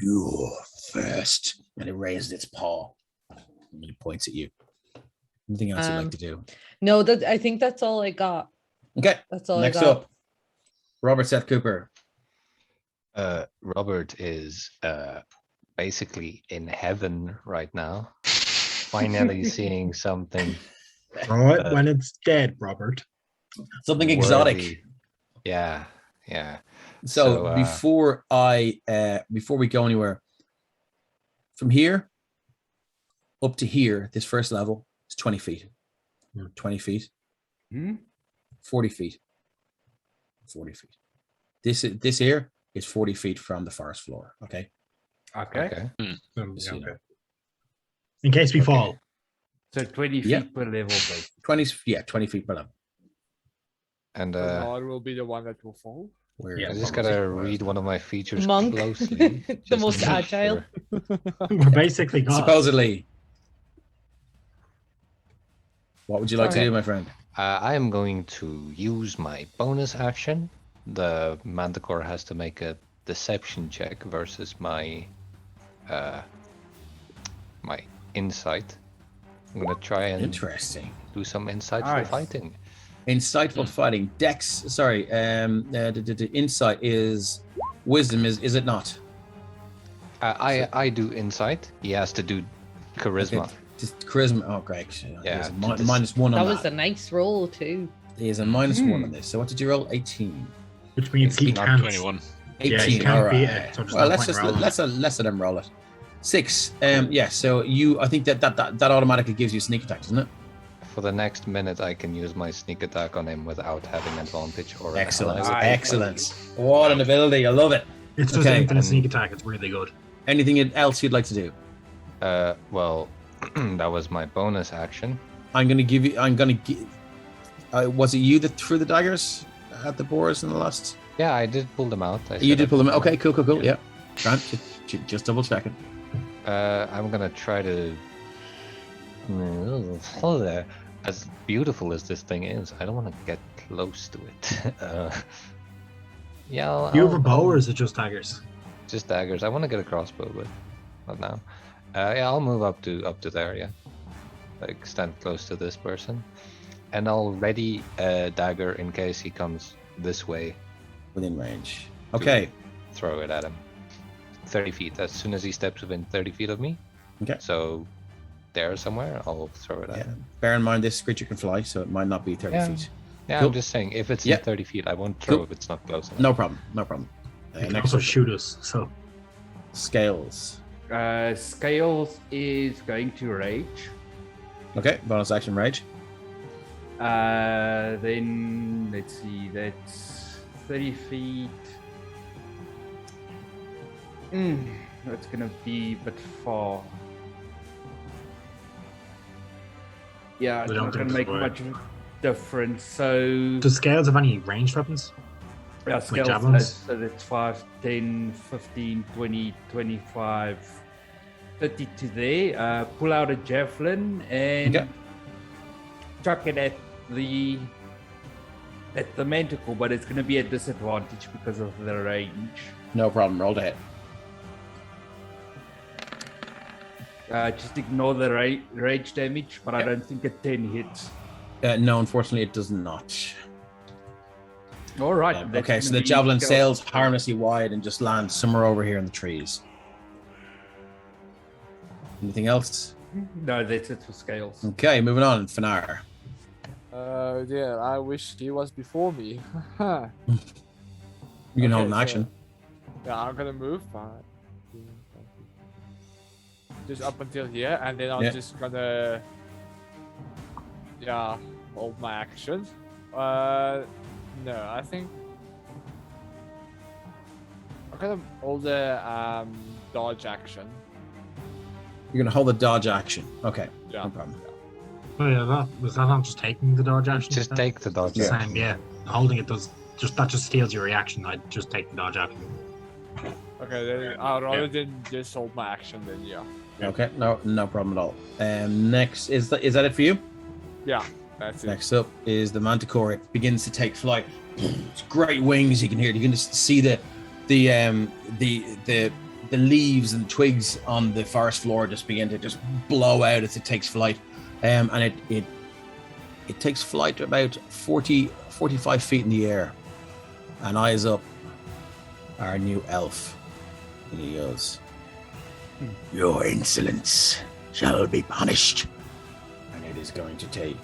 You're first, and it raises its paw, and it points at you. Anything else you'd like to do? No, I think that's all I got. Okay. That's all Next I got. up, Robert Seth Cooper. Robert is basically in heaven right now. Finally seeing something Throw it when it's dead, Robert. Something exotic. worthy. Yeah, yeah. So before we go anywhere, from here up to here, this first level is 20 feet. 20 feet. 40 feet. 40 feet. This here is 40 feet from the forest floor. Okay. Okay. Just so you know. In case we fall. So 20 feet Yeah. per level, basically. 20 feet per level. And Bernard will be the one that will fall. I just gotta read one of my features Monk. closely. The just most to make agile. sure. We're basically God. Supposedly. What would you like to Okay. do, my friend? I am going to use my bonus action. The Manticore has to make a deception check versus my my insight. I'm gonna try and Interesting. do some insightful Nice. fighting. Insightful fighting. Dex. Sorry. The insight is wisdom. Is it not? I do insight. He has to do charisma. Okay, just charisma. Oh, great. Yeah, There's a to dis- minus one That on was a that. nice roll too. There's a minus one on this. So what did you roll? 18. Which means he Not can't. 21. 18. Yeah, you can't all beat right. it, so there's Well, no let's point just rolling. let's let them roll it. 6. Yeah. So I think that automatically gives you sneak attack, doesn't it? For the next minute, I can use my sneak attack on him without having advantage or Excellent. ally. Excellent. What an ability. I love it. It's just Okay. infinite sneak attack. It's really good. Anything else you'd like to do? Well, that was my bonus action. I'm gonna give. Was it you that threw the daggers at the boars in the last? Yeah, I did pull them out. You did pull them out. Okay, cool. Yeah. Grant, just double checking. I'm gonna try to. As beautiful as this thing is, I don't want to get close to it. Yeah, You have a bow or is it just daggers? just daggers. I want to get a crossbow, but not now. Yeah, I'll move up to there. Yeah, like stand close to this person, and I'll ready a dagger in case he comes this way. Within range. Okay. Throw it at him. 30 feet. As soon as he steps within 30 feet of me. Okay. So there somewhere, I'll throw it at Yeah. him. Bear in mind this creature can fly, so it might not be 30 Yeah. feet. Yeah, Cool. I'm just saying, if it's Yeah. in 30 feet, I won't throw Cool. if it's not close enough. No problem. They can Next also up. shoot us. So Scales. Scales is going to rage. Okay, bonus action rage. Then let's see, that's 30 feet. That's gonna be a bit far. Yeah, it's We don't not gonna think make so, much of a difference. So Do scales have any ranged weapons? yeah, scales, javelins? so that's 5, 10, 15, 20, 25, 30 to there. Pull out a javelin and Okay. chuck it at the manticle, but it's going to be a disadvantage because of the range. No problem. Roll to hit. Just ignore the rage damage, but I don't think a 10 hits. No, unfortunately, it does not. All right. that's Okay, so gonna the be javelin scale- sails harmlessly wide and just lands somewhere over here in the trees. Anything else? No, that's it for scales. Okay, moving on. Fanar. Yeah, I wish he was before me. You can hold an Okay, so- action. Yeah, I'm gonna move. Just up until here, and then I'm Yeah. just gonna, hold my action. No, I think I'm gonna hold the dodge action. You're going to hold the dodge action. Okay, Yeah. no problem. Oh yeah, was that not just taking the dodge action? Just take the dodge. It's the same, yeah. Holding it does that just steals your reaction. I'd just take the dodge action. Okay, then I'd rather than just hold my action, then yeah. Okay, no problem at all. Next, is that it for you? Yeah, that's it. Next up is the manticore. It begins to take flight. It's great wings. You can hear it. You can just see the leaves and twigs on the forest floor just begin to just blow out as it takes flight. And it takes flight to about 45 feet in the air. And eyes up, our new elf. And he goes, "Your insolence shall be punished." And it is going to take.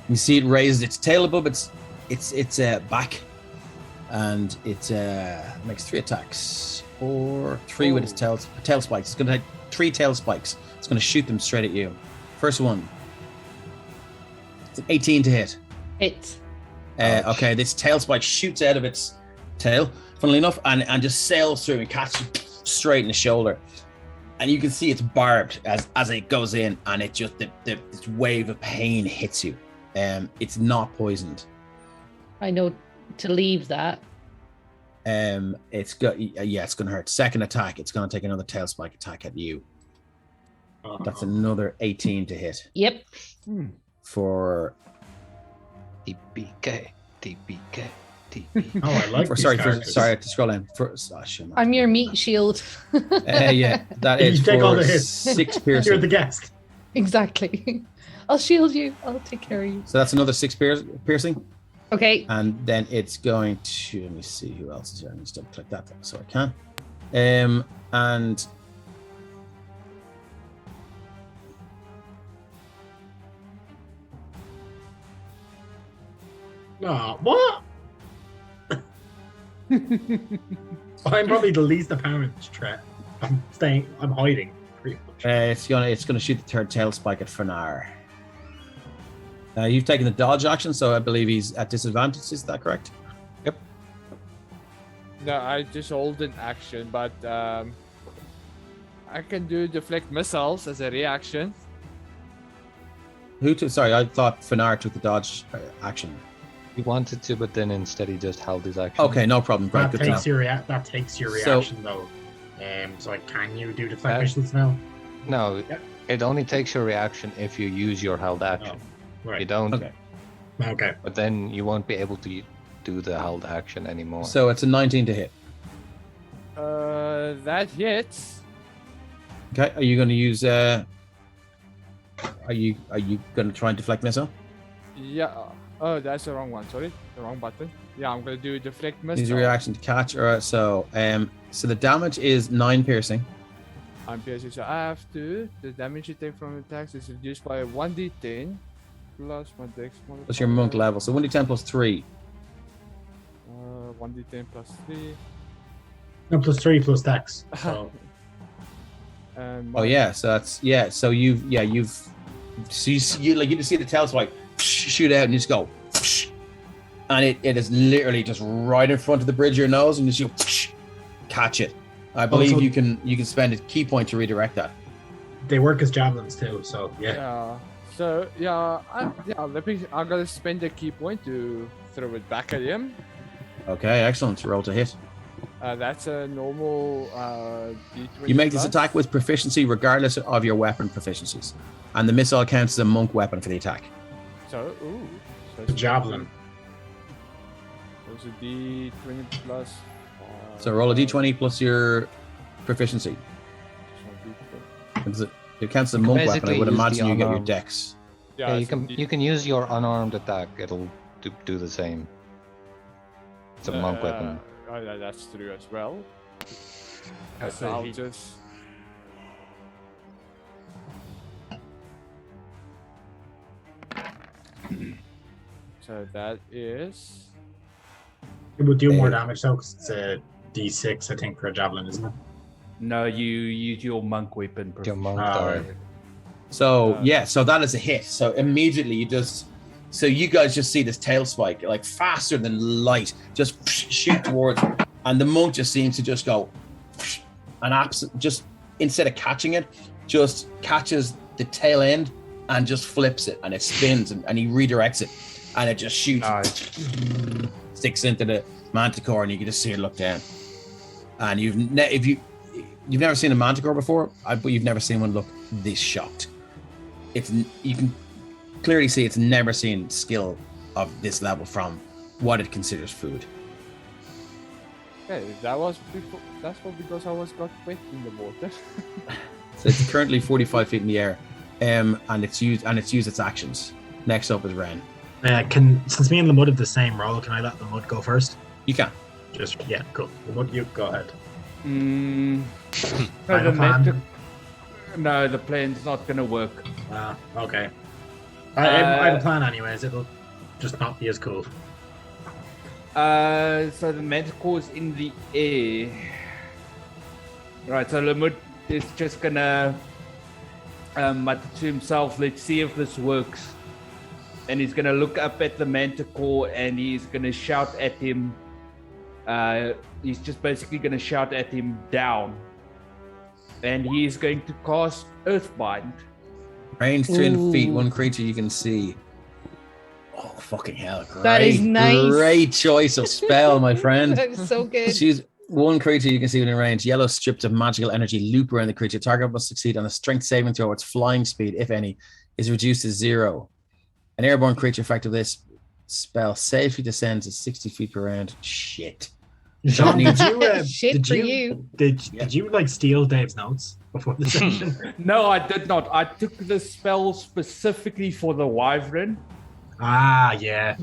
You see it raises its tail above its back, and it makes 3 attacks, or 3 with its tail spikes. It's going to take 3 tail spikes. It's going to shoot them straight at you. First one, it's an 18 to hit. Hit. Okay, this tail spike shoots out of its tail, funnily enough, and just sails through and catches you straight in the shoulder. And you can see it's barbed as it goes in, and it just this wave of pain hits you. It's not poisoned. I know to leave that. It's going to hurt. Second attack, it's going to take another tail spike attack at you. That's another 18 to hit Yep. for. TPK. Oh, I like these characters. Sorry, I have to scroll in. I'm your meat shield. Yeah, that You is take all for the hits. 6 You're piercing. the guest. Exactly. I'll shield you. I'll take care of you. So that's another 6 piercing. Okay. And then it's going to, let me see who else is here. Let me just double click that so I can. And Oh, what? I'm probably the least apparent threat. I'm hiding pretty much. it's gonna shoot the 3rd tail spike at Fernar. You've taken the dodge action, so I believe he's at disadvantage. Is that correct? No, I just hold an action, but I can do deflect missiles as a reaction. Sorry, I thought Fernar took the dodge action. He wanted to, but then instead he just held his action. Okay, no problem. Great, That good to know. takes your So- reaction though. So like, can you do deflect missiles now? No, Yep. it only takes your reaction if you use your held action. You Right. don't, Okay. Okay. but then you won't be able to do the held action anymore. So it's a 19 to hit. That hits. Okay, are you going to use? Are you going to try and deflect missile? Yeah. Oh, that's the wrong one. Sorry, the wrong button. Yeah, I'm gonna do deflect missile. Use your reaction to catch. Or so the damage is 9 piercing. I'm piercing, so I have to. The damage you take from attacks is reduced by 1d10 plus my dex modifier. That's your monk level. So 1d10 plus 3. 1d10 plus 3. No, +3 plus dex. So And Oh yeah, so that's So you've so you just see the tail spike shoot out and you just go, and it is literally just right in front of the bridge of your nose, and you just catch it. I believe Also- you can spend a key point to redirect that. they work as javelins too. So yeah. Yeah. So I'm gonna spend a key point to throw it back at him. Okay, excellent. Roll to hit. That's a normal D20. You make this plus. attack with proficiency regardless of your weapon proficiencies, and the missile counts as a monk weapon for the attack. So The javelin. There's a D20 plus. So roll a d20 plus your proficiency. It counts as a monk weapon. I basically would use the imagine you get your unarmed. dex. Yeah, you so can use your unarmed attack. It'll do the same. It's a monk weapon. That's true as well. Oh, So I'll just. So that is. It would do more Hey. damage though, because it's a D6, I think, for a javelin, isn't it? No, you use your monk weapon. Your monk Ah, die. right. So Uh, so that is a hit. So immediately you guys just see this tail spike, like faster than light, just shoot towards, and the monk just seems to just go, and just instead of catching it, just catches the tail end and just flips it, and it spins, and he redirects it, and it just shoots, sticks into the manticore, and you can just see it look down. And you've never seen a manticore before, but you've never seen one look this shocked. You can clearly see it's never seen skill of this level from what it considers food. Okay, that was before. That's what because I got wet in the water. So it's currently 45 feet in the air, and it's used its actions. Next up is Ren. Since me and the mud have the same roll, can I let the mud go first? You can. Cool. The mud, you go ahead. No, Final plan? No, the plan's not going to work. Okay. I have a plan anyways. It'll just not be as cool. So the manticore's in the air. Right, so Lamut is just gonna mutter to himself, let's see if this works. And he's gonna look up at the manticore and he's gonna shout at him. He's just basically gonna shout at him down. And he's going to cast Earthbind. Range 3 Ooh. feet, one creature you can see. Oh, fucking hell. Great, That is nice. Great choice of spell, my friend. That is so good. Choose one creature you can see within range. Yellow strips of magical energy loop around the creature. Target must succeed on a strength saving throw. Its flying speed, if any, is reduced to 0. An airborne creature effect of this spell safely descends at 60 feet per round. Shit. Sean, did you? Shit for you. Did you like steal Dave's notes before the session? No, I did not. I took the spell specifically for the wyvern. Yeah.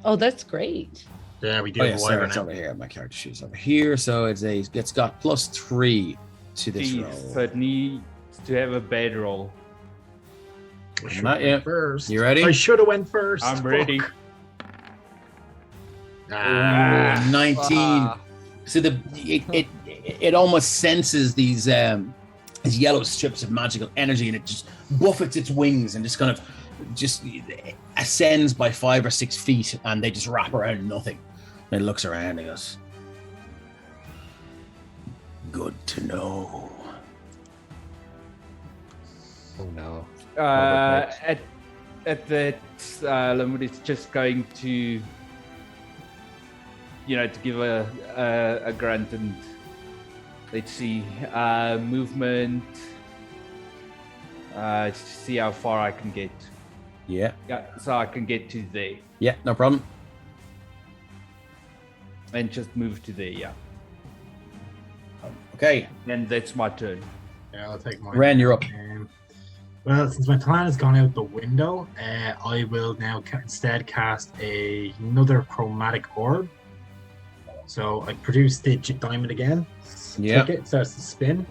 Oh, that's great. Yeah, we do. Oh, have yeah, a sorry, wyvern it's now. over here. My character sheet's over here. So it's got +3 to this Jeez, roll. so it needs to have a bad roll. I should've Not went yet. First. You ready? I should have went first. I'm Fuck. ready. Ah, 19. Ah. So it almost senses these yellow strips of magical energy, and it just buffets its wings and just kind of ascends by 5 or 6 feet, and they just wrap around nothing. And it looks around and goes, "Good to know." Oh no. At that, Lamut is just going to, to give a grunt and let's see, movement. See how far I can get. Yeah, Yeah, so I can get to there yeah, no problem. and just move to there. Yeah, Okay, and that's my turn. yeah, I'll take mine. Ren, you're up. Well, since my plan has gone out the window, I will now instead cast another chromatic orb. So I produce the diamond again. Yeah. Click it, starts to spin.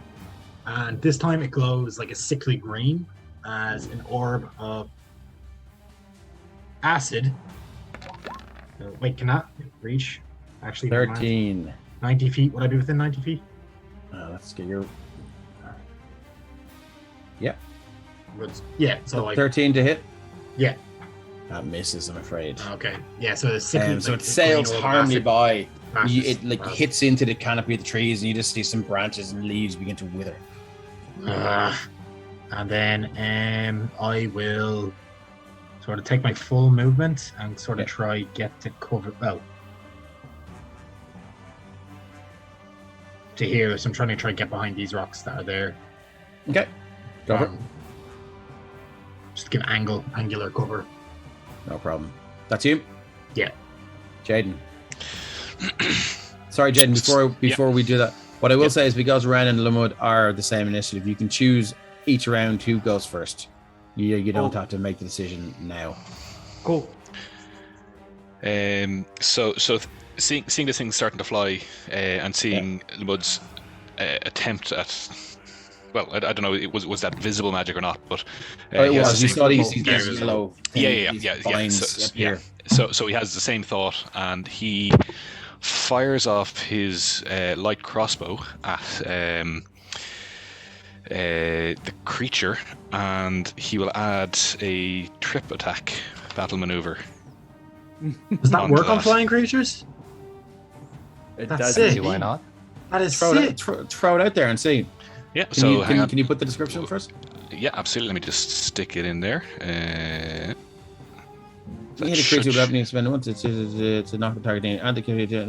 And this time it glows like a sickly green as an orb of acid. Wait, can that reach? Actually, never mind. 13. 90 feet. Would I be within 90 feet? Let's get your Yeah. So like 13 to hit. Yeah. That misses, I'm afraid. Okay. Yeah. So it's sickly, So like, it sails green, harmlessly massive- by. massive It like grass. hits into the canopy of the trees, and you just see some branches and leaves begin to wither. And then I will sort of take my full movement and sort of Yeah. try get to cover. Well, to here, so I'm trying to get behind these rocks that are there. Okay, go for it. Just give angular cover. No problem. That's you. Yeah. Jaden. Sorry, Jaden. Before we do that, what I will say is because Ren and Lumud are the same initiative, you can choose each round who goes first. You don't have to make the decision now. Cool. So seeing this thing starting to fly and seeing Lumud's attempt at, well, I don't know, was that visible magic or not, but It he has was. the You same- saw these yellow. these yeah. vines appear. So he has the same thought, and he fires off his light crossbow at the creature, and he will add a trip attack battle maneuver. Does that Onto work on that. flying creatures? It That's does. sick. Why not? That is Throw sick. it, throw it out there and see. Yeah. Can, So you, hang on. can you put the description first? Yeah, absolutely. Let me just stick it in there. You hit a creature with weapon, you spend once to knock the target in, and the creature.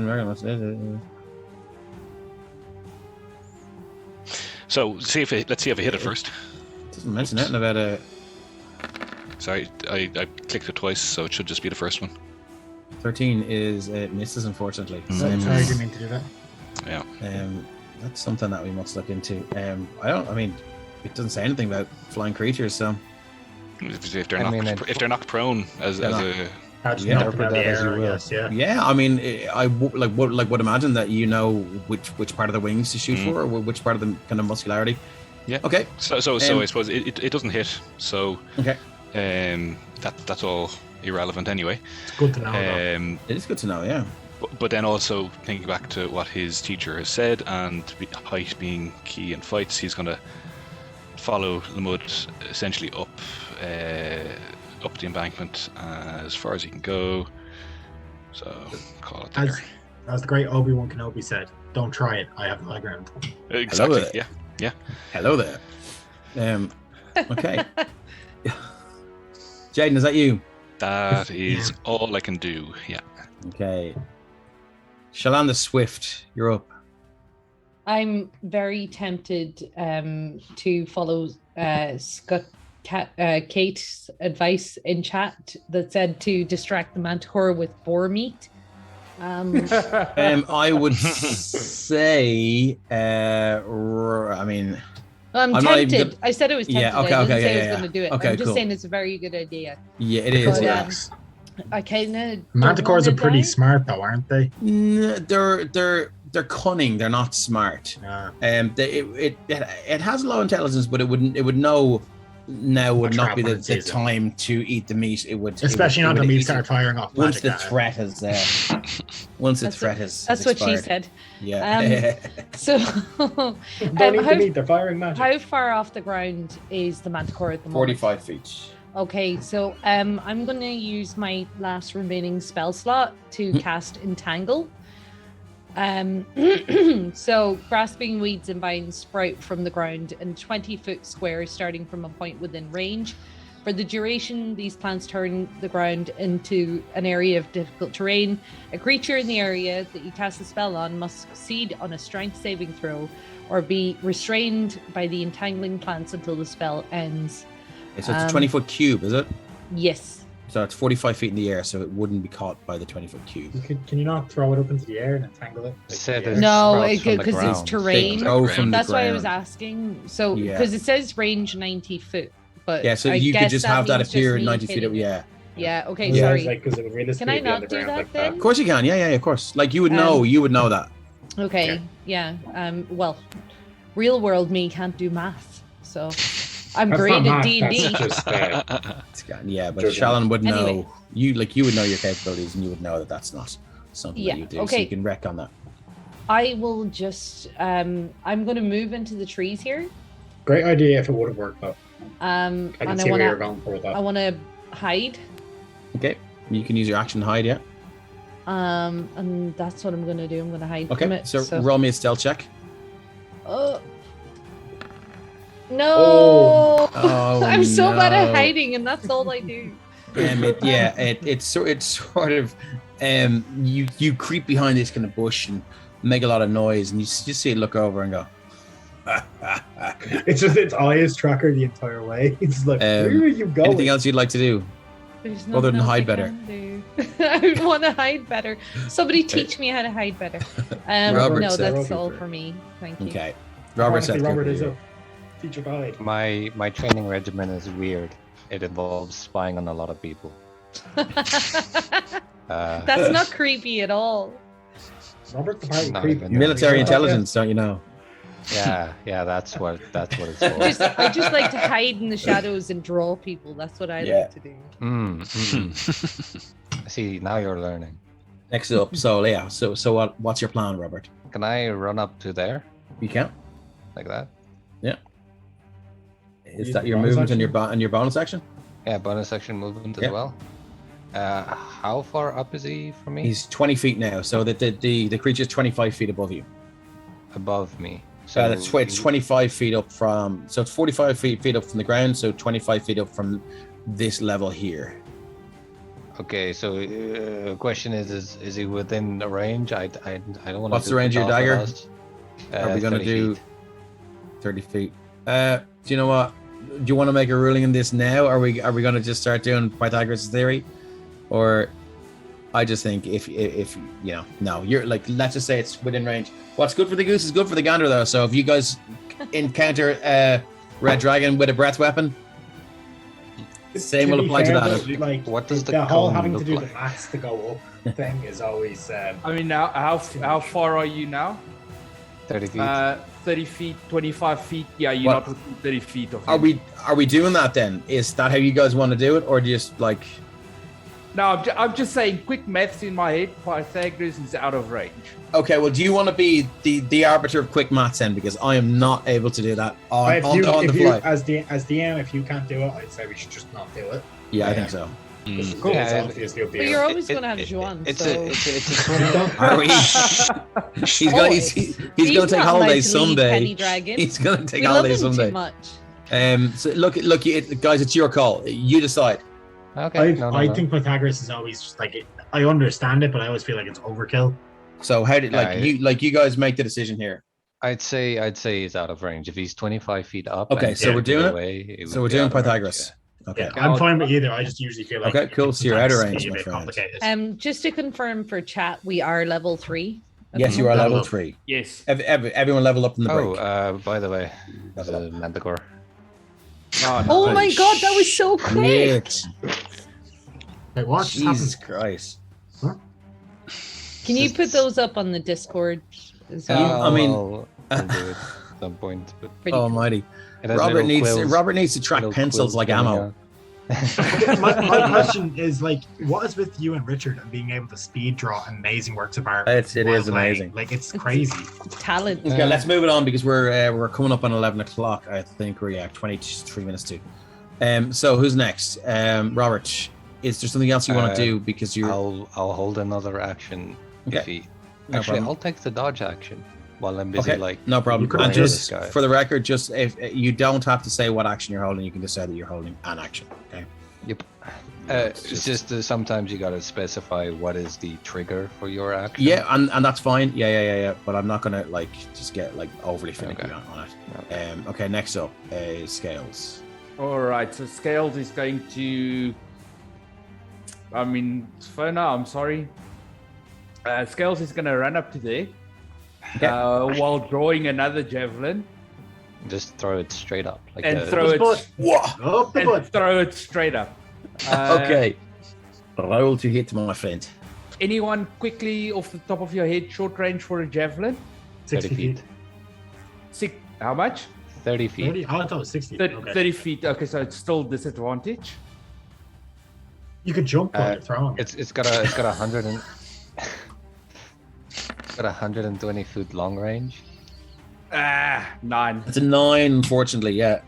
So let's see if I hit it first. Doesn't mention anything about a. Sorry, I clicked it twice, so it should just be the first one. 13 is misses, unfortunately. Sorry, I didn't mean to do that. Yeah. That's something that we must look into. I mean, it doesn't say anything about flying creatures, so If they're I knocked, mean, if they're knocked prone as a I just Yeah. knocked it out of the Interpret that as air, you I will. guess, yeah. yeah. I mean, would imagine that you know which part of the wings to shoot for, or which part of the kind of muscularity. Yeah. Okay. so I suppose it doesn't hit. So Okay. that's all irrelevant anyway. It's good to know, though. It is good to know. Yeah. But then also thinking back to what his teacher has said, and height being key in fights, he's going to follow Lumud essentially up the embankment as far as he can go. So call it there. As the great Obi-Wan Kenobi said, don't try it, I have the high ground. Exactly. it. Yeah. Hello there. Okay. Jaden, is that you? That is all I can do. Yeah. Okay. Shaolin the Swift, you're up. I'm very tempted to follow Kate's advice in chat that said to distract the manticore with boar meat. I would say, I mean, I'm I'm not even tempted. gonna- I said it was tempted. Yeah, okay, I didn't okay, say I yeah, was yeah. going to do it. Okay, I'm just cool. saying it's a very good idea. yeah, it is. But, Yeah. I kind of Manticores are pretty smart, though, aren't they? They're cunning. They're not smart. It has low intelligence, but it would know now would not be the time to eat the meat. It would, Especially not the meat start firing off once magic the at it. threat has. Once the threat has. That's what she expired. said. Yeah. So, Don't eat the meat, they're firing magic. how far off the ground is the manticore at the moment? 45 feet. Okay, so I'm going to use my last remaining spell slot to cast Entangle. So grasping weeds and vines sprout from the ground in 20-foot squares starting from a point within range. For the duration, these plants turn the ground into an area of difficult terrain. A creature in the area that you cast the spell on must succeed on a strength saving throw or be restrained by the entangling plants until the spell ends. So it's a 20-foot cube, is it? Yes. So it's 45 feet in the air, so it wouldn't be caught by the 20-foot cube. Can you not throw it up into the air and entangle it? Said yeah. it No, sprouts from the because it's ground. terrain. They throw from the That's why I was ground. asking. So, Yeah. because it says range 90 foot, but Yeah, so I you could guess just have that means appear just me 90 feet. hitting it. Yeah. Yeah. Okay. Yeah, Sorry. Because it would realistically Can I be on not the do ground that like then? Of course you can. Yeah, of course. Like you would know. You would know that. Okay. Yeah. Well, real world me can't do math, so I'm That's great not at math, D&D. that's just Yeah, but Judging. Shaolin would know. Anyway. You would know your capabilities, and you would know that that's not something Yeah, that you do. So okay. you can wreck on that. I will just I'm going to move into the trees here. Great idea if it would have worked though. I And can I see where you're want going for with I that. want to hide. Okay, you can use your action to hide. Yeah. And that's what I'm going to do. I'm going to hide from Okay, it. so roll me a stealth check. Oh. No. Oh, I'm so bad at no. hiding, and that's all I do. It's sort of you creep behind this kind of bush and make a lot of noise, and you just see it look over and go. It's just its eyes tracker the entire way. It's like, where are you going? Anything else you'd like to do? There's Other than nothing else hide I better. can do. I would want to hide better. Somebody teach me how to hide better. Robert No, said- that's all for me. Thank you. Okay, Robert Honestly, said. Robert is a teacher guide. My training regimen is weird. It involves spying on a lot of people. That's not creepy at all. Robert's the party Not creep. even- Military Yeah. intelligence, don't you know? Yeah, that's what it's for. I just like to hide in the shadows and draw people. That's what I Yeah. like to do. See, now you're learning. Next up, so yeah, so what's your plan, Robert? Can I run up to there You can. like that? Is Use that the your bonus movement and action? your bonus action? Yeah, bonus action movement Yeah. as well. How far up is he from me? He's 20 feet now, so that the creature's 25 feet above you. Above me. So it's 25 feet up from, so it's 45 feet up from the ground, so 25 feet up from this level here. Okay, so question is he within the range? I don't want to. What's the range of your dagger? Are we going to 30 do feet. 30 feet? Do you know what? Do you want to make a ruling in this now? Are we going to just start doing Pythagoras' theory? Or I just think if you know, no, you're like, let's just say it's within range. What's good for the goose is good for the gander, though. So if you guys encounter Red Dragon with a breath weapon, same will be apply to fair, that. though, like, What does the the whole cone having to look do like? the maths to go up thing is always I mean, now how far are you now? 30 feet. 30 feet, 25 feet. Yeah, you're What? not within 30 feet of Are him. we doing that then? Is that how you guys want to do it, or just like? No, I'm just saying, quick maths in my head. Pythagoras is out of range. Okay, well, do you want to be the arbiter of quick maths then? Because I am not able to do that on if the you, fly. as DM, if you can't do it, I'd say we should just not do it. Yeah, I think so. Because Cool. it's Yeah, obviously a But beer. you're always going to have Juan. It's So a 20. Are we? He's Oh, gonna he's gonna take not allowed holidays to lead someday. Penny Dragon. He's gonna take we love holidays him someday. too much. So look, guys, it's your call. You decide. Okay. I think Pythagoras is always just like I understand it, but I always feel like it's overkill. So how did Yeah, you guys make the decision here? I'd say he's out of range. If he's 25 feet up. Okay, and so we're 50 doing it? away, So would we're be doing out of range, Pythagoras. Okay. Yeah, I'm fine with either. I just usually feel like Okay, cool. So you're out of sometimes range, it's my a bit friend. complicated. Just to confirm for chat, we are level 3. Yes, you are level Level. 3. Yes. Everyone level up in the break. Oh, by the way, there's Level a Manticore. Oh, Oh no. my god, that was so quick! Shit. Wait, what just Jesus happened? Christ. Can you put those up on the Discord? As well? I mean- I'll do it at some point. But Pretty cool. Almighty. it has Robert little needs to track little pencils quills like coming ammo. out. my question is like, what is with you and Richard and being able to speed draw amazing works of art? It while is playing? amazing. Like it's crazy. Talent. Okay, let's move it on because we're coming up on 11 o'clock. I think we're 23 minutes to. So who's next? Robert, is there something else you want to do because you're I'll hold another action. Okay. If he... No Actually, problem. I'll take the dodge action while I'm busy. okay? Like No problem. You could And playing just this guy. for the record, just if you don't have to say what action you're holding, you can just say that you're holding an action. Okay. Yep. It's just sometimes you gotta specify what is the trigger for your action. Yeah, and that's fine. Yeah. But I'm not gonna like just get like overly finicky Okay. on it. Okay. Next up is Scales. All right. So Scales is going to. I mean, for now, I'm sorry. Scales is going to run up to there Okay. while drawing another javelin Just throw it straight up. Like and a- throw it Whoa. Up the butt. and throw it straight up. Okay. Roll to hit, my friend. Anyone quickly off the top of your head, short range for a javelin? 60 feet. How much? 30 feet. 30? Oh, I thought it was 60. 30, Okay. 30 feet. Okay, so it's still disadvantage. You could jump while you're throwing. It's got a 100 and got 120 foot long range. 9. It's a 9, unfortunately. Yeah.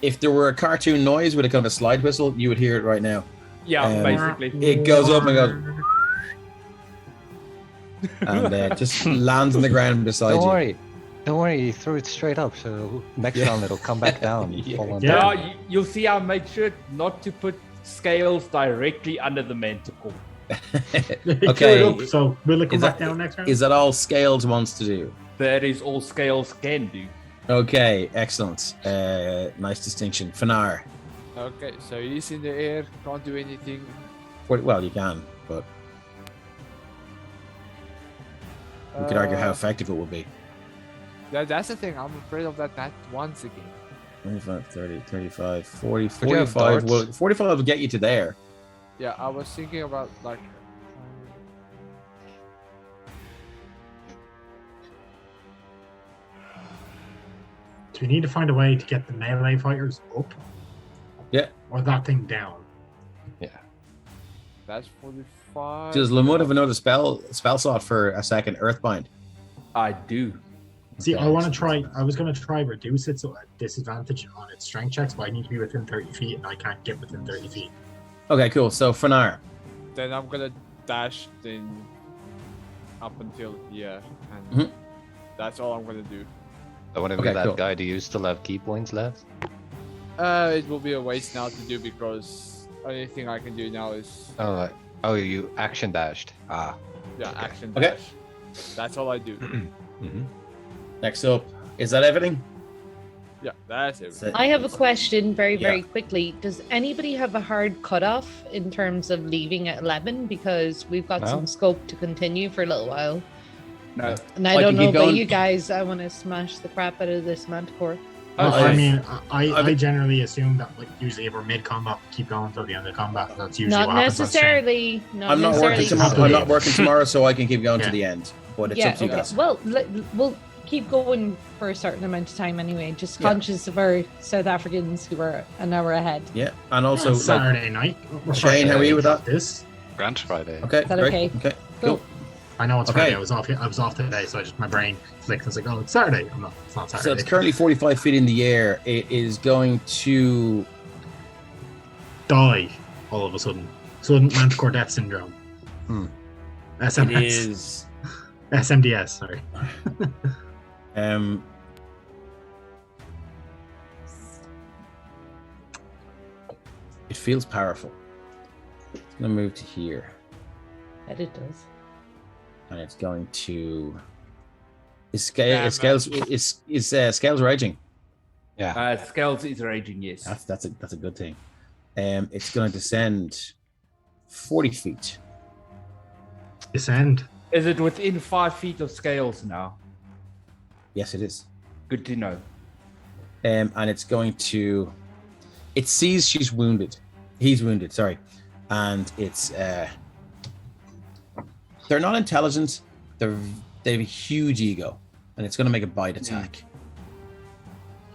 If there were a cartoon noise with a kind of a slide whistle, you would hear it right now. Yeah, basically. It goes up and goes, and just lands on the ground beside Don't you. worry. Don't worry, you threw it straight up, so next round it'll come back down. Yeah. Fall on Yeah. down. You'll see I make sure not to put scales directly under the manticle. Okay. Up, so will it come Is back that- down next round? Is that all Scales wants to do? That is all scales can do. Okay, excellent. Nice distinction. Fanar. Okay, so he's in the air, can't do anything. Well, you can, but we could argue how effective it will be. That's the thing, I'm afraid of that once again. 25, 30, 35, 40, Could you have 45. darts? Well, 45 will get you to there. Yeah, I was thinking about like. Do we need to find a way to get the melee fighters up? Yeah. Or that thing down? That's 45. Does Lamut have another spell slot for a second Earthbind? I do. See, Okay. I want to try. I was going to try reduce it so at disadvantage on its strength checks, but I need to be within 30 feet, and I can't get within 30 feet. Okay, cool. So Fanar. Then I'm gonna dash then up until here, and Mhm. that's all I'm gonna do. I want to Okay, be that cool. guy. Do you still have key points left? It will be a waste now to do because only thing I can do now is Oh, you action dashed. Ah. action Okay. dash. That's all I do. Next up, is that everything? Yeah, that's it. I have a question very, Yeah. very quickly. Does anybody have a hard cutoff in terms of leaving at 11? Because we've got No. some scope to continue for a little while. No. And I I don't can know keep about going. you guys. I want to smash the crap out of this manticore. Well, Okay. I mean, I I've- generally assume that like usually if we're mid combat, keep going until the end of combat. That's usually Not what happens on stream. necessarily. Not I'm not necessarily. working tomorrow. I'm not working tomorrow, so I can keep going to Yeah. the end. But it's Yeah, up to you okay. guys. Well, we'll keep going for a certain amount of time anyway. Just Yeah. conscious of our South Africans who are an hour ahead. Yeah, and also It's like, Saturday night. Shane, how are you with that? This. Grant. Friday. okay, Is that great. okay? Okay, Cool. cool. I know it's Okay. Friday. I was off today, so my brain clicked. I was like, oh, it's Saturday. I'm not. It's not Saturday. So it's currently 45 feet in the air. It is going to. die all of a sudden. Sudden manticore death syndrome. It SMS. is. SMDS. Sorry. It feels powerful. It's going to move to here, Bet it does. and it's going to. Is Damn, scales scales raging? Yeah. Scales is raging, yes. That's a good thing. It's going to descend 40 feet. Descend. Is it within 5 feet of scales now? Yes, it is. Good to know. And it's going to. It sees she's wounded. He's wounded. Sorry, and it's. They're not intelligent. They have a huge ego, and it's going to make a bite attack.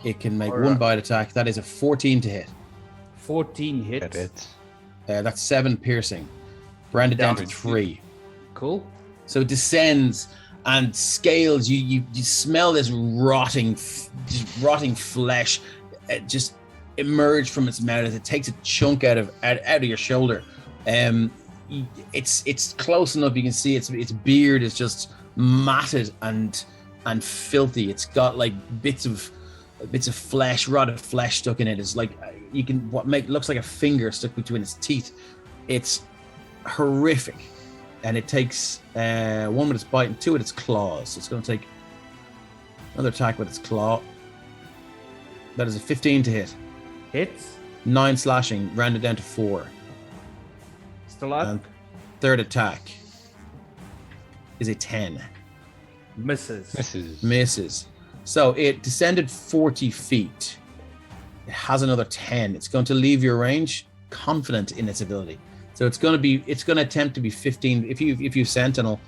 It can make one bite attack. That is a 14 to hit. 14 hits. Get it. That's 7 piercing. Branded down to Down to 3. Cool. So it descends and scales. You smell this rotting flesh just emerge from its mouth as it takes a chunk out of your shoulder. It's close enough. You can see its beard is just matted and filthy. It's got like bits of flesh, rotted flesh stuck in it. It's like looks like a finger stuck between its teeth. It's horrific, and it takes 1 with its bite and 2 with its claws. So it's going to take another attack with its claw. That is a 15 to hit. Hits. 9 slashing, rounded down to 4. Still up. And third attack is a 10. Misses. Misses. So it descended 40 feet. It has another 10. It's going to leave your range confident in its ability. So it's going to attempt to be 15. If you sentinel,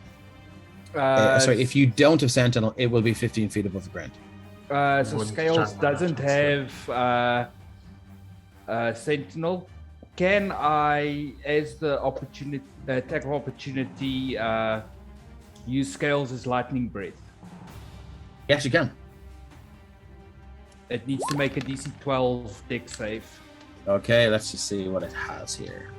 if you don't have sentinel, it will be 15 feet above the ground. So Wouldn't Scales try one doesn't chance, have Sentinel. Can I, as the opportunity attack of opportunity, use scales as lightning breath. Yes, you can. It needs to make a DC 12 dex save. Okay, let's just see what it has here.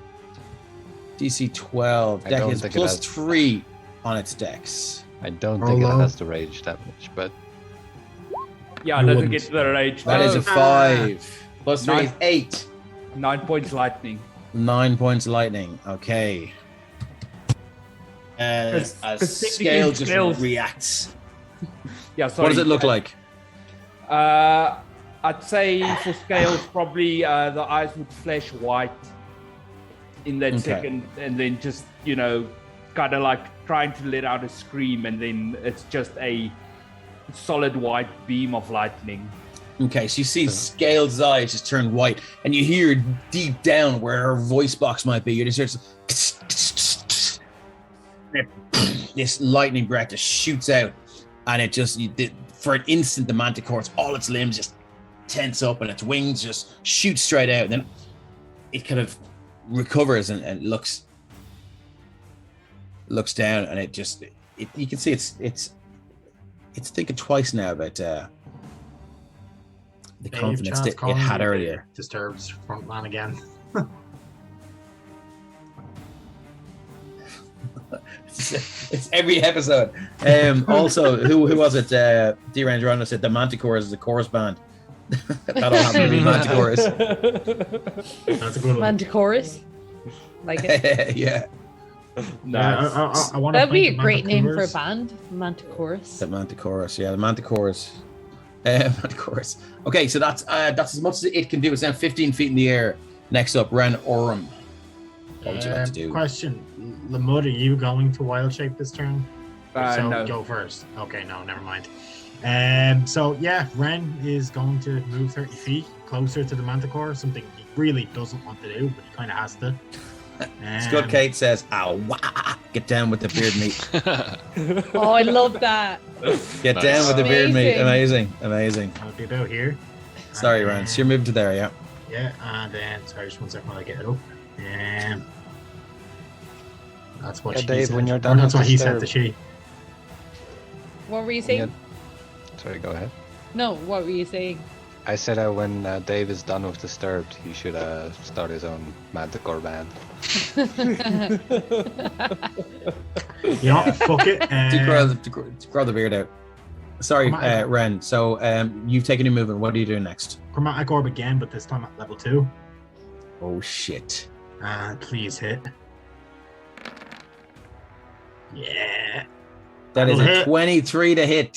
DC 12. I Deck don't is think it plus has- 3 on its dex. I don't Roll think it low. has the rage damage, but Yeah, You it doesn't wouldn't. get the rage. That is a Oh, 5. Plus 3 is Nine. 8. 9 points lightning. 9 points lightning. Okay. As 'Cause Scale technically just Scales- reacts. Yeah, sorry. What does it look like? I'd say for scales, probably the eyes would flash white in that Okay. second, and then just, kind of like trying to let out a scream, and then it's just a solid white beam of lightning. Okay, so you see Scale's eyes just turn white, and you hear deep down where her voice box might be. You just hear this lightning breath just shoots out, and it just for an instant the manticore's all its limbs just tense up, and its wings just shoot straight out. And then it kind of recovers and looks down, and it just you can see it's thinking twice now about the Dave confidence Chance that it calling had you earlier. Disturbed's front man again. It's every episode. Also, who was it? D-Range Rondo said the Manticores is a chorus band. That'll happen to be Manticores. That's a good one. Manticoris. Like it. Yeah, I want That'd be a great name for a band. Manticoris. the Manticores. Yeah, the Manticores. Manticores. Okay, so that's as much as it can do. It's now 15 feet in the air. Next up, Ren Orum. What would you like to do? Question: Lamud, are you going to wild shape this turn? So No. go first. Okay, no, never mind. So yeah, Ren is going to move 30 feet closer to the Manticore, something he really doesn't want to do, but he kind of has to. Scott Kate says, "Ow, wah, get down with the beard meat. Oh, I love that. Get Nice. down with the beard meat. Amazing. Amazing. I'll be about here. Sorry, And Ren. So you're moving to there, yeah. Yeah, and then sorry, just one second while I get it up. That's what Yeah, she Dave, said. when you're Or done that's with what he said to Disturb. she. What were you when saying? you're- sorry, go ahead. No, what were you saying? I said when Dave is done with Disturbed, he should start his own Manticore band. You know what? Fuck it. To grow the beard out. Sorry, Come on. Ren. So you've taken your movement. What are you doing next? Chromatic Orb again, but this time at level 2. Oh shit! Please hit. Yeah. That is That'll a hit. 23 to hit.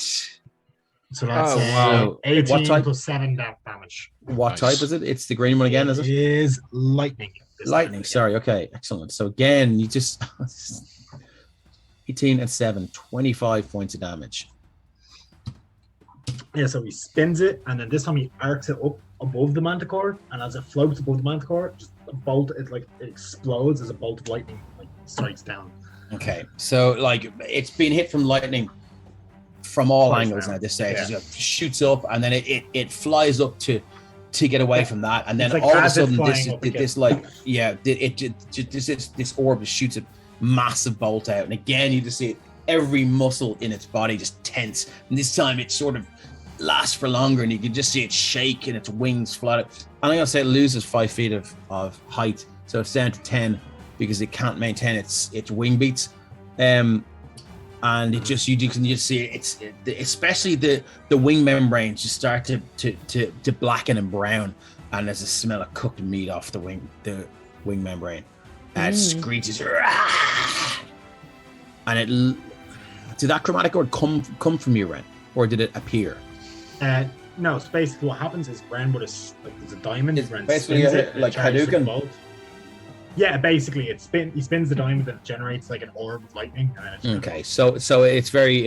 So that's Oh, wow. 18 What type? plus 7 damage. What Nice. type is it? It's the green one again, is it? Is lightning. this Lightning. time. Sorry. Okay. Excellent. So again, you just 18 and 7, 25 points of damage. Yeah, so he spins it, and then this time he arcs it up above the Manticore, and as it floats above the Manticore, just a bolt, it explodes as a bolt of lightning strikes down. Okay. So like it's been hit from lightning from all Twice angles now. now. At this stage, Yeah. it just shoots up, and then it flies up to get away from that, and then It's like all of a as it's sudden flying up, it this orb just shoots a massive bolt out, and again you just see it, every muscle in its body just tense, and this time it sort of lasts for longer, and you can just see it shake and its wings fly out. And I'm gonna say it loses 5 feet of height, so it's down to 10 because it can't maintain its wing beats. And it just you can just see especially the wing membranes just start to blacken and brown, and there's a smell of cooked meat off the wing membrane, and it screeches, "Rah!" and did that chromatic orb come from you, Ren, or did it appear? No, so basically what happens is Ren would there's a diamond. It's Ren basically spins it, and like it charges Hadouken? the bolt. Yeah, basically he spins the diamond and it generates like an orb of lightning. And then it just Okay, so it's very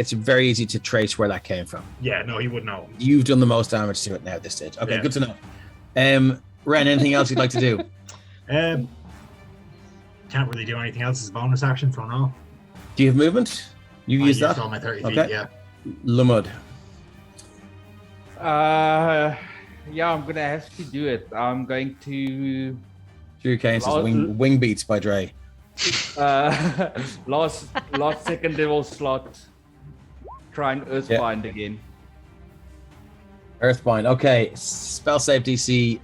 easy to trace where that came from. Yeah, no, he would know. You've done the most damage to it now at this stage. Okay, Yeah. good to know. Ren, anything else you'd like to do? Can't really do anything else as a bonus action, so no. Do you have movement? You use that? all my 30 feet, Okay. yeah. Lumud. Yeah, I'm gonna have to do it. I'm going to. Drew Kane says wing beats by Dre. Last second level slot. Try and Earthbind again. Earthbind. Okay. Spell save DC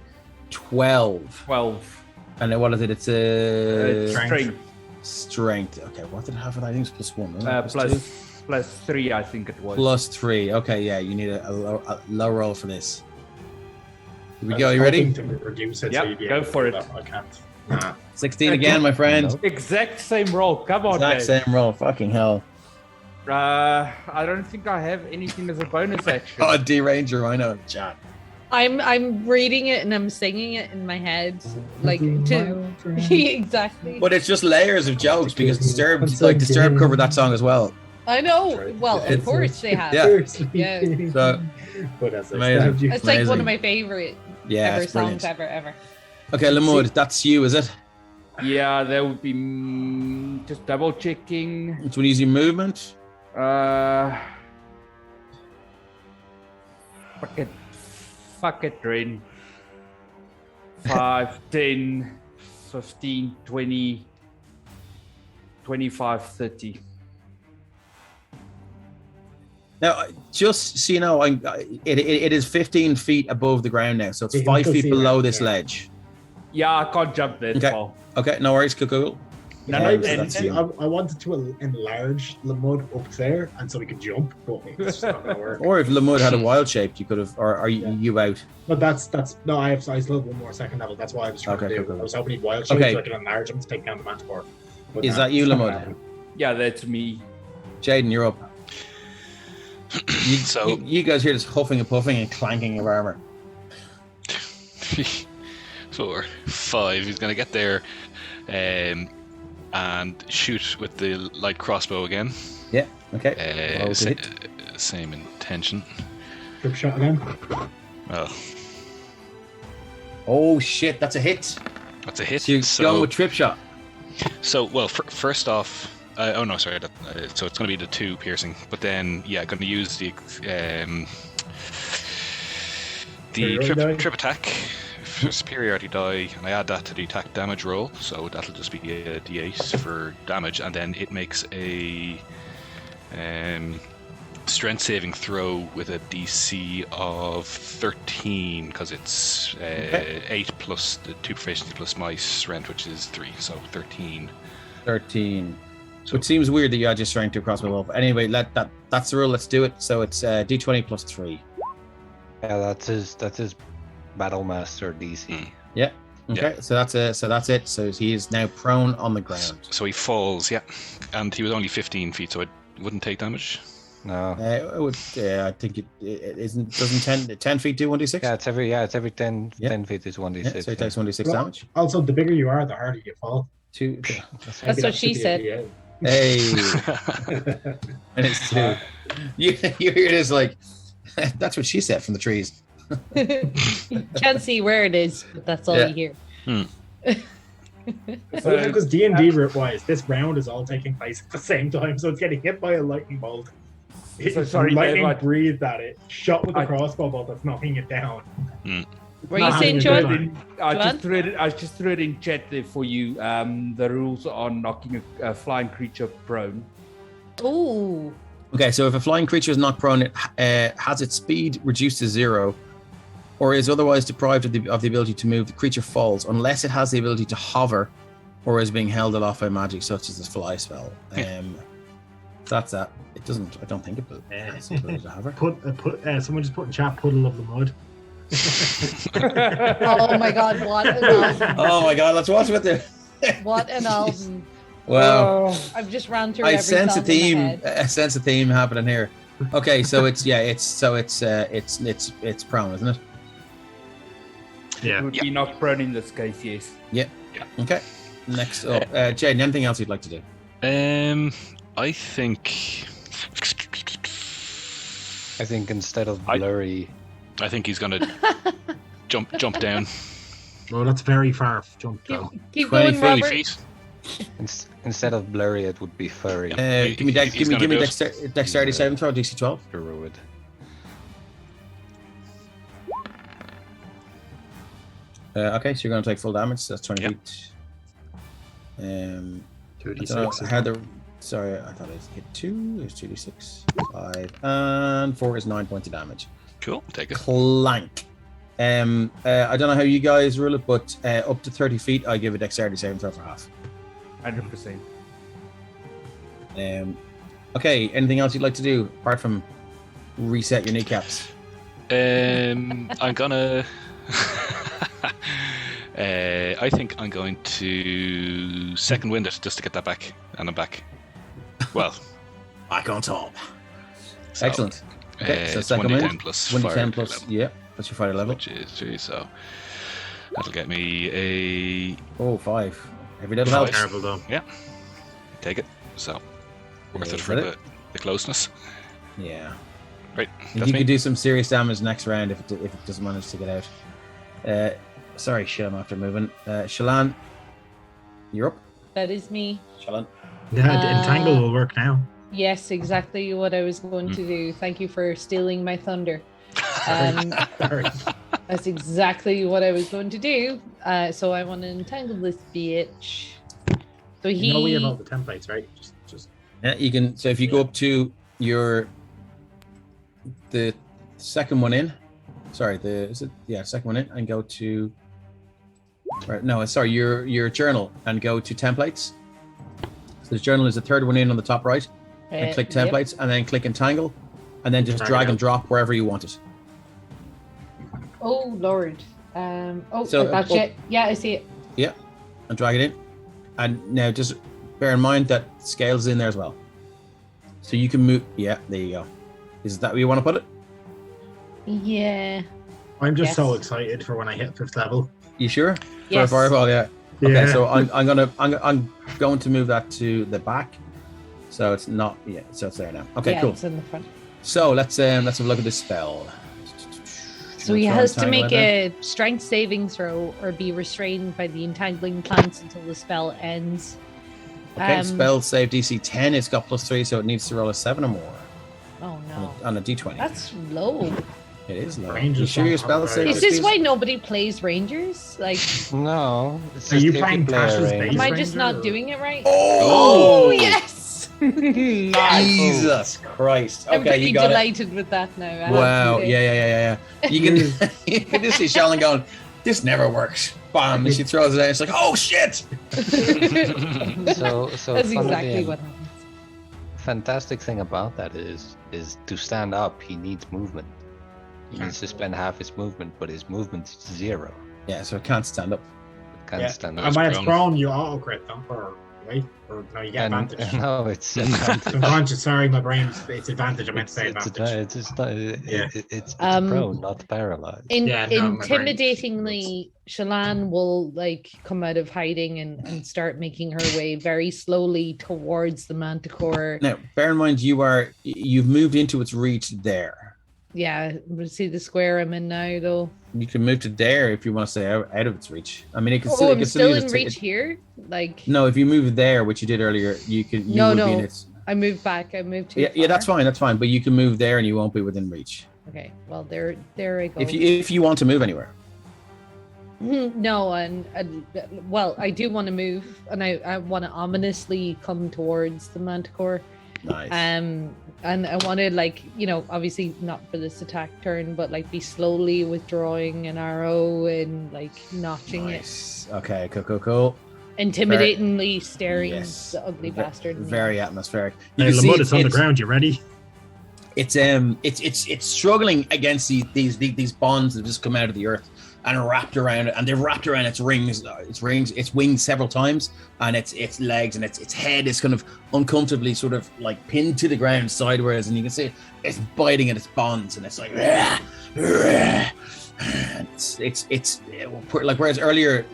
12. 12. And then what is it? It's a Strength. Strength. Okay. What did it have for that? I think it's +1. Wasn't it? Plus 3, I think it was. +3. Okay. Yeah. You need a low roll for this. Here we I go. was You ready? hoping to reduce it Yep, so you'd be go able to for do it. that, but I can't. Nah. 16 again, my friend. Nope. Exact same roll. Come on, Exact Dave. same roll. Fucking hell. I don't think I have anything as a bonus action. Oh, D-Ranger, I know. Chat. I'm reading it and I'm singing it in my head, like to exactly. But it's just layers of jokes because Disturbed covered that song as well. I know. Well, of It's- course they have. Yeah. Yeah. So, But as I amazing. stabbed you- It's like one Amazing. of my favorite yeah, ever it's brilliant. songs ever. Okay, Lamud, that's you, is it? Yeah, that would be just double checking. It's when using movement. Fuck it, Ren. 5, 10, 15, 20, 25, 30. Now, just so you know, it is 15 feet above the ground now, so it's You can 5 still feet see below that, this yeah. ledge. Yeah, I can't jump that Okay. far. Okay, no worries, cool. No, Yeah, no, so and- that's See, you. I wanted to enlarge the mud up there, and so we could jump, but it's just not gonna work. Or if Lamud had a wild shape, you could have. Or are you out? But that's no. I still have one more second level. That's why I was trying Okay, to do. cool. I was hoping he'd wild shape Okay. so I could enlarge him to take down the manticore. But Is nah, that you, it's not Lamud? gonna happen. Yeah, that's me. Jaden, you're up. So- you guys hear this huffing and puffing and clanking of armor. 4, 5. He's going to get there and shoot with the light crossbow again. Yeah. Okay. Roll to hit. Same intention. Trip shot again. Well, Oh shit, that's a hit. that's a hit. So you're going with trip shot. Well, first off, oh no, sorry. So it's going to be the 2 piercing, but then going to use the Superiority die? trip attack superiority die, and I add that to the attack damage roll. So that'll just be a D8 for damage, and then it makes a strength saving throw with a DC of 13 because it's 8 plus the 2 proficiency plus my strength, which is 3, so 13. 13. So it seems weird that you add your strength to cross my wall. But anyway, that's the rule. Let's do it. So it's D20 plus 3. Yeah, that's his Battle Master DC. Yeah. Okay. So that's it. So he is now prone on the ground. So he falls, and he was only 15 feet, so it wouldn't take damage. No. I think it isn't. Doesn't 10 feet do 1d6? Yeah, it's every 10 Yeah. 10 feet is 1d6. Yeah, so he takes 1d6 Well, damage. Also, the bigger you are, the harder you fall. 2. Maybe That's that what she should be said. a Hey. And it's 2. You hear this like, that's what she said from the trees. Can't see where it is, but that's all Yeah. you hear. So, because D&D wise, this round is all taking place at the same time, so it's getting hit by a lightning bolt. So sorry, lightning Dave, breathed at it, shot with a I- crossbow bolt that's knocking it down. Were you Not saying, having a John? good I John? just threw it in chat there for you. The rules on knocking a flying creature prone. Ooh. Okay, so if a flying creature is knocked prone, it has its speed reduced to 0, or is otherwise deprived of the ability to move, the creature falls, unless it has the ability to hover, or is being held aloft by magic, such as a fly spell. That's that. It doesn't. I don't think it has the ability to hover. Someone just put in chat puddle of the mud. Oh my god, what an album. Oh my god, let's watch it. What an album. Wow. I've just ran through I every sense a song in my theme. head. I sense a theme happening here. Okay, so it's prone, isn't it? It Yeah. would be knocked prone in this case, yes. Okay. Next up, Jaden, anything else you'd like to do? I think instead of I- blurry, I think he's gonna jump down Well, that's very far jump though. Keep 20 going, 20 Robert. feet. instead of blurry, it would be furry. Give me He's gonna do it. dexterity saving throw, DC 12. Druid. Okay, so you're going to take full damage. So that's 20 Yep. feet. 2d6. Sorry, I thought I hit 2. It's 2d6. 5 and 4 is 9 points of damage. Cool. Take it. Clank. I don't know how you guys rule it, but up to 30 feet, I give a dexterity saving throw for half. 100%. Okay, anything else you'd like to do apart from reset your kneecaps? I'm gonna. I think I'm going to second wind it just to get that back, and I'm back. Well, Back on top. so, Excellent. Okay, so it's second 1d10 wind. plus 1d10 fire plus, level, yeah, that's your fighter level. which is 3. So that'll get me Oh, 5. Every little Five. helps. Terrible though. take it. So worth Yeah, it for is that the closeness. Yeah. Right, You that's me. could do some serious damage next round if it doesn't manage to get out. Sorry, Shillan, after moving. Shalan, you're up. That is me. Shalan. Yeah, the entangle will work now. Yes, exactly what I was going to do. Thank you for stealing my thunder. Sorry. That's exactly what I was going to do. So I want to entangle this bitch. So You know we have all the templates, right? Just Yeah, you can. So if you go up to the second one in, sorry, second one in, and go to. Right, no, sorry, your journal, and go to templates. So the journal is the third one in on the top right, and click yep. templates, and then click entangle, and then just Drag it drag and out. drop wherever you want it. Oh Lord. So, that's it. Yeah, I see it. Yeah, and drag it in, and now just bear in mind that scales in there as well. So you can move. Yeah, there you go. Is that where you want to put it? Yeah. I'm just so Yes. excited for when I hit 5th level. You sure? Yes. For a fireball, yeah. Yeah. Okay, so I'm going to move that to the back, so it's not. Yeah, so it's there now. Okay, Yeah, cool. it's in the front. So let's have a look at this spell. So he has to make a strength saving throw or be restrained by the entangling plants until the spell ends. Okay, spell save DC 10. It's got +3, so it needs to roll a 7 or more Oh no. on a D20. That's low. It is low. Rangers You sure don't your have spell very save? Is this why nobody plays Rangers? Like, No. It's Are just you if playing play a Tasha's range. base? am I Ranger just not or- doing it right? Oh, yes. Jesus Christ! I'm Okay, pretty you got it. delighted with that now. I have Wow! to Yeah. You can you can just see Shaolin going, "This never works." Bam! And she throws it out. It's like, "Oh shit!" So That's funnily exactly enough, what happens. fantastic thing about that is to stand up he needs movement. He needs to spend half his movement, but his movement's 0. Yeah, so it can't stand up. It can't Yeah. stand I up. might have prone. thrown you auto crit, don't or right? Or no, you get And advantage. no, it's advantage. I'm conscious. Sorry, my brain's it's advantage. I meant to say It's advantage. it's Um, prone, not paralyzed. Yeah, no, my brain- Intimidatingly, Shalan will like come out of hiding and start making her way very slowly towards the manticore. Now, bear in mind you've moved into its reach there. Yeah, see the square I'm in now though. You can move to there if you want to stay out of its reach. I mean, it can Oh, still. It I'm can still use in it- reach here. Like, No, if you move there, which you did earlier, you can. You No, will be in no. its. I moved back. I moved too Yeah, that's far. fine. That's fine. But you can move there, and you won't be within reach. Okay, well there I go. If you want to move anywhere. No, and well, I do want to move, and I want to ominously come towards the manticore. Nice. And I want to, like, you know, obviously not for this attack turn, but like be slowly withdrawing an arrow and like notching Nice. Okay. Cool. it, intimidatingly staring Yes. the ugly bastard. in the Very eye. atmospheric. Hey, can see Lamud, it's on the ground. You ready? It's struggling against these bonds that just come out of the earth and wrapped around it, and they've wrapped around its wings several times, and its legs and its head is kind of uncomfortably sort of like pinned to the ground sideways, and you can see it's biting at its bonds, and it's like and it's like, whereas earlier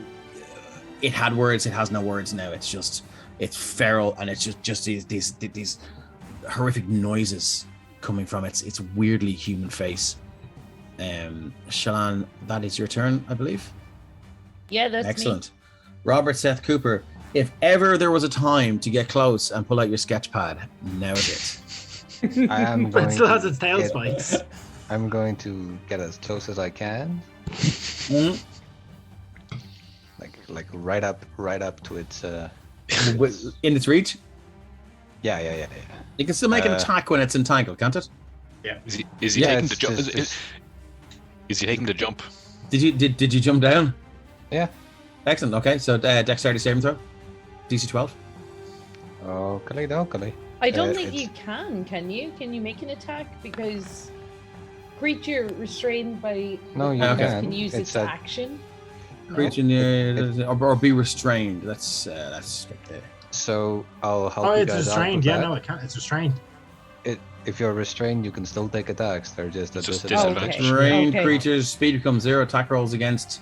it had words, it has no words now. It's feral, and it's just these horrific noises coming from its weirdly human face. Shalan, that is your turn, I believe. Yeah, that's Excellent. Robert Seth Cooper, if ever there was a time to get close and pull out your sketch pad, now it is. I am But going it still has to its tail get- spikes. I'm going to get as close as I can, Mhm. like right up to its In its reach. Yeah. You can still make an attack when it's entangled, can't it? Is he Yeah, taking the it's jump? just- Is he taking the jump? Did you jump down? Yeah. Excellent. Okay, so dexterity saving throw, DC 12. Okey dokey. I don't think it's- you can you? Can you make an attack? Because creature restrained by No, you Okay. can use It's its a- action. Creature or be restrained. That's right there. So I'll help Oh, you it's guys out restrained. with Yeah, that. no, it can't. It's restrained. If you're restrained, you can still take attacks. They're just a It's just disadvantage. Okay. Restrained Okay. creatures speed becomes 0. Attack rolls against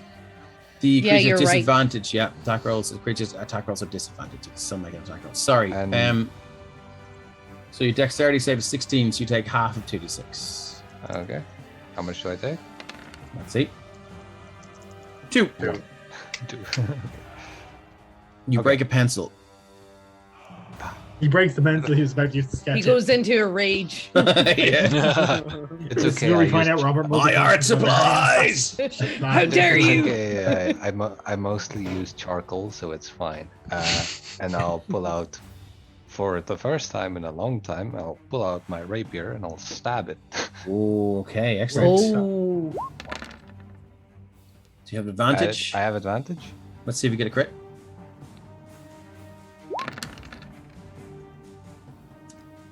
the Yeah, creature's you're right. disadvantage. Yeah, attack rolls. Creatures attack rolls are disadvantaged. Some make an attack rolls. Sorry. And- So your dexterity save is 16, so you take half of 2d6. Okay. How much do I take? Let's see. 2. 2. You Okay. break a pencil. He breaks the pencil he was about to use to sketch He it. goes into a rage. yeah. It's This is okay. where I we find used- out Robert. My art supplies. How dare It's you! okay. I mostly use charcoal, so it's fine. And I'll pull out, for the first time in a long time, I'll pull out my rapier and I'll stab it. Okay, excellent. Oh, Do you have advantage? I have advantage. Let's see if we get a crit.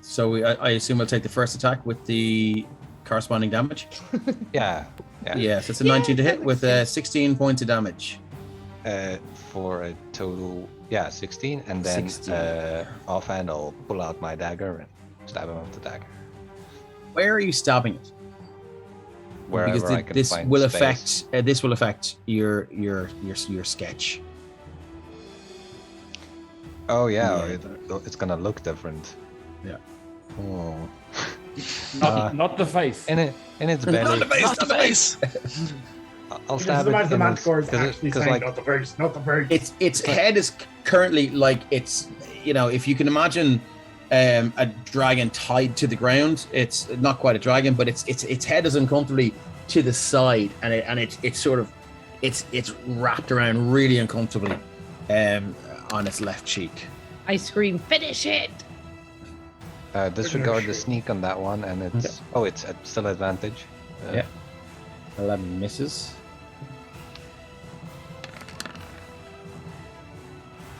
So I assume we'll take the first attack with the corresponding damage. Yeah. Yes, it's a 19 to hit with 16 points of damage. For a total, 16, and then 16. offhand I'll pull out my dagger and stab him with the dagger. Where are you stabbing it? Wherever Because I can this find will space. affect your sketch. Oh yeah, Yeah. it's gonna look different. Yeah. Oh. Not the face. In its belly. Not the face. I'll Just stab it. imagine the in man its- scores 'cause it- actually 'cause, saying like, not the verse, not the verse. Its head is currently like it's if you can imagine a dragon tied to the ground. It's not quite a dragon, but its head is uncomfortably to the side, and it's sort of it's wrapped around really uncomfortably on its left cheek. I scream, finish it! disregard the sneak on that one, and it's it's still advantage. Yeah. 11 misses.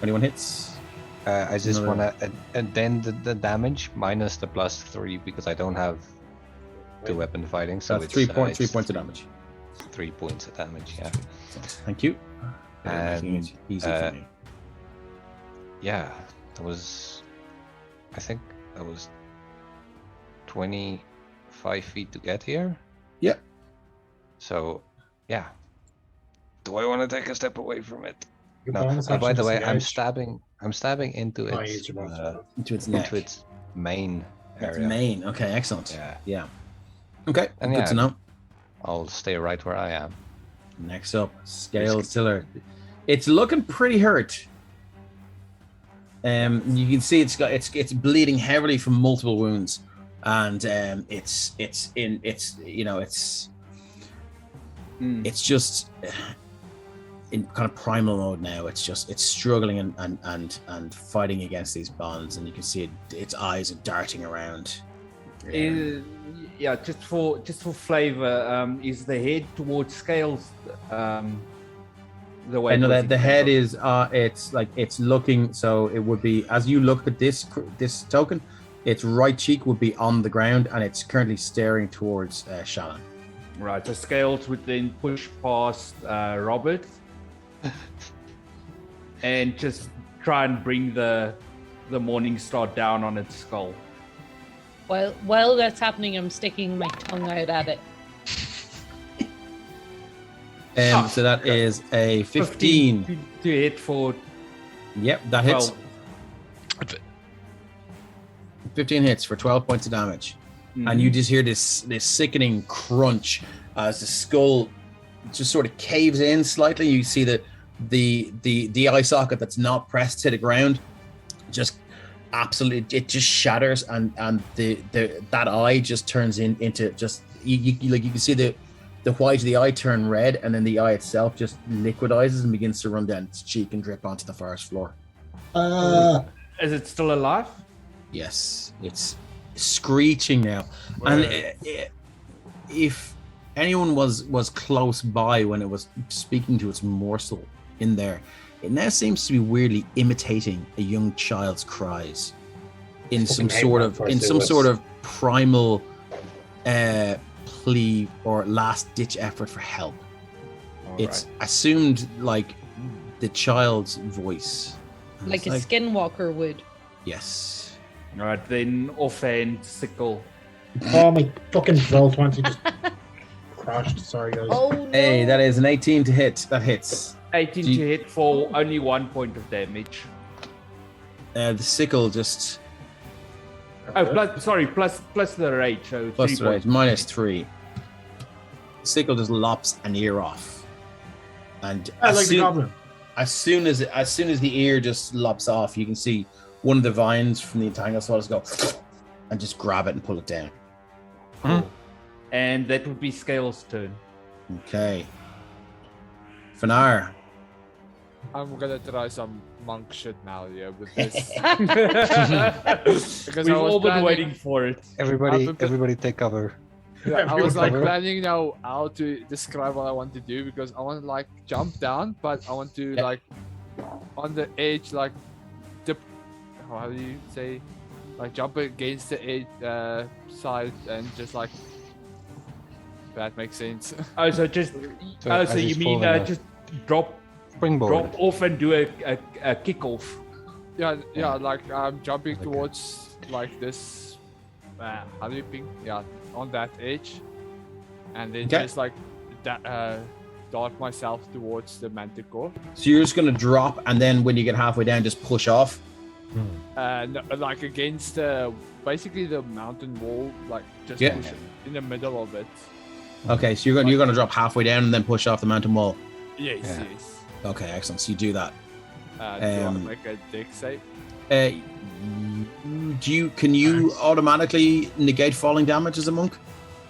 21 hits. I just Another- want to addend the damage minus the +3 because I don't have the weapon fighting, so That's it's 3 it's points of damage. 3 points of damage. Yeah, Thank you. And, Making it easy for me. yeah. That was, I think that was 25 feet to get here. Yeah. So, yeah. Do I want to take a step away from it? Your No. bonus By action the way, I'm disengage. stabbing into Oh, its use your bonus action. Into its neck. into its main Its area. main. Okay, excellent. Yeah. Yeah. Okay, And good yeah. to know. I'll stay right where I am. Next up, Scale Tiller. It's looking pretty hurt. You can see it's bleeding heavily from multiple wounds, and it's just in kind of primal mode now. It's struggling and fighting against these bonds, and you can see its eyes are darting around. Yeah, just for flavor, is the head towards Scales the way? I know it was that the head intended? is it's looking, so it would be, as you look at this token, its right cheek would be on the ground, and it's currently staring towards Shaolin. Right, so Scales would then push past Robert and just try and bring the Morning Star down on its skull. Well, while that's happening, I'm sticking my tongue out at it. So that is a 15. to hit for Yep, that hits. 12. 15 hits for 12 points of damage. And you just hear this sickening crunch as the skull just sort of caves in slightly. You see that the eye socket that's not pressed to the ground just absolutely, it just shatters, and that eye just turns into just you can see the white of the eye turn red, and then the eye itself just liquidizes and begins to run down its cheek and drip onto the forest floor. Is it still alive? Yes, it's screeching now. And if anyone was close by when it was speaking to its morsel in there, it now seems to be weirdly imitating a young child's cries in some sort of primal plea or last ditch effort for help. It's assumed like the child's voice. And Like it's a skinwalker would. Yes. All right, then offhand sickle. Oh, my fucking roll 20 just crashed. Sorry, guys. Oh no. Hey, that is an 18 to hit. That hits. 18 to hit for only 1 point of damage. The sickle just Oh, plus the rage. So plus 3 right, points. minus 3. Sickle just lops an ear off, and I like the goblin. as soon as the ear just lops off, you can see one of the vines from the entangled swallows go and just grab it and pull it down. And that would be Scale's turn. Okay. Fanar. I'm gonna try some monk shit now, yeah, with this. Because We've I was all been planning- waiting for it. Everybody take cover. Yeah, I was like Cover. planning now how to describe what I want to do because I want to like jump down, but I want to like on the edge, like dip. How do you say? Like jump against the edge side and just like. That makes sense. Oh, so just So so as you he's mean falling just drop Springboard. off and do a kick off? Yeah, like I'm jumping Okay. towards like this. How do you ping? Yeah, on that edge, and then Okay. just like that. Dart myself towards the manticore. So you're just gonna drop, and then when you get halfway down, just push off. No, like against basically the mountain wall, like just Yeah. push it in the middle of it. Okay, so you're gonna drop halfway down and then push off the mountain wall. Yes, Yeah. yes. Okay, excellent. So you do that. Do I Um, make a deck save? Can you automatically negate falling damage as a monk?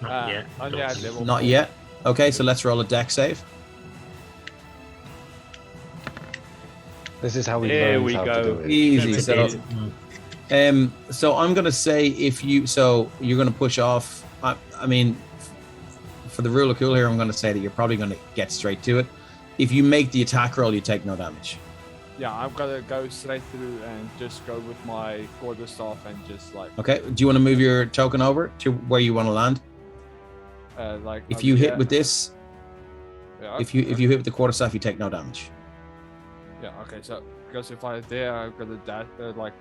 Not yet. Only at level Not 4. yet. Okay, so let's roll a deck save. This is how we There learn we how go. to do it. Easy. It's So, a so I'm gonna say you're gonna push off. I mean, for the rule of cool here, I'm gonna say that you're probably gonna get straight to it. If you make the attack roll, you take no damage. Yeah, I'm gonna go straight through and just go with my quarterstaff and just like Okay. Do you want to move your token over to where you want to land? like If over you hit here. with this, Yeah, if you hit with the quarterstaff, you take no damage. Yeah, okay, so because if I there, I'm gonna like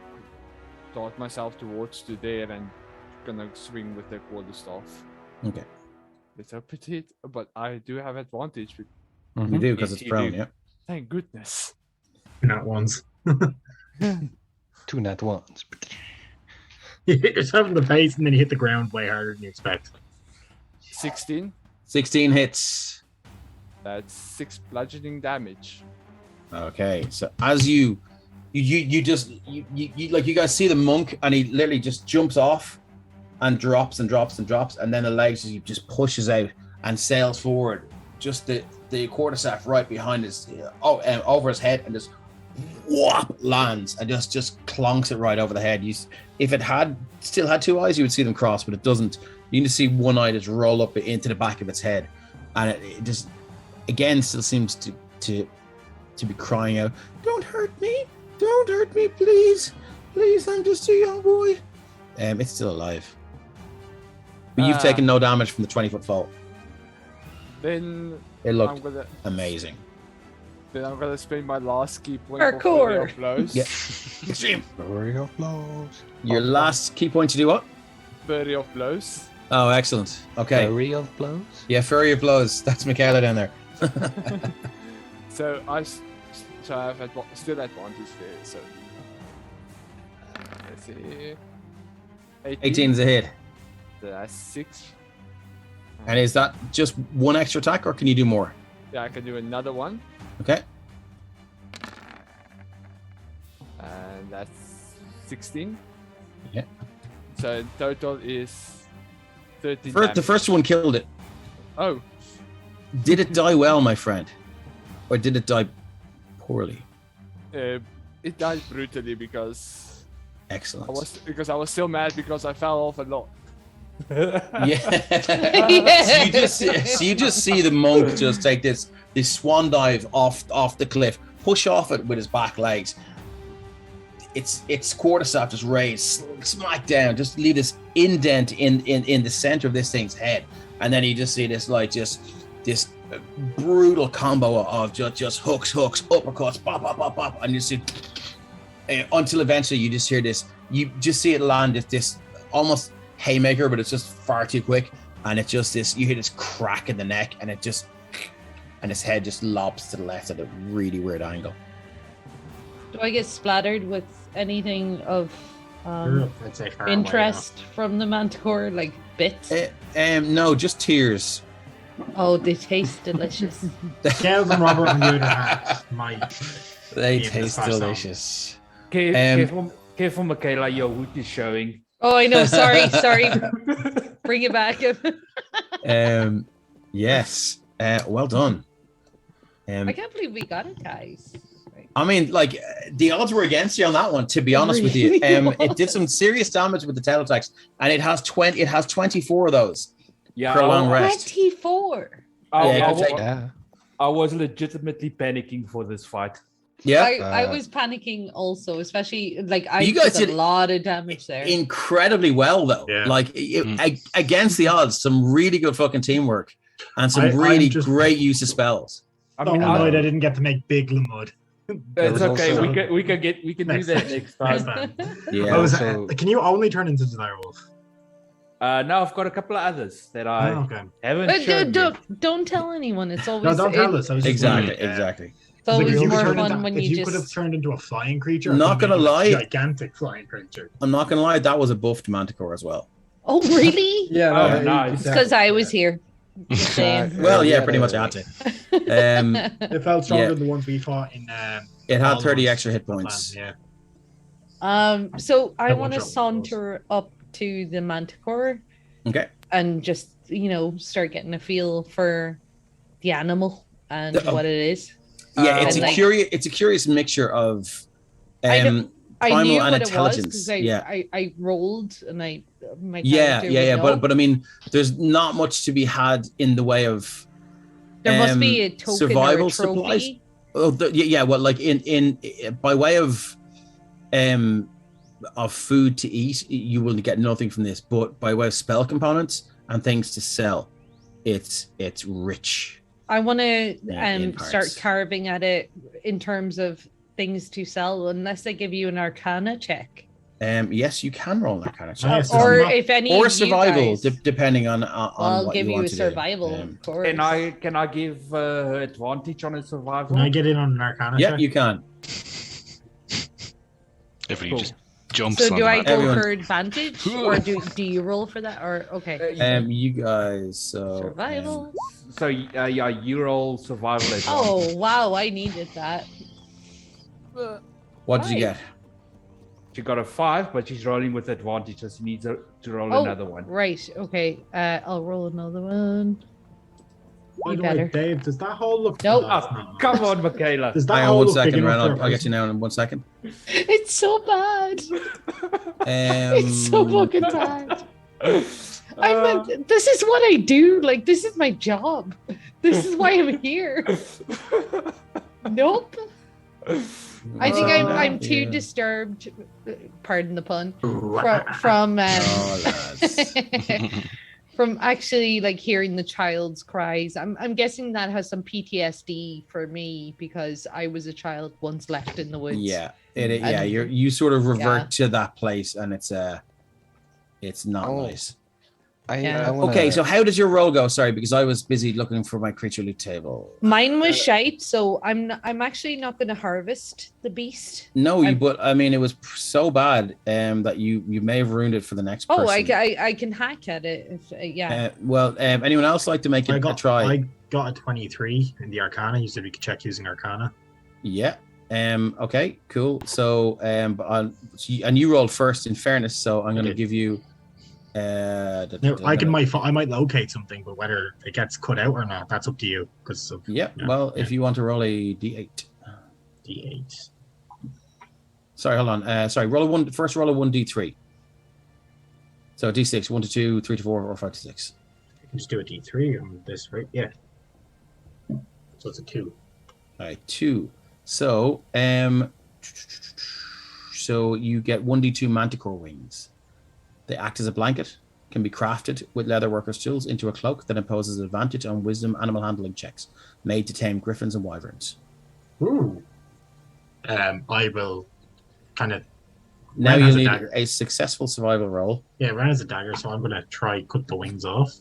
dart myself towards to there and gonna swing with the quarterstaff. Okay. It's a petite, but I do have advantage. You do because Yes, it's you prone. do. Yeah. Thank goodness. Not ones. 2 nat ones. You hit yourself in the face and then you hit the ground way harder than you expect. 16. 16 hits. That's 6 bludgeoning damage. Okay, so as you like you guys see the monk and he literally just jumps off and drops and drops and drops, and then the legs just pushes out and sails forward, just the quarterstaff right behind his over his head, and just whop lands and just clonks it right over the head. If it still had 2 eyes, you would see them cross, but it doesn't. You need to see one eye just roll up into the back of its head, and it just again still seems to be crying out, "Don't hurt me! Don't hurt me, please! Please, I'm just a young boy." It's still alive. But you've taken no damage from the 20-foot fall. Then It I'm looked gonna amazing. spend my last key point Parkour. for flurry of blows. Yeah. Extreme. Flurry of blows. Your last key point to do what? Flurry of blows. Oh, excellent. Okay. Flurry of blows. Yeah, Flurry of Blows. That's Michaela down there. So I have still advantage there. So let's see. 18 is a hit. That's 6. And is that just one extra attack, or can you do more? Yeah, I can do another one, Okay. and that's 16. Yeah. So in total is 13. The damage. first one killed it. Oh, Did it die well, my friend? Or did it die poorly? it It died brutally because Excellent. I was still mad because I fell off a lot. Yeah. Yeah. So you just see the monk just take this swan dive off the cliff, push off it with his back legs. Its quarterstaff just raised, smack down, just leave this indent in the center of this thing's head, and then you just see this this brutal combo of just hooks, uppercuts, pop, pop, pop, pop, and you see until eventually you just hear this. You just see it land this almost haymaker, but it's just far too quick, and it's just this. You hear this crack in the neck, and and his head just lobs to the left at a really weird angle. Do I get splattered with anything of I'd say far away, interest from the manticore, like bits? No, just tears. Oh, they taste delicious. Scales and Robert, on the other hand, might. They Be in the taste splash zone. delicious. Careful, Michaela, your hood is showing. Oh, I know. Sorry. Bring it back. Yes. Well done. I can't believe we got it, guys. I mean, like the odds were against you on that one. To be honest with you, it did some serious damage with the tail attacks, and it has 20. It has 24 of those Yeah, for a long rest. 24. Yeah, I was legitimately panicking for this fight. Yeah, I was panicking also, especially like I You guys took did a lot of damage there. incredibly well though. Yeah. Like against the odds, some really good fucking teamwork and some I'm really just- great use of spells. I I'm mean, annoyed I didn't get to make Big Lamud. it's was okay. also- We can do Next that time. next Next time. time. Yeah. Also- Can you only turn into the direwolf? Now I've got a couple of others that I Oh, okay. haven't But shown yet. don't tell anyone. It's always No, don't tell us. I was just Exactly. wondering, Exactly. It's always if you could more turn fun into- when if you could have just. turned into a flying creature. Not I thought gonna maybe a lie. gigantic flying creature. I'm not gonna lie, that was a buffed manticore as well. Oh really? Yeah, Oh, no, nice. It's because I was here. Just saying. Well, yeah, yeah, pretty much I had to. It felt stronger Yeah. than the ones we fought in. It had all 30 ones extra hit that points. plan, Yeah. So I That want to one shot was saunter up to the manticore Okay. and just start getting a feel for the animal and The- what it is. Yeah, it's And, a like- curious mixture of I primal knew and what it was intelligence. because Yeah. I rolled and my Yeah, character yeah. would know. But I mean, there's not much to be had in the way of there must be a token survival or a trophy. supplies. Yeah. Well, like in by way of food to eat, you will get nothing from this. But by way of spell components and things to sell, it's rich. I want to in start parts. carving at it in terms of things to sell, unless they give you an Arcana check, Yes, you can roll that kind of check. Yes, or not- if any or of survival, you guys, depending on I'll what give you you want a to survival. do. Of course. Can I give her advantage on a survival? Can I get in on an Arcana Yeah, check? you can. Everybody Cool. just jumps So on do the I map. go Everyone- for advantage, or do you roll for that, or okay? You guys. So Survival. So yeah, you roll survival advantage. Oh wow, I needed that. what did you Right. get? She got a 5, but she's rolling with advantage, so she needs to roll Oh, another one. right. Okay. I'll roll another one. By You the way, better. Dave, does that hole look? Nope. Oh, it's Oh, not. come on, Michaela. Does that Hang on hole one look big second, enough Ren. for a I'll get you person? now in 1 second. It's so bad. It's so fucking bad. This is what I do. Like, this is my job. This is why I'm here. Nope. I think I'm too Yeah. disturbed. Pardon the pun. From Oh, lads. from actually like hearing the child's cries. I'm guessing that has some PTSD for me because I was a child once left in the woods. Yeah, yeah. And- You sort of revert Yeah. to that place, and it's not Oh. nice. Yeah. I wanna, Okay, so how does your roll go? Sorry, because I was busy looking for my creature loot table. Mine was shite, so I'm actually not going to harvest the beast. No, I'm- but I mean, it was so bad that you may have ruined it for the next person. Oh, I can hack at it. If, yeah. Well, anyone else like to make I it a got try? I got a 23 in the Arcana. You said we could check using Arcana. Yeah. Okay. Cool. So, and you rolled first. In fairness, so I'm going to did. give you. Now, I might locate something, but whether it gets cut out or not, that's up to you. Because Yeah. Yeah, Well, yeah. if you want to roll a d8. D8. Sorry, hold on. Sorry, roll a one. First, roll a 1d3. So d6, 1 to 2, 3 to 4, or 5 to 6. You can just do a D3 on this, right? Yeah. So it's a 2. All right, 2. So, so you get 1d2 manticore wings. They act as a blanket, can be crafted with leatherworkers' tools into a cloak that imposes advantage on wisdom animal handling checks, made to tame griffins and wyverns. Ooh. I will kind of. Now Ren you has a need dagger. a successful survival roll. Yeah, Ren has a dagger, so I'm gonna try cut the wings off.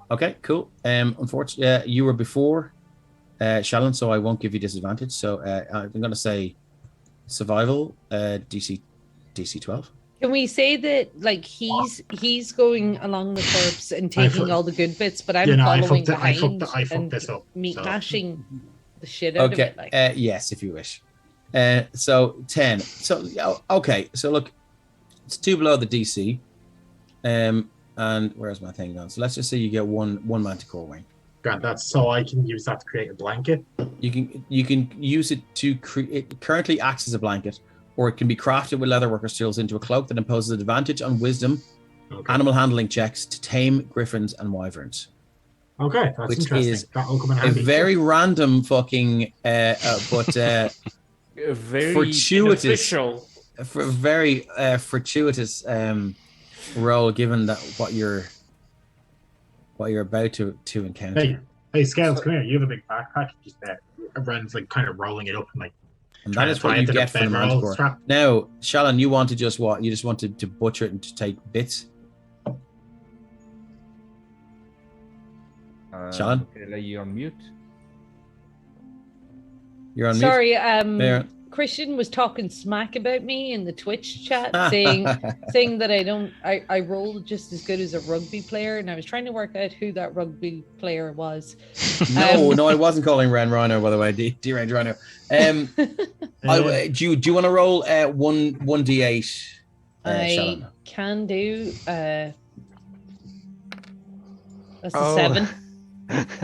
Okay, cool. Unfortunately, you were before Shaolin, so I won't give you disadvantage. So I'm going to say survival, DC 12. Can we say that like he's going along the corpse and taking all the good bits, but I'm following behind and this up, meat so. mashing the shit out of Okay, it? Like. yes, if you wish. So 10. So okay, so look, it's 2 below the DC. And where's my thing gone? So let's just say you get one manticore wing. Grant, that's so I can use that to create a blanket. You can use it to create. It currently acts as a blanket, or it can be crafted with leatherworkers' tools into a cloak that imposes an advantage on wisdom, animal handling checks to tame griffins and wyverns. Okay, that's which interesting. is That'll come in a handy. very random fucking, but very fortuitous, beneficial. very fortuitous role, given that what you're about to encounter. Hey, Scales, come here. You have a big backpack. Just Ren's like kind of rolling it up and like. And that is what you get from the manticore. Now, Shaolin, you want to just what? You just wanted to butcher it and to take bits. Shaolin, Okay, you on mute. You're on Sorry, mute. Christian was talking smack about me in the Twitch chat, saying that I rolled just as good as a rugby player, and I was trying to work out who that rugby player was. No, I wasn't calling Ren Rhino, by the way. D-Range Rhino. Do you want to roll 1d8? I can do. That's a 7.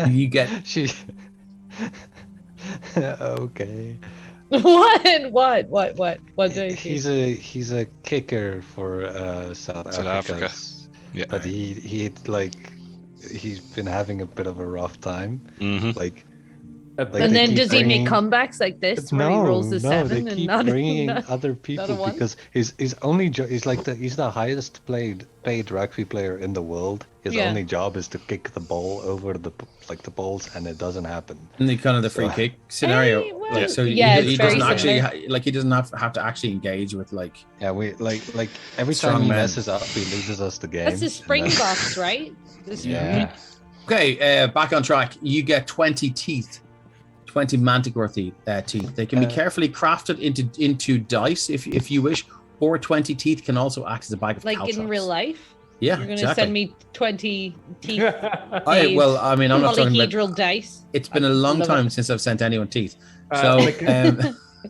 You get. Okay. What do I do? He's a kicker for South Africa. Yeah. But he's been having a bit of a rough time. Mm-hmm. And then does he make comebacks like this where he rolls the 7 they and keep not bringing not, other people not a 1? because his only job he's the highest paid rugby player in the world. His only job is to kick the ball over the balls, and it doesn't happen. In the kind of the free kick scenario, Hey, well, so he doesn't actually he doesn't have to actually engage with we like every time he messes up, he loses us the game. That's the Springboks, right? Yeah. Okay, back on track. You get 20 teeth. 20 manticore teeth. They can be carefully crafted into dice if you wish, or 20 teeth can also act as a bag of like caltrops. In real life. Yeah, you're going to send me 20 teeth. I'm not talking about dice. It's been a long time since I've sent anyone teeth. So,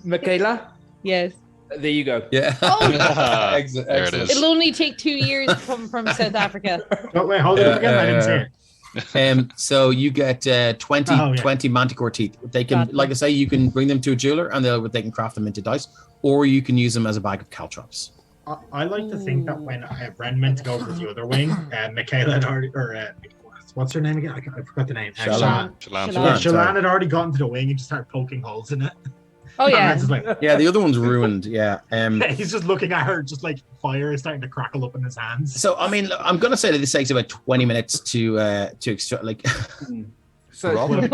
Michaela. Yes. There you go. Yeah. Oh, excellent. There it is. It'll only take 2 years to come from South Africa. Oh, wait, hold it up again. I didn't say it. So you get 20 manticore teeth. They can, like I say, you can bring them to a jeweler and they can craft them into dice, or you can use them as a bag of caltrops. I like to think that when Ren meant to go for the other wing, Michaela had already, what's her name again? I forgot the name. Shaolin had already gotten to the wing and just started poking holes in it. Oh yeah. Yeah, the other one's ruined. Yeah. He's just looking at her, just like fire is starting to crackle up in his hands. So I mean, I'm gonna say that this takes about 20 minutes to extract. Like, so Shalan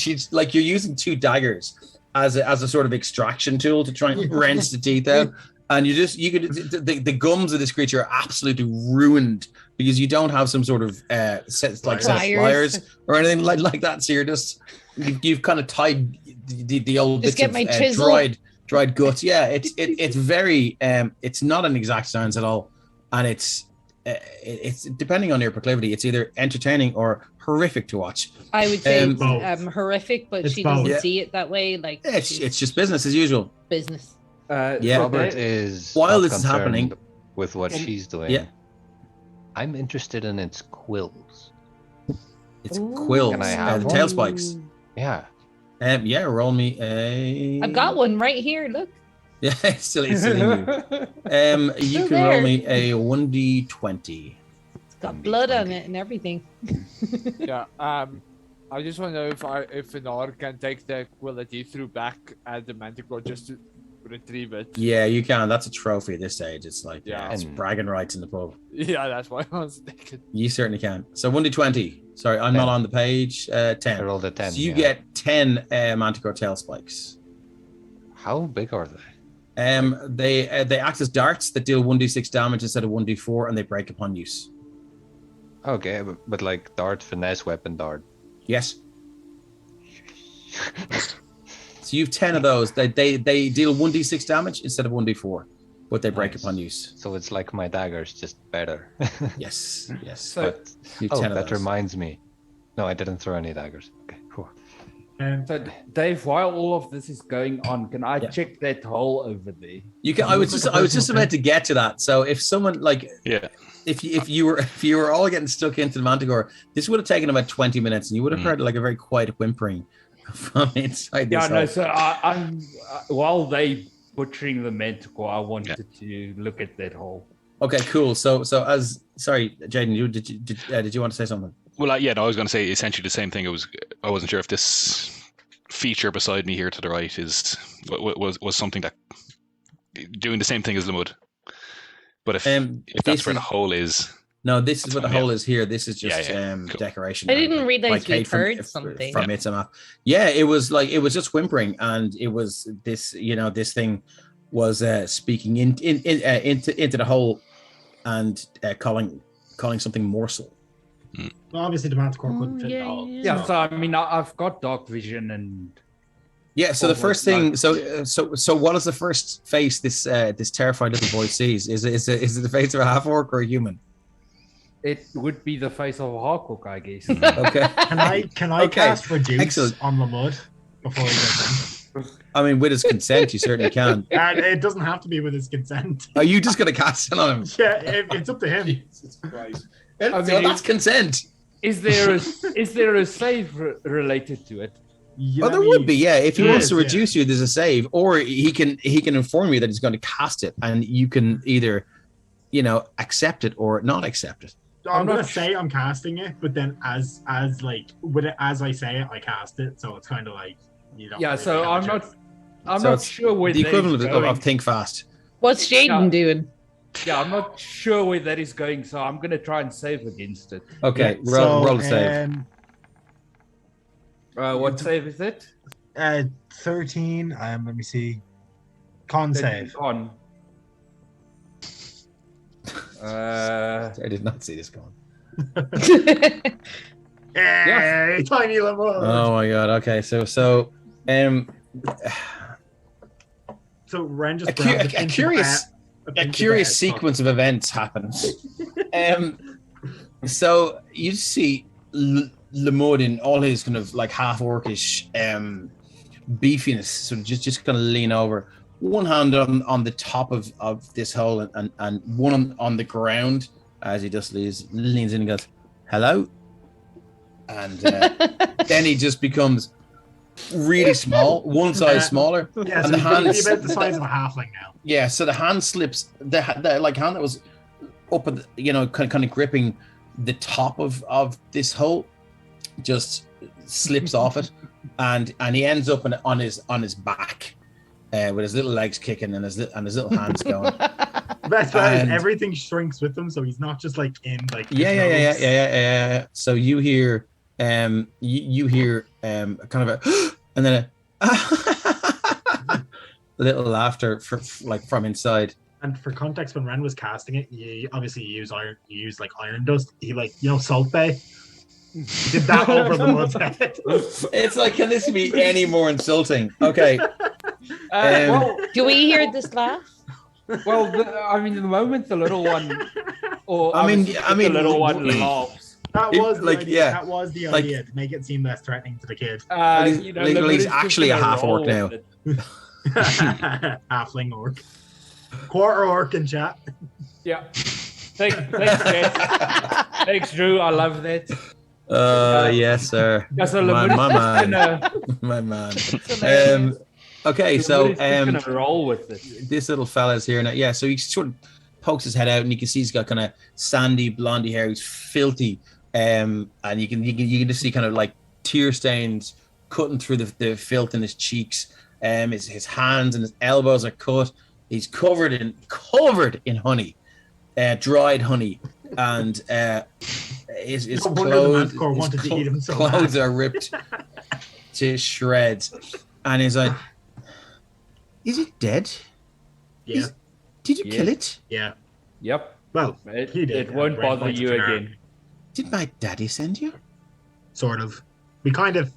she's like, you're using 2 daggers as a sort of extraction tool to try and wrench the teeth out, and the gums of this creature are absolutely ruined because you don't have some sort of set of pliers or anything like that. So you've kind of tied the old just bits get of my dried guts. Yeah, it's very it's not an exact science at all, and it's depending on your proclivity, it's either entertaining or horrific to watch. I would say horrific, but she doesn't see it that way. Like it's just business as usual. Business. Robert is while this is happening with what she's doing. Yeah, I'm interested in its quills. It's quills. Can I have the tail spikes. Yeah. Yeah, roll me a. I've got one right here. Look. Yeah, it's still in you. You Still can roll there. me a 1d20. It's got blood on it and everything. Yeah. I just want to know if Venor can take the quality through back at the Manticore just to retrieve it. Yeah, you can. That's a trophy at this stage. It's like, Yeah. it's bragging rights in the pub. Yeah, that's why I was thinking. You certainly can. So 1d20. Sorry, I'm 10. not on the page. 10. I rolled a 10. So you yeah. get 10 Manticore tail spikes. How big are they? They act as darts that deal 1d6 damage instead of 1d4, and they break upon use. Okay, but like dart, finesse, weapon, dart. Yes. So you've 10 of those. They deal 1d6 damage instead of 1d4, but they break Nice. upon use. So it's like my daggers, just better. Yes. Yes. So But You've 10 of that those. reminds me. No, I didn't throw any daggers. Okay, cool. So, Dave, while all of this is going on, can I Yeah. check that hole over there? You can. I was just about to get to that. So if someone like Yeah. if you were all getting stuck into the Manticore, this would have taken about 20 minutes, and you would have heard like a very quiet whimpering from inside this Yeah, no. hole. So I'm while they butchering the Manticore, I wanted to look at that hole. Okay, cool. So as sorry, Jaden, did you want to say something? Well, I was going to say essentially the same thing. I wasn't sure if this feature beside me here to the right was something that doing the same thing as Lamud. But if that's where the hole is, No, this is where the Yeah. hole is here. This is just Cool. decoration. I didn't realize by we'd Kate heard something. from It's a Map. Yeah, it was just whimpering, and it was this. This thing was speaking into the hole and calling something morsel. Well, obviously, the Manticore couldn't fit in the hole. Yeah. So I mean, I've got dark vision and. Yeah. So the Oh, first thing. So what is the first face this terrified little boy sees? Is it the face of a half orc or a human? It would be the face of a Hawkwook, I guess. Okay. Can I Okay, cast Reduce excellent. on the mud before he gets in? I mean, with his consent, you certainly can. And it doesn't have to be with his consent. Are you just going to cast it on him? Yeah, it's up to him. Jesus Christ. I So mean, that's consent. Is there a save related to it? Well, there would be, yeah. If he There wants is, to yeah. reduce you, there's a save, or he can inform you that he's going to cast it, and you can either, accept it or not accept it. I'm I'm gonna not say I'm casting it, but then as I say it, I cast it. So it's kind of like you don't. Yeah. really So have a I'm choice. not it's sure where The that equivalent is of going. think fast. What's Jaden Yeah. doing? Yeah, I'm not sure where that is going, so I'm gonna try and save against it. Okay, Yeah, roll the save. What save is it? 13. Let me see. Con save. Con. I did not see this going. Hey, tiny little. Oh my god. Okay, so So Ren just A cu- grabbed a pinch of curious- a a pinch of curious air. sequence of events happens. So you see Lamud in all his kind of like half orcish beefiness, sort of just kind of lean over, one hand on the top of this hole and one on the ground as he just leans in and goes, "Hello," and then he just becomes really small, one size smaller. Yeah, and so the he's gonna be hands- about the size of a halfling now. Yeah, so the hand slips, the like hand that was up at kind of gripping the top of this hole, just slips off it, and he ends up on his back, with his little legs kicking and his little hands going. The best part is And- everything shrinks with him, so he's not just like in like. his Yeah. nose. So you hear you hear kind of a and then a little laughter from inside. And for context, when Ren was casting it, you obviously use like iron dust. He Salt Bay. He did that over the mud's head. It's like, can this be any more insulting? Okay. Well, Do we hear this laugh? I mean, the moment the little one, or I mean, the little one laughs. That It- was the like, idea. yeah, That was the like- idea to make it seem less threatening to the kid. He's- The he's bird is actually just a gonna half orc roll now. with it. Halfling orc, quarter orc in chat. Yeah. Thanks, Jess. Thanks, Drew. I love that. Yes, sir. Yeah, so My Lamont is man. gonna, My man. hilarious. Okay, so Lamont is gonna roll with it. this little fella's here now. Yeah, so he sort of pokes his head out, and you can see he's got kind of sandy, blondie hair. He's filthy, and you can just see kind of like tear stains cutting through the filth in his cheeks. His hands and his elbows are cut. He's covered in honey, dried honey, and his No wonder the clothes, Manticore wanted to eat him so clothes bad. are ripped to shreds, and he's like, "Is it dead? Yeah, Did you kill it? yeah. Yep. Well, he did. It won't Ren bother points you at Bernard. again. Did my daddy send you? Sort of. We kind of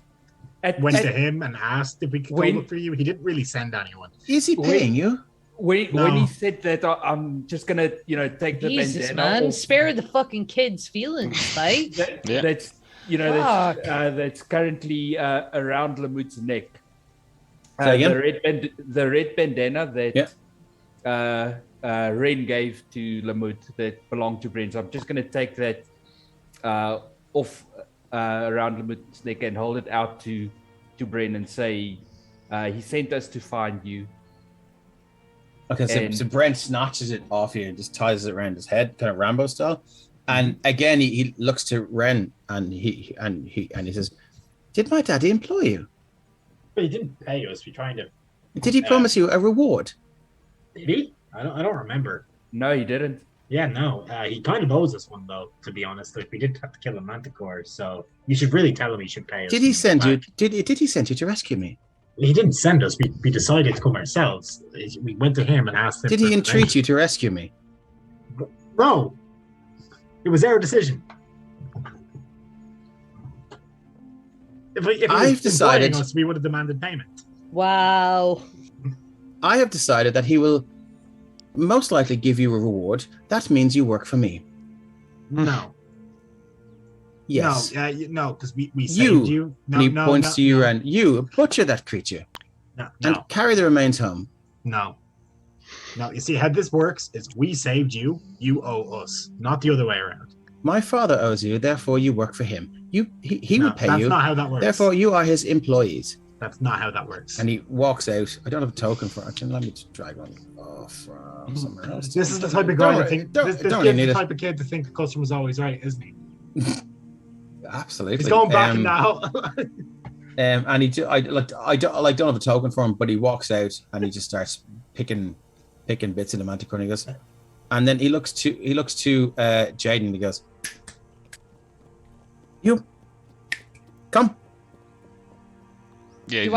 went to him and asked if we could go When- look for you. He didn't really send anyone. Is he paying you? When No. he said that, I'm just gonna, take the Jesus, bandana man. off. Spare the fucking kids' feelings, like. Yeah. That's that's currently around Lamut's neck. Say again? The red bandana that Ren gave to Lamut that belonged to Brent. So I'm just gonna take that off around Lamut's neck and hold it out to Bren and say, he sent us to find you. Okay, so Brent snatches it off you and just ties it around his head, kind of Rambo style. And again, he looks to Ren and he says, "Did my daddy employ you? But he didn't pay us. We tried to. Did he promise you a reward?" Did he? I don't remember. No, he didn't. Yeah, no. He kind of owes us one though. To be honest, like we did have to kill a Manticore, so you should really tell him he should pay us. Did he send you? back. Did he send you to rescue me? He didn't send us. We decided to come ourselves. We went to him and asked him. Did he entreat you to rescue me? No. It was our decision. If he I've was decided- employing us, we would have demanded payment. Wow. I have decided that he will most likely give you a reward. That means you work for me. No. Yes. No, because we You. saved you. No, And he no, points no, to you no, and you butcher that creature no, and no, carry the remains home. no. No, you see how this works is we saved you, you owe us, not the other way around. My father owes you, therefore you work for him. He No, will pay that's you, not how that works. therefore you are his employees. That's not how that works. And he walks out. I don't have a token for it. Let me just drag one off from somewhere else. This is the type of guy Don't- to think. don't- This don't kid's need the it. type of kid to think the customer's always right, isn't he? Absolutely. He's going back now. And I don't have a token for him, but he walks out and he just starts picking bits of the manticore. And he goes, and then he looks to Jaden and he goes, "You come." Yeah, Do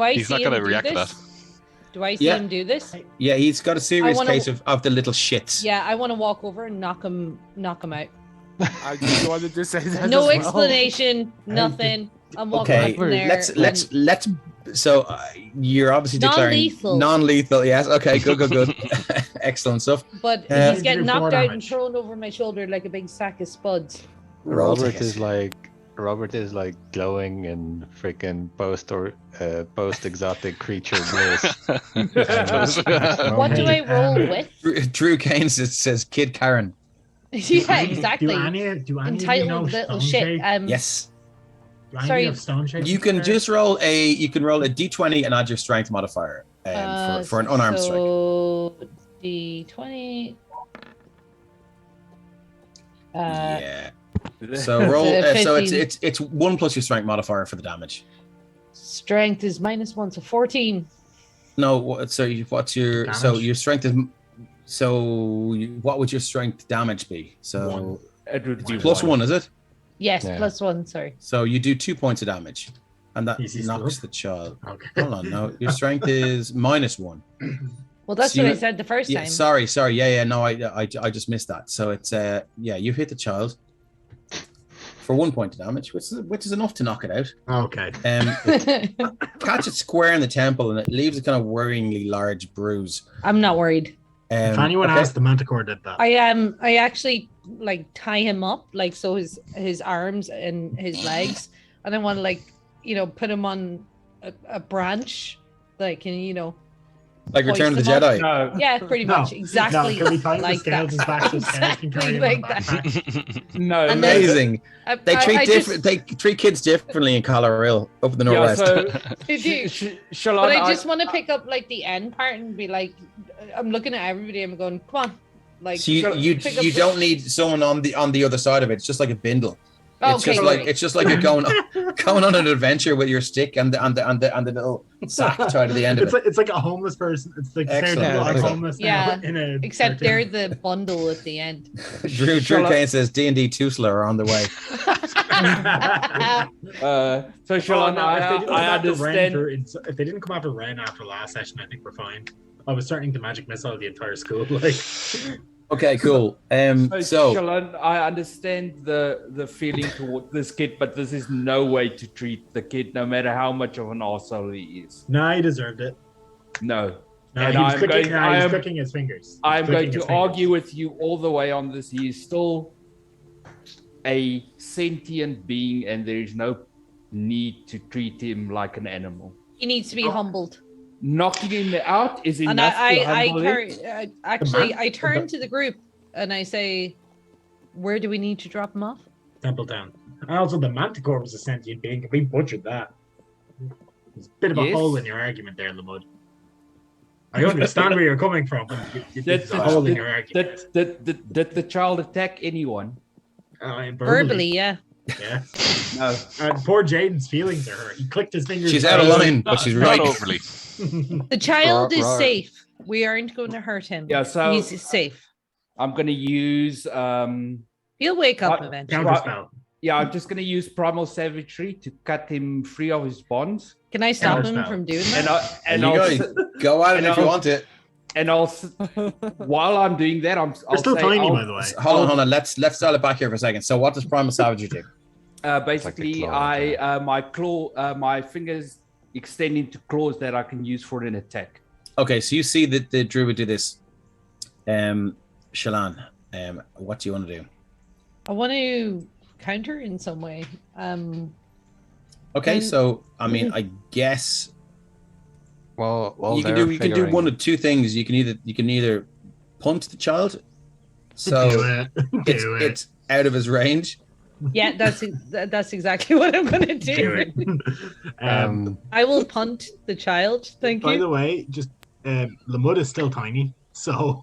I he's see not him going to do react to this? that. Do I see Yeah. him do this? Yeah, he's got a serious wanna- case of the little shits. Yeah, I want to walk over and knock him out. I just wanted to say that. No as well. explanation, nothing. I'm walking Okay, up in there. let's. So you're obviously declaring Non-lethal. non-lethal. Yes. Okay. Good. Excellent stuff. But Uh, he's getting Do four knocked out and damage. thrown over my shoulder like a big sack of spuds. Roll to Robert hit. is like glowing in freaking post exotic creature bliss. What do I roll with? Drew Kane says Kid Karen. Yeah, exactly. Do any of you Entitled know little Stone shit. Shade? Yes. Do any of sorry. you have Stone Shade? You can just roll a d20 and add your strength modifier for an unarmed strike. So D20. Yeah. So roll. So 15. it's 1 plus your strength modifier for the damage. Strength is -1, so 14. No. What's your Damage? your strength is. What would your strength damage be? So It would be plus one, is it? Yes, Yeah. +1. Sorry. So you do 2 points of damage, and that Is he knocks still the child. Okay. Hold on, no, your strength is -1. Well, that's So what you- I said the first Yeah, time. sorry. Yeah. No, I just missed that. So it's you hit the child for 1 point of damage, which is enough to knock it out. Okay. Catch it square in the temple, and it leaves a kind of worryingly large bruise. I'm not worried. If anyone okay. asked, the Manticore did that. I actually like tie him up, like, so his arms and his legs, and I want to, like, put him on a branch, like, and Like Return of the hoist them up. Jedi. No. Yeah, pretty No. much. Exactly No, can we tie the like scales that. back so scales can carry Exactly him on like the that. backpack? No. And then- Amazing. They treat just, They treat kids differently in Colorado, up in the Yeah, northwest. so They do. Shalon, but I just want to pick up like the end part and be like, I'm looking at everybody and I'm going, come on, like. So you pick up the- don't need someone on the other side of it. It's just like a bindle. It's Okay, just like great. it's just like you're going on an adventure with your stick and the little sack tied to the end of It's it. like it's like a homeless person. It's like Excellent. they're like Yeah. homeless Yeah. now in a Except cartoon. they're the bundle at the end. Drew Kane says D&D Tusla are on the way. so Shalon, If they didn't come after Ren after last session, I think we're fine. I was starting to magic missile the entire school. Like, Okay, cool. So Shalon, I understand the feeling toward this kid, but this is no way to treat the kid, no matter how much of an arsehole he is. nah, he deserved it. No. No, And he was I'm clicking, going- nah, I he was am- clicking his fingers. I'm going Clicking to his fingers. argue with you all the way on this. He is still a sentient being, and there is no need to treat him like an animal. He needs to be humbled. Knocking him out is And enough to humble him. I turn to the group and I say, where do we need to drop him off? Templetown. And also, the Manticore was a sentient being. We butchered that. There's a bit of a Yes. hole in your argument there, Lamud. I understand where you're coming from, but there's a hole in your argument. Did the child attack anyone? Verbally, yeah. Yeah. No. And poor Jaden's feelings are hurt. He clicked his fingers. she's out of line, but she's Not right. overly. The child is Roar. safe. We aren't going to hurt him. Yeah, so He's safe. I'm going to use He'll wake up What? eventually. Counterspell. yeah, I'm just going to use primal savagery to cut him free of his bonds. Can I stop him Counterspell. from doing And that? I, and You I'll, guys go at it and if you I'll- want it. and I'll while I'm doing that, I'll We're still say tiny, I'll- by the way. Hold on. Let's dial it back here for a second. So, what does Primal Savagery do? Basically, claw, my claw, my fingers extend into claws that I can use for an attack. Okay, so you see that the druid do this. Shalan, what do you want to do? I want to counter in some way. Okay, Um, so I mean, I guess Well, you can do one of two things. You can either punt the child, Do so it. Do it. it's out of his range. Yeah, that's exactly what I'm going to Do do. it. I will punt the child. Thank By you. the way, just Lamud is still tiny, so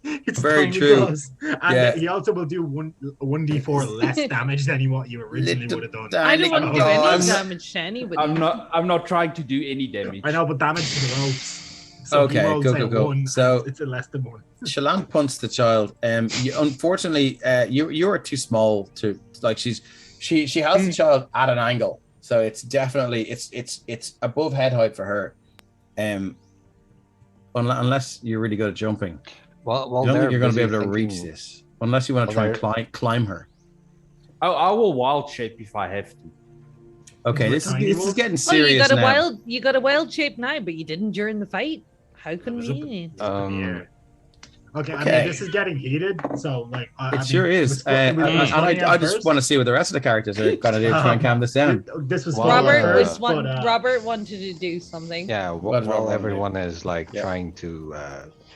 it's Very tiny true. claws. And Yeah. he also will do 1d4 less damage than what you originally Little would have done. I don't want to do Oh, any I'm- damage to anybody. I'm not trying to do any damage. I know, but damage to the ropes. So if he Okay, rolls go, a go, go. one, So- it's a less than one. Shalan punts the child. Unfortunately, you are too small to like. She has the child at an angle, so it's definitely it's above head height for her. Unless you're really good at jumping, Well, I don't think you're going to be busy able to reach thinking- this. Unless you want to Well, try and climb her. I will wild shape if I have to. Okay, You're this tiny is wolf? getting Oh, serious you got a now. wild shape now, but you didn't during the fight. How convenient. Yeah. Okay, I Okay. mean, this is getting heated, so like It sure is. And I just want to see what the rest of the characters are going to do to try and calm this down. This was Well, Robert first, Robert wanted to do something. Yeah, What does while Rob everyone is like Yeah. trying to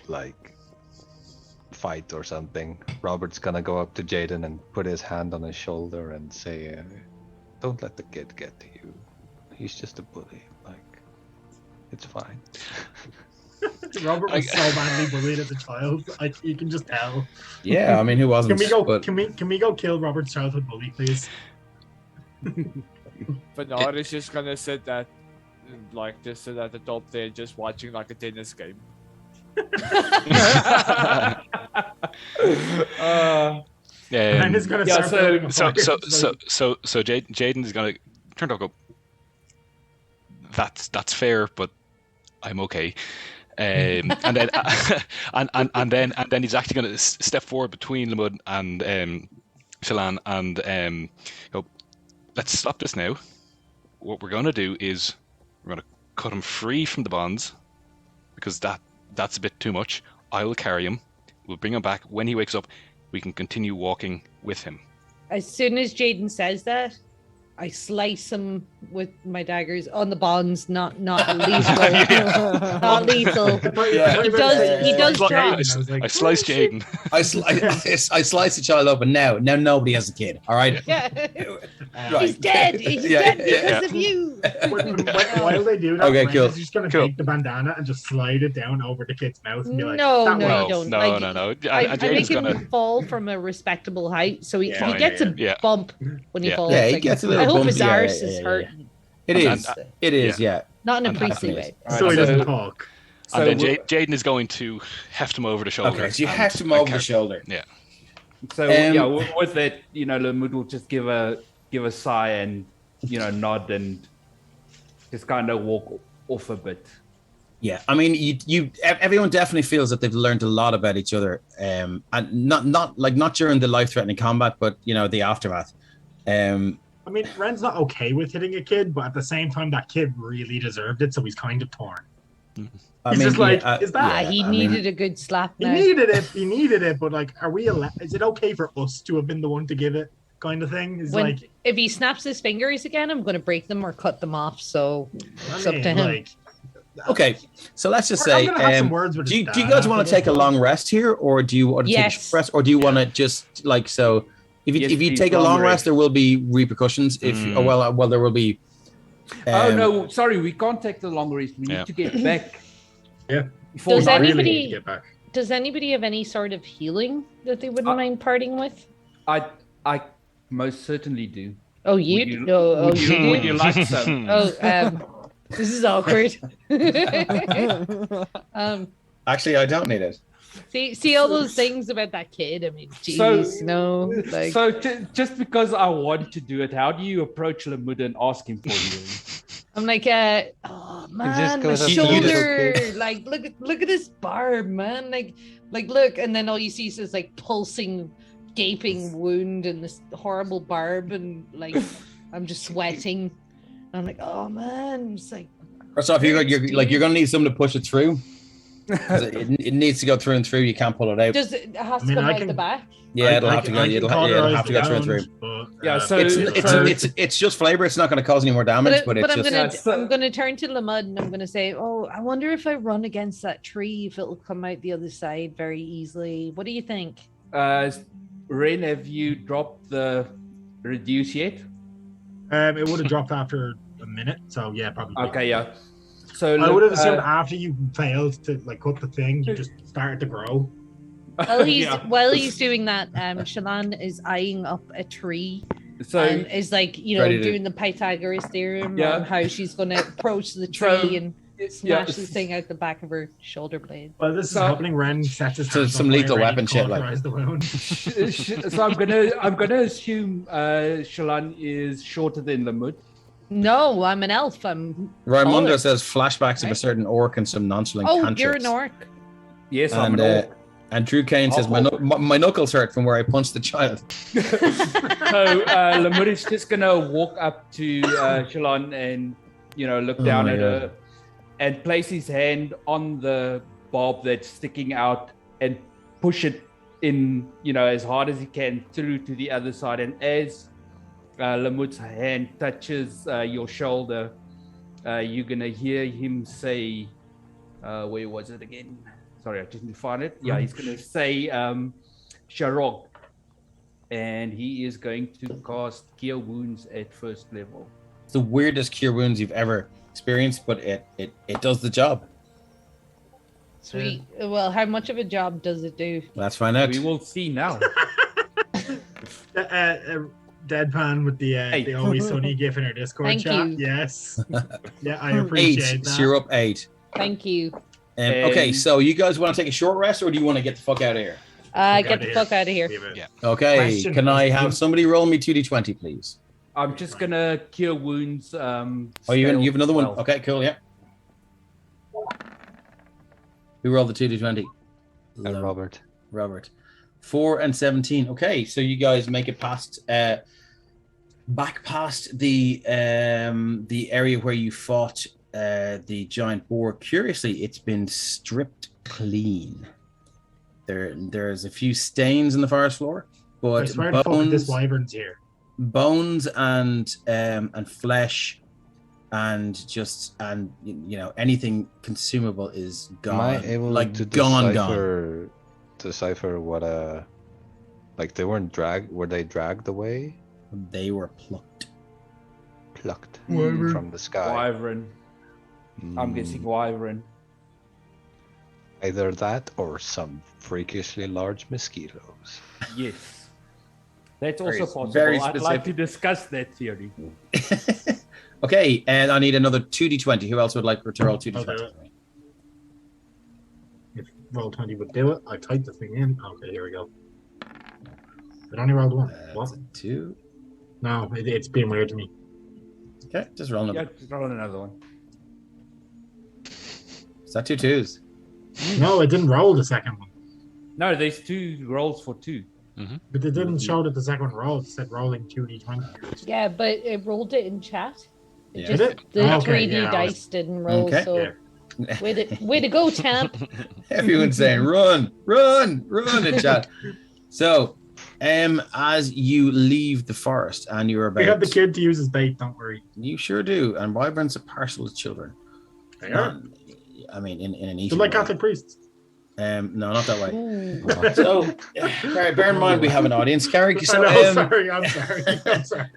like fight or something, Robert's gonna go up to Jaden and put his hand on his shoulder and say, "Don't let the kid get to you. He's just a bully. Like, it's fine." Robert was so badly bullied as a child. Like you can just tell. Yeah, I mean, who wasn't? Can we go? But Can we go kill Robert's childhood bully, please? Bernard is just gonna sit at the top there, just watching like a tennis game. And it's gonna start building a fire. So Jaden is gonna turn to go. That's fair, but I'm okay. And then and then he's actually going to step forward between Lamud and Shalan and go, let's stop this now. What we're going to do is we're going to cut him free from the bonds because that's a bit too much. I will carry him. We'll bring him back when he wakes up. We can continue walking with him. As soon as Jaden says that, I slice him with my daggers on the bonds, not lethal. Not lethal. Yeah. He does drop. I sliced Jaden. I slice the child open now. Now nobody has a kid. All right. Yeah. Right. He's dead. He's Yeah, dead yeah. because of you. While they do that, Okay, Ren cool. is just going to take the bandana and just slide it down over the kid's mouth and be like, No, that no, works. you don't. No, Like, no. I And Jaden's make him gonna. fall from a respectable height, so he Yeah, gets a yeah. bump when he Yeah. falls. Yeah, he Like, gets a little I hope bump, his yeah, arse yeah, is yeah, hurting, It is. And- It is. Yeah. not in a And priestly definitely way. So he Alright, doesn't so- talk. So And then we'll- Jaden is going to heft him over the shoulder. Okay. So you and- heft him and over the shoulder. Yeah. So Um, with that, Lemud will just give a sigh and nod and just kind of walk off a bit. Yeah, I mean, everyone definitely feels that they've learned a lot about each other, and not during the life-threatening combat, but the aftermath. I mean, Ren's not okay with hitting a kid, but at the same time, that kid really deserved it, so he's kind of torn. I He's mean, just like, yeah, is that? He I mean, needed a good slap. He Now. needed it, but like, are we allowed? Is it okay for us to have been the one to give it? Kind of thing. Is like, If he snaps his fingers again, I'm going to break them or cut them off. So it's up to him. like, Okay, so let's just I'm say, gonna have some words with do his you dad guys want after to take a this. long rest here, or do you want to take a Yes. short rest, or do you want to just like so? If you Yes, if you please, take a long long rest, rest. there will be repercussions. If Mm. well, there will be. Oh no, sorry, we can't take the long rest. We Yeah. need to get back. Yeah. Before Does night. really anybody- need to get back. Does anybody have any sort of healing that they wouldn't mind parting with? I most certainly do. Oh, Would you? you- Oh, would you, you would do? you like some? Oh, this is awkward. Actually, I don't need it. see all those things about that kid. I mean, So- jeez, no. Like, So just because I want to do it, how do you approach Lemud and ask him for you? I'm like, oh man, my goes up to the shoulder. little Like, look at this barb, man. Like, look, and then all you see is this like pulsing, gaping wound and this horrible barb, and like, I'm just sweating. I'm like, oh man, it's like, First off, you're gonna need someone to push it through. 'Cause it needs to go through and through. You can't pull it out. does it has to I mean, come I out can- the back? Yeah, it'll I have to can- go. I can It'll cauterize have to the go through and through. wound, but, Yeah, so- It's just flavor. It's not going to cause any more damage, but it's I'm just. gonna turn to Lamud and I'm gonna say, oh, I wonder if I run against that tree, if it'll come out the other side very easily. What do you think? Ren, have you dropped the reduce yet? it would have dropped after a minute, so yeah, probably. Okay, yeah. So I would have look, assumed after you failed to like cut the thing, you just started to grow. yeah. While he's doing that, Shalan is eyeing up a tree So and is like, Ready to- doing the Pythagoras theorem Yeah. on how she's gonna approach the tree and yeah, smash the thing out the back of her shoulder blade. Well, this So- is happening. Ren sets his So hands some on fire, lethal ready weapon to shit, like- cauterize the wound. so I'm gonna assume Shalan is shorter than Lemud. No, I'm an elf. I'm Raimundo taller. says flashbacks of a certain orc and some nonchalant Oh, cantrips. you're an orc. Yes, I'm And, an orc. and Drew Kane says, my knuckles hurt from where I punched the child. So Lemud is just gonna walk up to Shalan and look down my at God. her and place his hand on the barb that's sticking out and push it in as hard as he can through to the other side. And as Lemud's hand touches your shoulder, you're gonna hear him say, where was it again? Sorry, I just need to find it. Yeah, he's gonna say Sharog. And he is going to cast Cure Wounds at first level. It's the weirdest cure wounds you've ever experienced, but it does the job. Sweet. Well, how much of a job does it do? Let's find out. We will see now. Deadpan with the Always Sunny gif in our Discord Thank chat. you. Yes. Yeah, I appreciate 8. that. So you're up 8. Thank you. Okay, so you guys want to take a short rest, or do you want to get the fuck out of here? Get the fuck out of here. Leave it. Yeah. Okay, Question. can I have somebody roll me 2d20, please? I'm just gonna Cure Wounds. Oh, you have another one? spell. Okay, cool, yeah. Who rolled the 2d20? Robert. Robert. 4 and 17. Okay, so you guys make it past back past the area where you fought the giant boar. Curiously, it's been stripped clean. There's a few stains in the forest floor, I but swear to fuck if this bones. wyvern's here. bones and flesh and anything consumable is gone. Am I able like to gone? decipher what like they weren't dragged? Were they dragged away? They were plucked. Plucked Wyvern. from the sky. Wyvern. I'm Mm, guessing Wyvern. Either that or some freakishly large mosquitoes. Yes. That's Very- also possible. very I'd like to specific. discuss that theory. Okay, and I need another 2d20. Who else would like to roll I'll do 2d20? it. If Roll20 would do it, I typed the thing in. Okay, here we go. It only rolled one. What? That's a 2. No, it's being weird to me. Okay, just roll Yeah, another. just roll another one. Is that 2 2s? No, it didn't roll the second one. No, there's 2 rolls for 2. But it didn't show that the second one rolled. It said rolling 2d20. Yeah, but it rolled it in chat. It Yeah. just, Did it? the Okay, 3D yeah, I was- dice didn't roll, Okay. so Yeah. way to go, champ. Everyone's saying run in chat. So, as you leave the forest and you're We have about, the kid to use his bait, don't worry. you sure do. And wyverns are partial to children. They are. I mean, in an They're eating like way. Catholic priests. No, not that way. Ooh. So, bear in mind we have an audience, Carrie. So, I'm sorry. I'm sorry.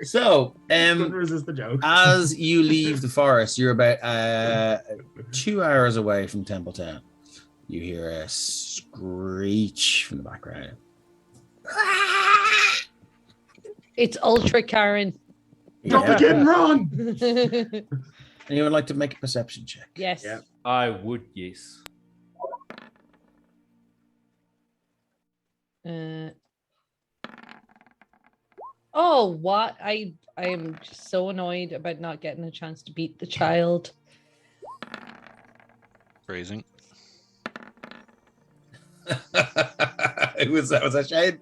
so, Couldn't resist the joke. as you leave the forest, you're about 2 hours away from Templetown. You hear a screech from the background. It's Ultra Karen. Drop Yeah. the kid and run! Anyone like to make a perception check? Yes. Yeah. I would, yes. Oh, what? I am just so annoyed about not getting a chance to beat the child. Phrasing. Was that Shane?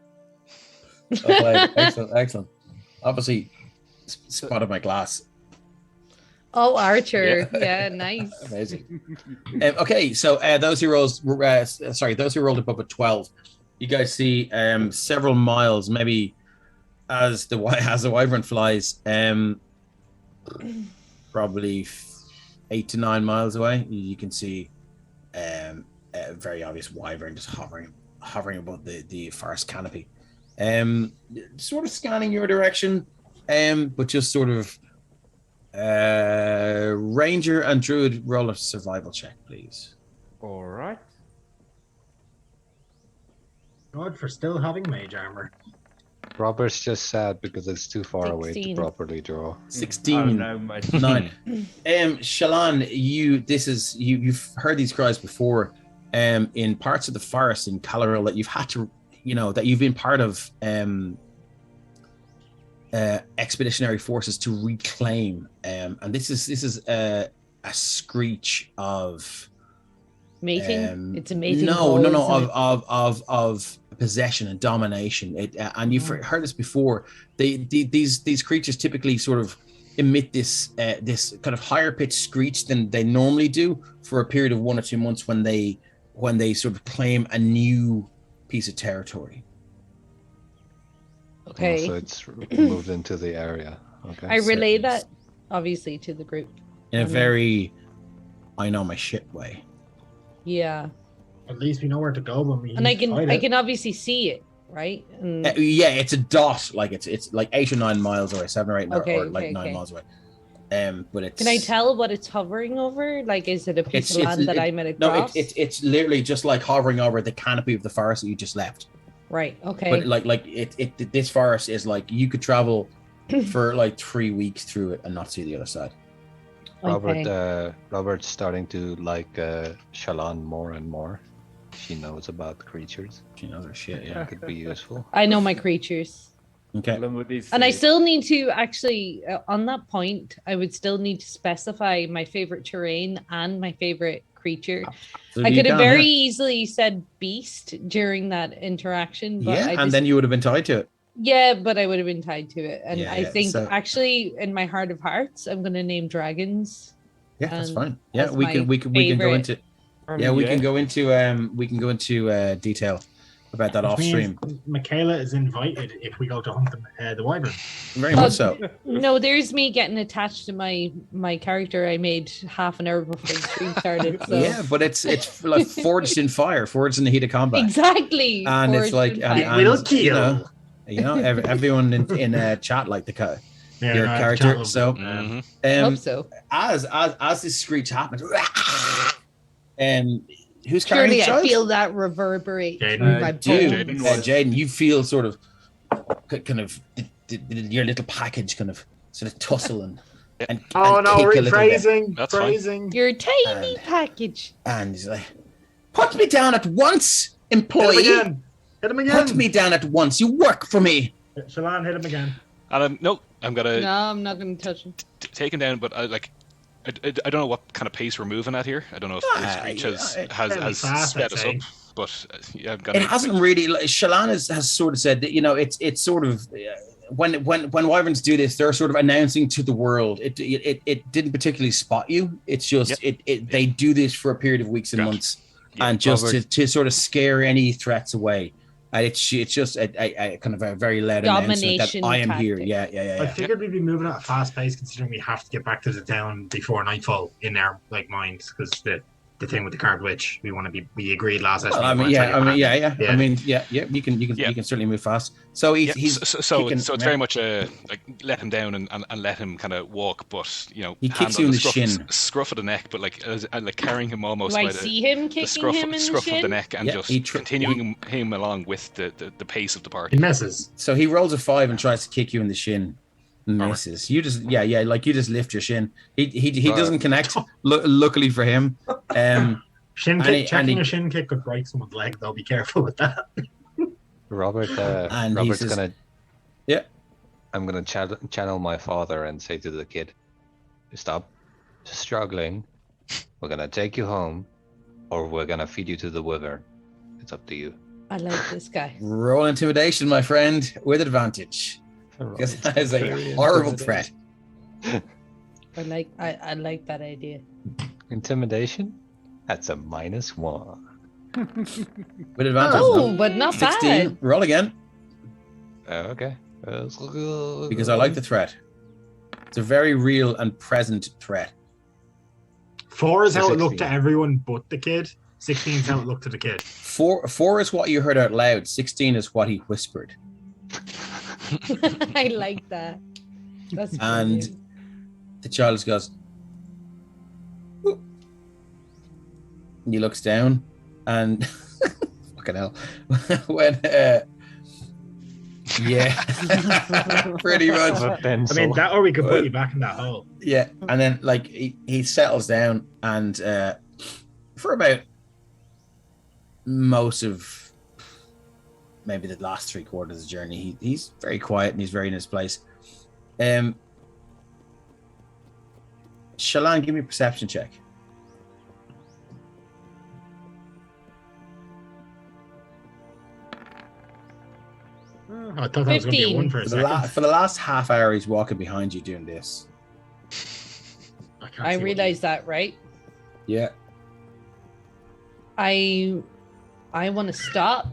Okay, excellent. Obviously, spotted my glass. Oh, Archer. Yeah, nice. Amazing. Okay, so those who rolled above a 12, you guys see several miles, maybe as the wyvern flies, probably 8 to 9 miles away. You can see a very obvious wyvern just hovering above the forest canopy, sort of scanning your direction, but just sort of. Ranger and Druid, roll a survival check, please. All right. God for still having mage armor. Robert's just sad because it's too far away to 16. properly draw. 16. Oh, no, mate. 9. Shalan, you've heard these cries before. In parts of the forest in Calaril that you've had to, that you've been part of expeditionary forces to reclaim, and this is a screech of Mating. It's a mating. no call, isn't it? of possession and domination. And you've heard this before. These creatures typically sort of emit this kind of higher pitched screech than they normally do for a period of 1 or 2 months when they sort of claim a new piece of territory. Okay. So it's moved into the area. Okay. I relay that obviously to the group. In a very I know my shit way. Yeah. At least we know where to go when we And I fight it. can obviously see it, right? And Yeah, it's a dot. Like it's like 8 or 9 miles away, 7 or 8, or like okay, 9 okay. miles away. But it's. can I tell what it's hovering over? Like, is it a piece of land that I'm at across? No, it's literally just like hovering over the canopy of the forest that you just left. Right. Okay. But like this forest is like you could travel for like 3 weeks through it and not see the other side. Okay. Robert's starting to like Shalan more and more. She knows about creatures. She knows her shit. Yeah. Could be useful. I know my creatures. Okay. And I still need to actually, on that point, I would still need to specify my favorite terrain and my favorite creature. So I you could have can, very yeah. easily said beast during that interaction. But Yeah, I and then you would have been tied to it. Yeah, but I would have been tied to it. And Yeah, I think so- actually in my heart of hearts, I'm going to name dragons. Yeah, that's And fine. Yeah, that's we my can go favorite. into. Yeah, we can go into detail. about that Which off means stream. Michaela is invited if we go to hunt the wyvern. Very much so. No, there's me getting attached to my character I made half an hour before the stream started. So. Yeah, but it's like forged in fire, forged in the heat of combat. Exactly. And it's forged like, in and, fire. Will kill. Everyone in chat like the your no, character. chat So, Hope so. as this screech happens, who's carrying Surely the I child? feel that reverberate Jaden. through my Dude, bones. Jaden, you feel sort of kind of your little package kind of sort of tussle and Oh and no, kick a little bit. rephrasing. That's fine. Phrasing. Your tiny And- package. And he's like, "Put me down at once, Hit him employee. again. Hit him again. Put me down at once. You work for me." Shaolin, hit him again. And I'm gonna No, I'm not going to touch him. take him down, but I don't know what kind of pace we're moving at here. I don't know if the screech has fairly fast, sped I'd us say. up, but yeah, I'm gonna. It hasn't really. Shalan has sort of said that it's sort of when wyverns do this, they're sort of announcing to the world. It didn't particularly spot you. It's just they do this for a period of weeks and Gotcha. months, and just to sort of scare any threats away. And it's just a kind of a very loud announcement that Domination I am here. tactic. Yeah. I figured we'd be moving at a fast pace considering we have to get back to the town before nightfall in our minds because the thing with the card witch we we agreed last session. Well, we wanna try to get back. Yeah. You can certainly move fast. So he's so kicking- it's very much like let him down and let him kind of walk, but He hand kicks on you in the scruff, shin. scruff of the neck, but like carrying him almost Do I by see him the kicking scruff, him in the scruff of the shin? neck and Yeah, just he continuing him along with the pace of the He party. messes. So he rolls a 5 and tries to kick you in the shin. Alright. Misses. You just like you just lift your shin. He Right. doesn't connect. Luckily for him. Shin And kick, he- checking and a shin kick could break someone's leg though. Be careful with that. Robert, And he Robert's says- gonna. Yeah. I'm gonna channel my father and say to the kid, "Stop struggling. We're gonna take you home, or we're gonna feed you to the wyvern. It's up to you." I like this guy. Roll intimidation, my friend, with advantage. Because that is a horrible threat. I like that idea. Intimidation? That's a -1. With advantage. Oh, but not 16. bad. Roll again. Okay. Because I like the threat. It's a very real and present threat. 4 is how it looked 16. to everyone but the kid. 16 is how it looked to the kid. 4 is what you heard out loud. 16 is what he whispered. I like that. That's And brilliant. the child just goes, "Whoop." And he looks down and fucking hell. When yeah. Pretty much. I mean, that or we could put you back in that hole. Yeah. And then like he settles down and for about most of maybe the last 3/4 of the journey, he's very quiet and he's very in his place. Shalan, give me a perception check. I thought that was going to be a 15. 1 for a For second. the last half hour, he's walking behind you doing this. can't I see what realize that, right? Yeah. I want to stop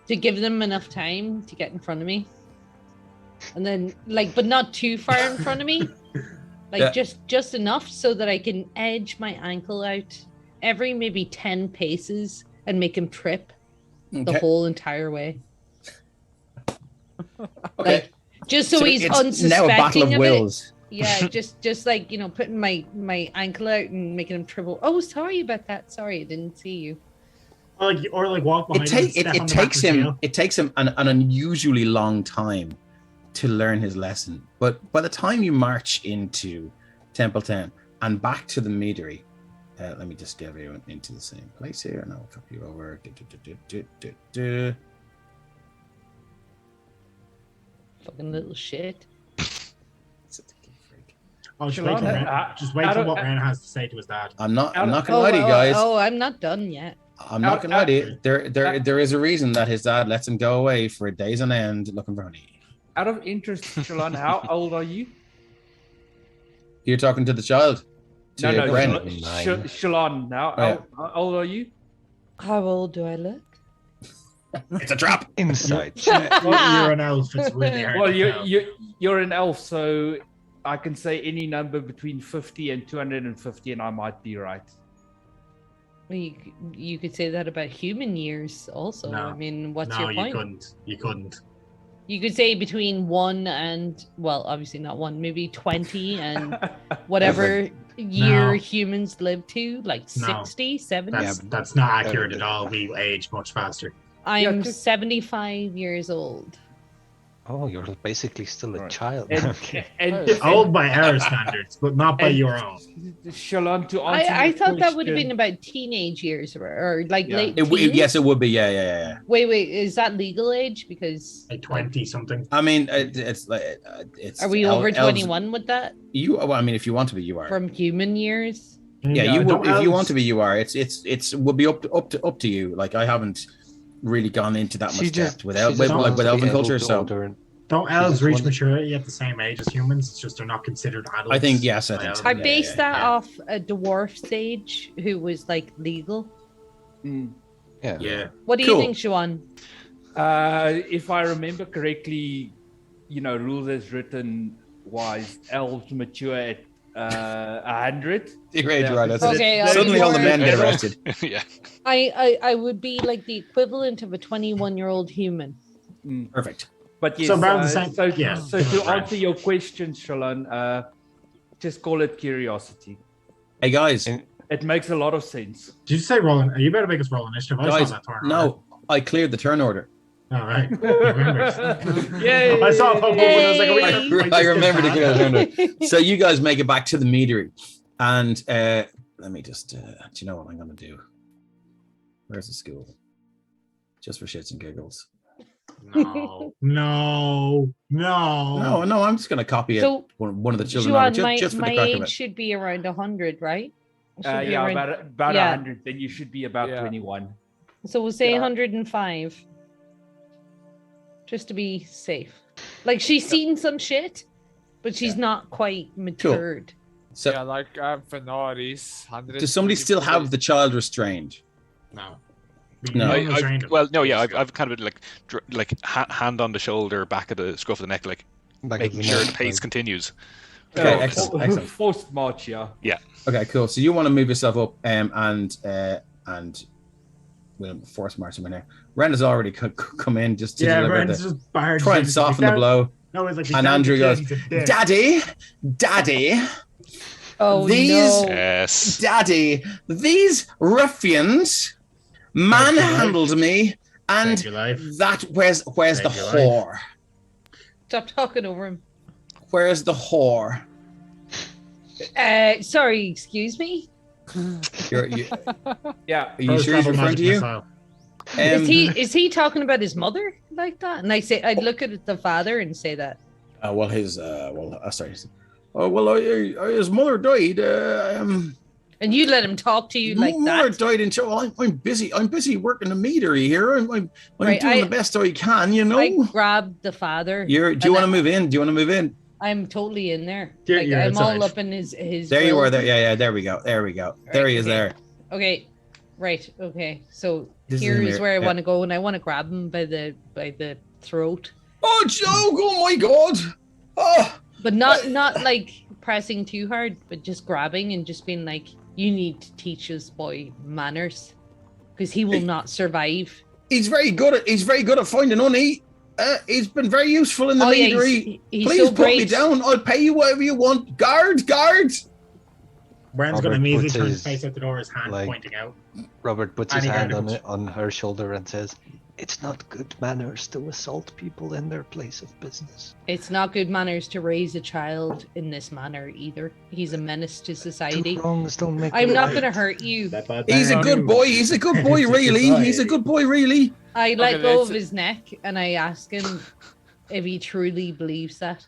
to give them enough time to get in front of me, and then but not too far in front of me, Yeah. just enough so that I can edge my ankle out every maybe 10 paces and make him trip the Okay. whole entire way. Okay. Like just so he's it's unsuspecting now a battle of it. wills. Yeah, just like putting my ankle out and making him triple. Oh, sorry about that. Sorry, I didn't see you. Or like walk behind him. It step on the back takes of his him heel. it takes him an unusually long time to learn his lesson. But by the time you march into Templetown and back to the meadery, let me just get everyone into the same place here, and I'll flip you over. Fucking little shit. Oh, just wait, Shalon, just wait till what Ren has to say to his dad. I'm not gonna Oh, lie to you guys. I'm not done yet. I'm not gonna lie to you. There is a reason that his dad lets him go away for days on end looking for honey. Out of interest, Shalon, how old are you? You're talking to the child. To No, Bren. Nine. Shalon, now Oh, yeah. how old are you? How old do I look? It's a trap. Inside. You're an elf. It's really hard. Well, to tell. you're an elf, so I can say any number between 50 and 250, and I might be right. Well, you could say that about human years also. No. I mean, what's No, your point? you couldn't. You could say between 1 and, well, obviously not 1, maybe 20 and whatever year No. humans live to, like No. 60, 70. That's not accurate at all. We age much faster. I'm just- 75 years old. Oh, you're basically still a Right. child. And, Okay. and, Old by our standards, but not by And- your own. Shalon, to answer I your thought that would have question- been about teenage years or like Yeah. late Yes, teens. it would be. Yeah. Wait, is that legal age? Because Like 20 something. I mean, it's like it's. are we over 21 with that You. Well, I mean, if you want to be, you are. from human years? Yeah, you don't would. If you want elves- to be, you are. It's would be up to you. Like I haven't really gone into that much depth with she just wants with to be elven able culture. to So order- Don't She elves just reach wanted- maturity at the same age as humans? It's just they're not considered adults. I think yes, I by think elves. so. I Yeah, based that yeah. off a dwarf sage who was like legal. Mm. Yeah. Yeah. What do Cool. you think, Siobhan? If I remember correctly, rules as written wise, elves mature at 100. Great, Yeah. right? That's Okay, it. Suddenly, all the men get Yeah. arrested. yeah. I would be like the equivalent of a 21-year-old human. Perfect. But yes, So around the same- so, yeah, so similar to brand. answer your question, Shalon, just call it curiosity. Hey guys, In- It makes a lot of sense. Did you say roll? You better make us roll initiative. I guys, saw that turn. no, I cleared the turn order. All right. You remember. Yay! I saw a pop up and I was like, are we Hey. gonna fight I this remember to kid clear back? the turn order. So you guys make it back to the meadery, and let me just. Do you know what I'm going to do? Where's the school? Just for shits and giggles. No. No. No. No, I'm just going to copy it. So, One of the children over, Siobhan, just for the my crack of age it. should be around 100, right? It should be Yeah, around- about yeah. 100. Then you should be about Yeah. 21. So we'll say Yeah. 105. Just to be safe. Like she's seen some shit, but she's not quite matured. So Yeah, like Fenor is 100. does somebody still have the child restrained? No. No. No one trained him. Well, no, yeah, I've kind of been like hand on the shoulder, back of the scruff of the neck, like Back making of the sure neck, the pace like- continues. Okay, Oh, excellent. Forced march, yeah. Okay, cool. So you want to move yourself up, and we'll force march him in there. Ren has already come in just to Yeah, deliver Brandon's the, just barged try in. and He's soften like, the blow. No, it's like he's And down Andrew to goes, kids, he's a dick. Daddy, Oh These- no. Yes. Daddy, these ruffians manhandled me, and Saved your life. where's the Saved your whore? Stop talking over him. Where's the whore? Sorry, excuse me. You, Yeah. are you sure he's Travel referring magic to you? missile. Is he talking about his mother like that? And I'd look at the father and say that. Sorry. Oh well, his mother died. And you let him talk to you like mother that. died in. Well, I'm busy. I'm busy working the meadery here. I'm Right, doing I- the best I can. You know. I grabbed the father. Do you and want to move in? Do you want to move in? I'm totally in there. Yeah, Like, you're I'm all outside. up in his. There you grill. are. There. Yeah. There we go. There we go. There he is. okay. There. Okay, right. Okay, so This is here in is here, where I yeah. want to go, and I want to grab him by the throat, Oh, Joe! Oh my God! Oh. but not like pressing too hard, but just grabbing and just being like, "You need to teach this boy manners, because he will not survive." He's very good at finding honey. He's been very useful in the Yeah, meadery. he's Please so put great. me down. I'll pay you whatever you want. Guard! Brandon's Robert gonna immediately puts turn his his, face out the door, his hand like- pointing out. Robert puts his Any hand guard on her shoulder and says, "It's not good manners to assault people in their place of business. It's not good manners to raise a child in this manner either. He's a menace to society. Two wrongs don't make I'm a not right." gonna hurt you. He's a good boy. He's a good boy, really. He's a good boy, really. I let Okay, go let's- of his neck and I ask him if he truly believes that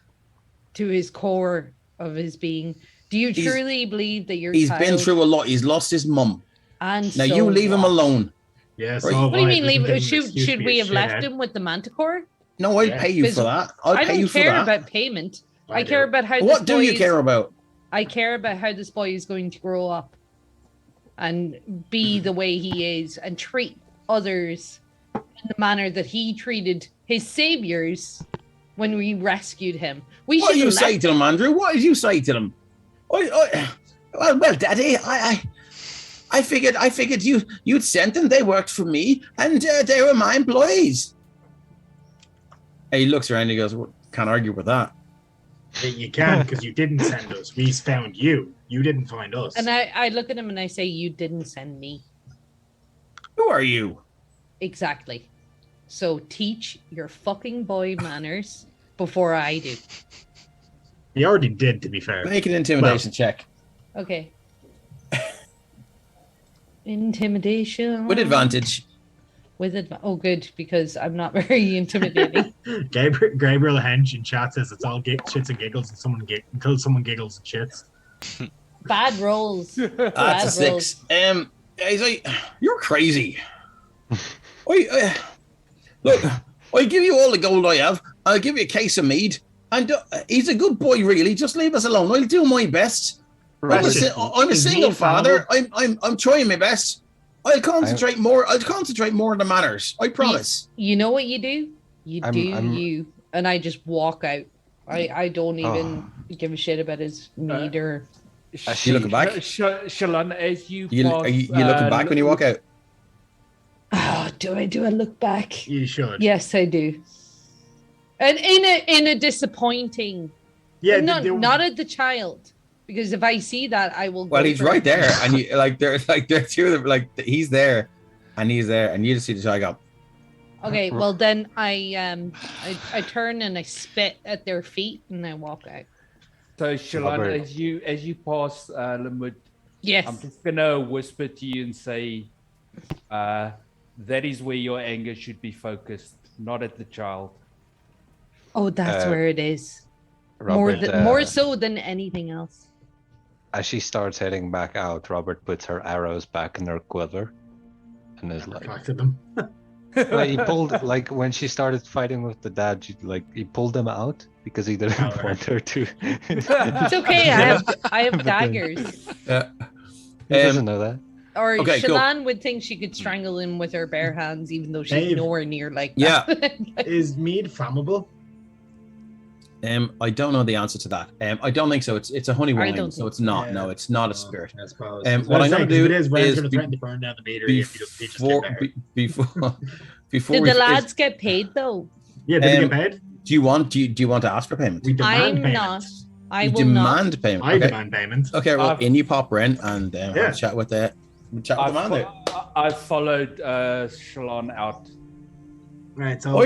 to his core of his being. Do you He's- truly believe that your He's child been through a lot. He's lost his mum. and Now so you leave him what? alone. Yeah, Right. so What do you mean we can leave? give him an Should excuse to be we a have left shithead. him with the manticore? No, I'd Yeah. pay you for that. I'll I pay you don't for care that. about payment. I do. care about how What this do boy you is- care about? I care about how this boy is going to grow up and be the way he is and treat others in the manner that he treated his saviors when we rescued him. We What should did you say to them, Andrew? What did you say to them? Well, Daddy, I figured you'd sent them. They worked for me, and they were my employees. And he looks around and he goes, well, can't argue with that. You can, because you didn't send us. We found you. You didn't find us. And I look at him and I say, you didn't send me. Who are you? Exactly. So teach your fucking boy manners before I do. He already did, to be fair. Make an intimidation check. Okay. Intimidation. With advantage. Oh, good, because I'm not very intimidating. Gabriel Hench in chat says it's all shits and giggles until someone giggles and shits. Bad rolls. That's a 6. He's like, you're crazy. Look, I give you all the gold I have. I'll give you a case of mead. And he's a good boy, really. Just leave us alone. I'll do my best. I'm a single father. I'm trying my best. I'll concentrate more on the manners. I promise. You know what you do? You. And I just walk out. I don't even give a shit about his mead or... You looking back? Shaolin, as you are you looking back when you walk out? Oh, do I look back? You should. Yes, I do. And in a disappointing... Yeah, not at the child. Because if I see that, I will. Well, he's right there, and you they're two of them. Like he's there, and you just see the child go. Okay, well then I turn and I spit at their feet and I walk out. So Shaolin, as you pass Limwood, yes, I'm just gonna whisper to you and say, that is where your anger should be focused, not at the child. Oh, that's where it is. Robert, more so than anything else. As she starts heading back out, Robert puts her arrows back in her quiver and is like, them. He pulled, like, when she started fighting with the dad, he pulled them out because he didn't want her to. It's okay. I have daggers. Yeah. He doesn't know that. Or okay, Shaolin would think she could strangle him with her bare hands, even though she's nowhere near like that. Yeah. Is mead flammable? I don't know the answer to that. I don't think so. It's a honey wine, so it's not. No, it's not a spirit. I suppose. What I'm going to do is going to threaten to burn down the meter before Did the lads get paid though? Yeah, did they get paid? Do you want to ask for payment? We demand payment. Not. I will demand not. payment. I demand payment. Okay, well, in you pop, Ren, and I'll chat with the man there. I followed Shaolin out. Right, so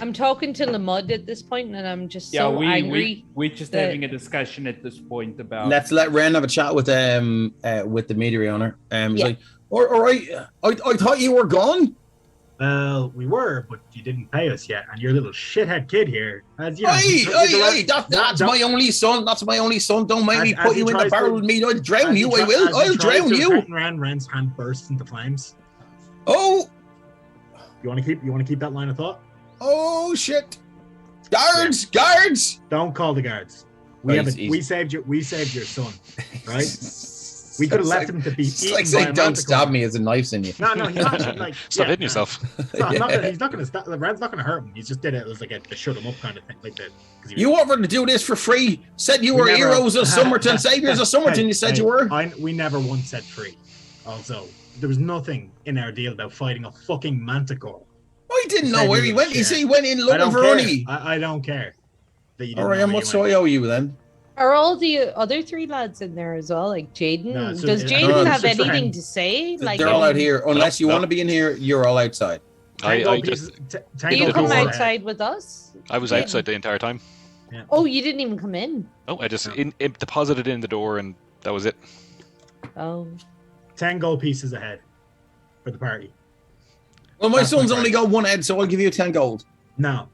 I'm talking to Lamud at this point, and I'm just so angry. We're just having a discussion at this point about. Let's let Ren have a chat with the meteor owner. He's like, all right, I thought you were gone. Well, we were, but you didn't pay us yet, and your little shithead kid here, as you know, that's my only son. That's my only son. Don't make me put you in the barrel with me. I'll drown you. I will. I'll drown you. Ren's hand bursts into flames. Oh. You want to keep that line of thought? Oh shit! Guards! Don't call the guards. We saved your son, right? We could have left him to be eaten. Like saying, "Don't stab me," as a knife's in you. No, he's not like stop hitting yourself. He's not gonna stop. Ren's not gonna hurt him. He's just did it as like a shut him up kind of thing, like that. You offered to do this for free. Said you were heroes of Somerton, saviors of Somerton. You said you were. We never once said free. Also, there was nothing in our deal about fighting a fucking manticore. I didn't know where he went. He said he went in looking for honey. I don't care. All right, how much do I owe you then? Are all the other three lads in there as well? Like Jaden? No, does Jaden have anything to say? Like they're all out here. Unless you want to be in here, you're all outside. Do you come outside with us? I was outside the entire time. Yeah. Oh, you didn't even come in? Oh, I just deposited in the door and that was it. Oh. 10 gold pieces ahead for the party. Well, my son's only got one head, so I'll give you 10 gold. No,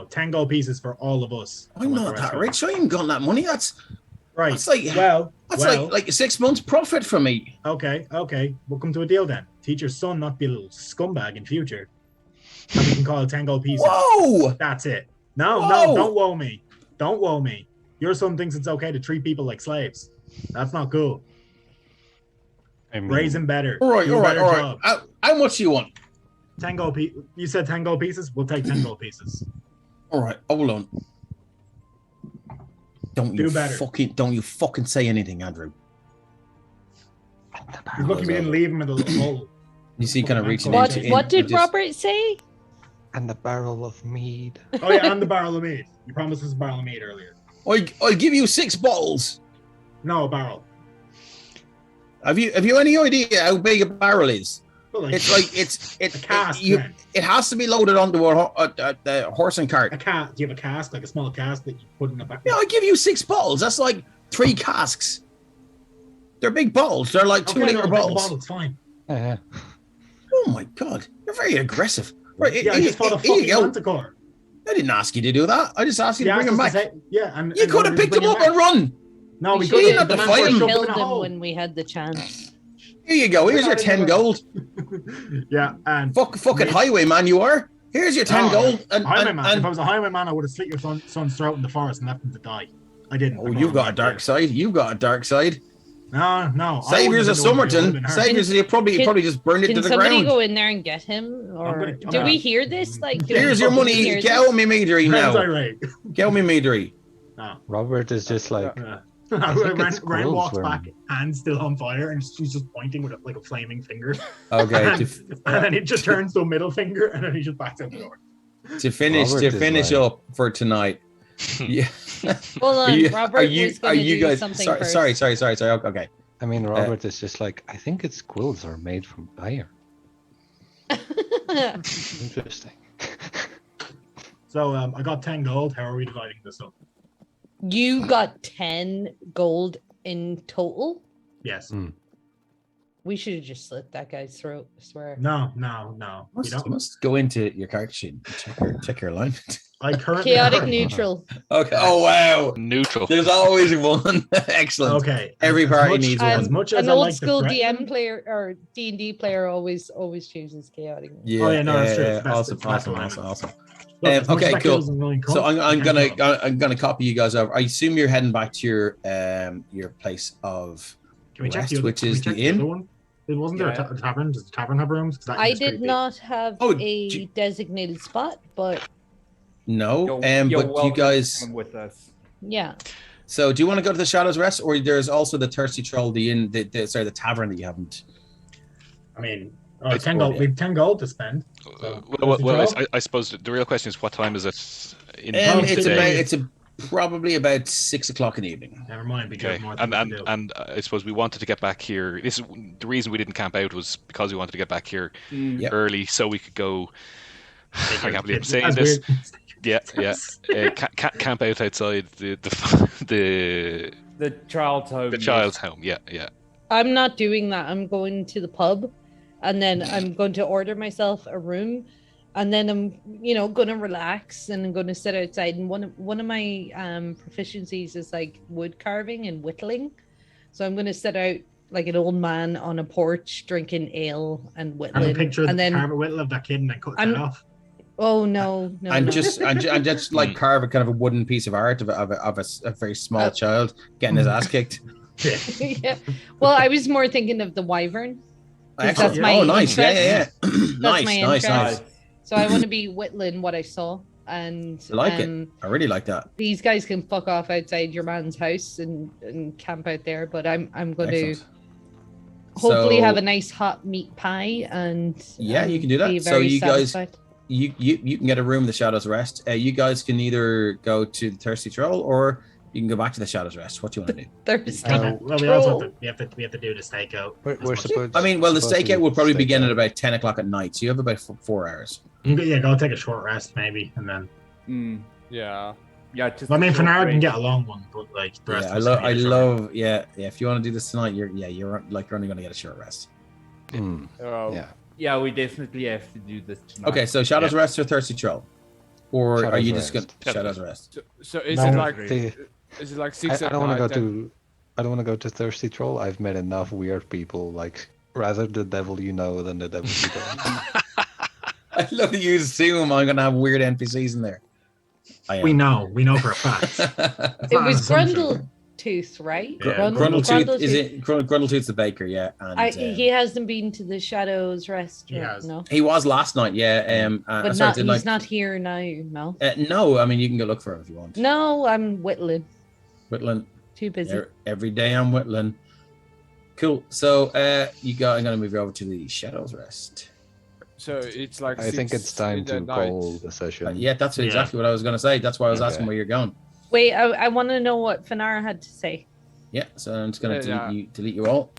10 gold pieces for all of us. I'm not that rich. I ain't got that money. That's right. That's like like 6 months profit for me. Okay. We'll come to a deal then. Teach your son not to be a little scumbag in future. And we can call it 10 gold pieces. Whoa! That's it. No, don't woe me. Don't woe me. Your son thinks it's okay to treat people like slaves. That's not cool. Raise him better. All right. How much do you want? 10 gold pieces. You said 10 gold pieces? We'll take 10 gold pieces. All right, hold on. Don't Do you better. fucking say anything, Andrew. He's lucky we didn't leave him in the little hole. You see, kind of reaching What into. what did just- Robert say? And the barrel of mead. Oh yeah, and the barrel of mead. You promised us a barrel of mead earlier. I'll give you 6 bottles. No, a barrel. Have you any idea how big a barrel is? Well, It's like a cask. it has to be loaded onto a horse and cart. A cask. Do you have a cask, like a small cask that you put in the back? Yeah, I give you 6 bottles. That's like 3 casks. They're big bottles. They're like 2-liter bottles. Bottles, fine. Yeah. Oh my god, you're very aggressive. Right, Yeah, I just fought a fucking go. manticore. I didn't ask you to do that. I just asked you to bring him back. And You could have picked him up and run. No, we should couldn't. have You have to fight him. killed him when we had the chance. Here you go. Here's your 10 gold. Yeah, and Fucking highwayman you are. Here's your 10 gold. Highwayman. If I was a highwayman, I would have slit your son's throat in the forest and left him to die. I didn't. Oh, you've got a dark side. You've got a dark side. No. Saviors of Somerton. Saviors, you probably just burned it to Can the somebody go go in there and get him? Or I'm do we hear this? Like, do Here's we your fucking money. hear Get this? on me, Meadery now. Get on me, Meadery. No. Robert is just like, Ren walks squirrels back, hands still on fire, and she's just pointing with like a flaming finger. Okay. and then it just turns to a middle finger, and then he just backs out the door. To finish up for tonight. Yeah. Hold on, Are you- Robert are you- was going to do guys something sorry, first. sorry. Okay. I mean, Robert is just like, I think its quills are made from iron. Interesting. So I got 10 gold. How are we dividing this up? You got 10 gold in total? Yes. We should have just slit that guy's throat, I swear. No. You must go into your character sheet and check your alignment. I currently Chaotic neutral. Okay. Oh wow. Neutral. There's always one. Excellent. Okay. Every party needs one. As much as An I old like school the DM player or D&D player always chooses chaotic. Yeah. Oh, yeah, no, that's true. Yeah, It's best- awesome, it's best awesome. alignment. Look, as much Okay, as that cool. kills a million So cunts, I'm I can't kill them. gonna copy you guys over. I assume you're heading back to your place of Can we check rest, the other, which can we is check the inn. other one? Wasn't there a tavern? Does the tavern have rooms? 'Cause that I is did creepy. not have Oh, a designated spot, but No, You're but you welcome to guys. come with us. yeah. So do you want to go to the Shadows Rest, or there's also the Thirsty Troll, the tavern that you haven't? I mean, It's 10 gold. We have 10 gold to spend. So, I suppose the real question is, what time is it in It's probably about 6 o'clock in the evening. Never mind. We do Okay, have more things to do. and I suppose we wanted to get back here. This is the reason we didn't camp out, was because we wanted to get back here Yep. early so we could go. I can't believe I'm That's saying this. weird. Yeah. Camp out outside the The child's home. child's home. Yeah. I'm not doing that. I'm going to the pub and then I'm going to order myself a room and then I'm, going to relax and I'm going to sit outside. And one of my proficiencies is like wood carving and whittling. So I'm going to sit out like an old man on a porch drinking ale and Have whittling. a picture of and the then, carver whittle of that kid and then cut that off. oh no. And just like carve a kind of a wooden piece of art of a very small child getting his ass kicked. Yeah. Well, I was more thinking of the wyvern. 'Cause Excellent. that's my Oh, nice. interest. Yeah. That's my nice. interest. So I want to be whittling what I saw, and I like it. I really like that. These guys can fuck off outside your man's house and camp out there, but I'm going to Excellent. hopefully So- have a nice hot meat pie and Yeah, you can do that. be So very you guys- satisfied. You can get a room in the Shadows Rest. You guys can either go to the Thirsty Troll or you can go back to the Shadows Rest. What do you want to do? Thirsty Well, we also have to we have to do the stakeout. We're supposed. I mean, well, the supposed to stakeout will probably stake begin out. at about 10 o'clock at night, so you have about 4 hours. Yeah, go take a short rest maybe, and then. Yeah. Yeah, just I mean, a for short now I can break. get a long one, but like the rest. Yeah, of us can get a short one. yeah. If you want to do this tonight, you're only going to get a short rest. Yeah. Yeah, we definitely have to do this tonight. Okay, so Shadows Rest or Thirsty Troll, or are Shadows you just going Rest. to Shadows Rest? So is No, it like the- is it like I, 6 I at don't want to night go and- to. I don't want to go to Thirsty Troll. I've met enough weird people. Like rather the devil you know than the devil you don't. I love that you assume I'm going to have weird NPCs in there. I am. We know for a fact. It was Assumption. Grundle Grundletooth, right? Yeah, Grundletooth is it? Grundletooth's the baker, yeah. And He hasn't been to the Shadows restaurant, has. no. he was last night, yeah. But sorry, he's not here now, no. no, I mean you can go look for him if you want. No, I'm whittling. Whitland. Too busy. Every day I'm Whitland. Cool. So I'm gonna move you over to the Shadows Rest. So it's like. I think it's 6 time in the to night. call the session. Yeah, that's exactly what I was gonna say. That's why I was Okay. asking where you're going. Wait, I want to know what Fanara had to say. Yeah, so I'm just gonna Yeah, delete you all.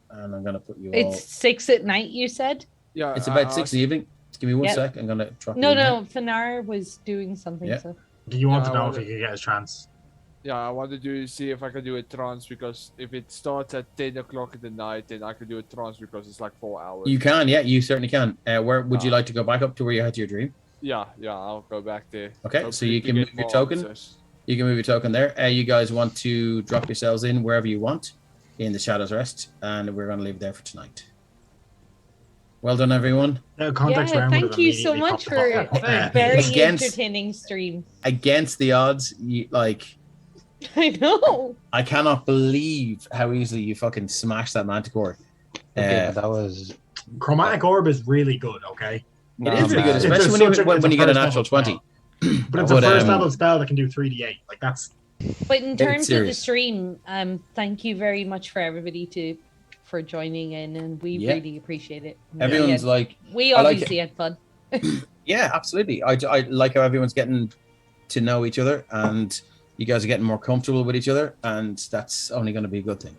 And I'm gonna put you all. It's 6 at night, you said? Yeah. It's about 6 in the evening. Just give me one Yep. sec. I'm gonna drop No, you in no, Fanara was doing something. Yeah. So. Do you want Yeah, to I know if wanna- he can get his trance? Yeah, I want to see if I can do a trance because if it starts at 10 o'clock in the night, then I can do a trance because it's like 4 hours. You can, yeah, you certainly can. Where would you Ah. like to go back up to where you had your dream? Yeah, I'll go back there. Okay, so Hopefully you to can get move your more token. answers. You can move your token there. You guys want to drop yourselves in wherever you want in the Shadows Rest, and we're going to leave it there for tonight. Well done, everyone. Context Yeah, round would thank have you so immediately much popped for up. a very Against- entertaining stream. Against the odds, I know. I cannot believe how easily you fucking smashed that Manticore. Okay, but that was. Chromatic Orb is really good, okay? It is really good, It's especially such a- when it's a you get a first natural level 20. But it's a But, first level spell that can do 3d8. Like, that's. But in terms of the serious. stream, thank you very much for everybody for joining in, and we Yeah. really appreciate it. Everyone's Yeah. like, We I like obviously had fun. yeah, absolutely. I like how everyone's getting to know each other, and you guys are getting more comfortable with each other, and that's only going to be a good thing.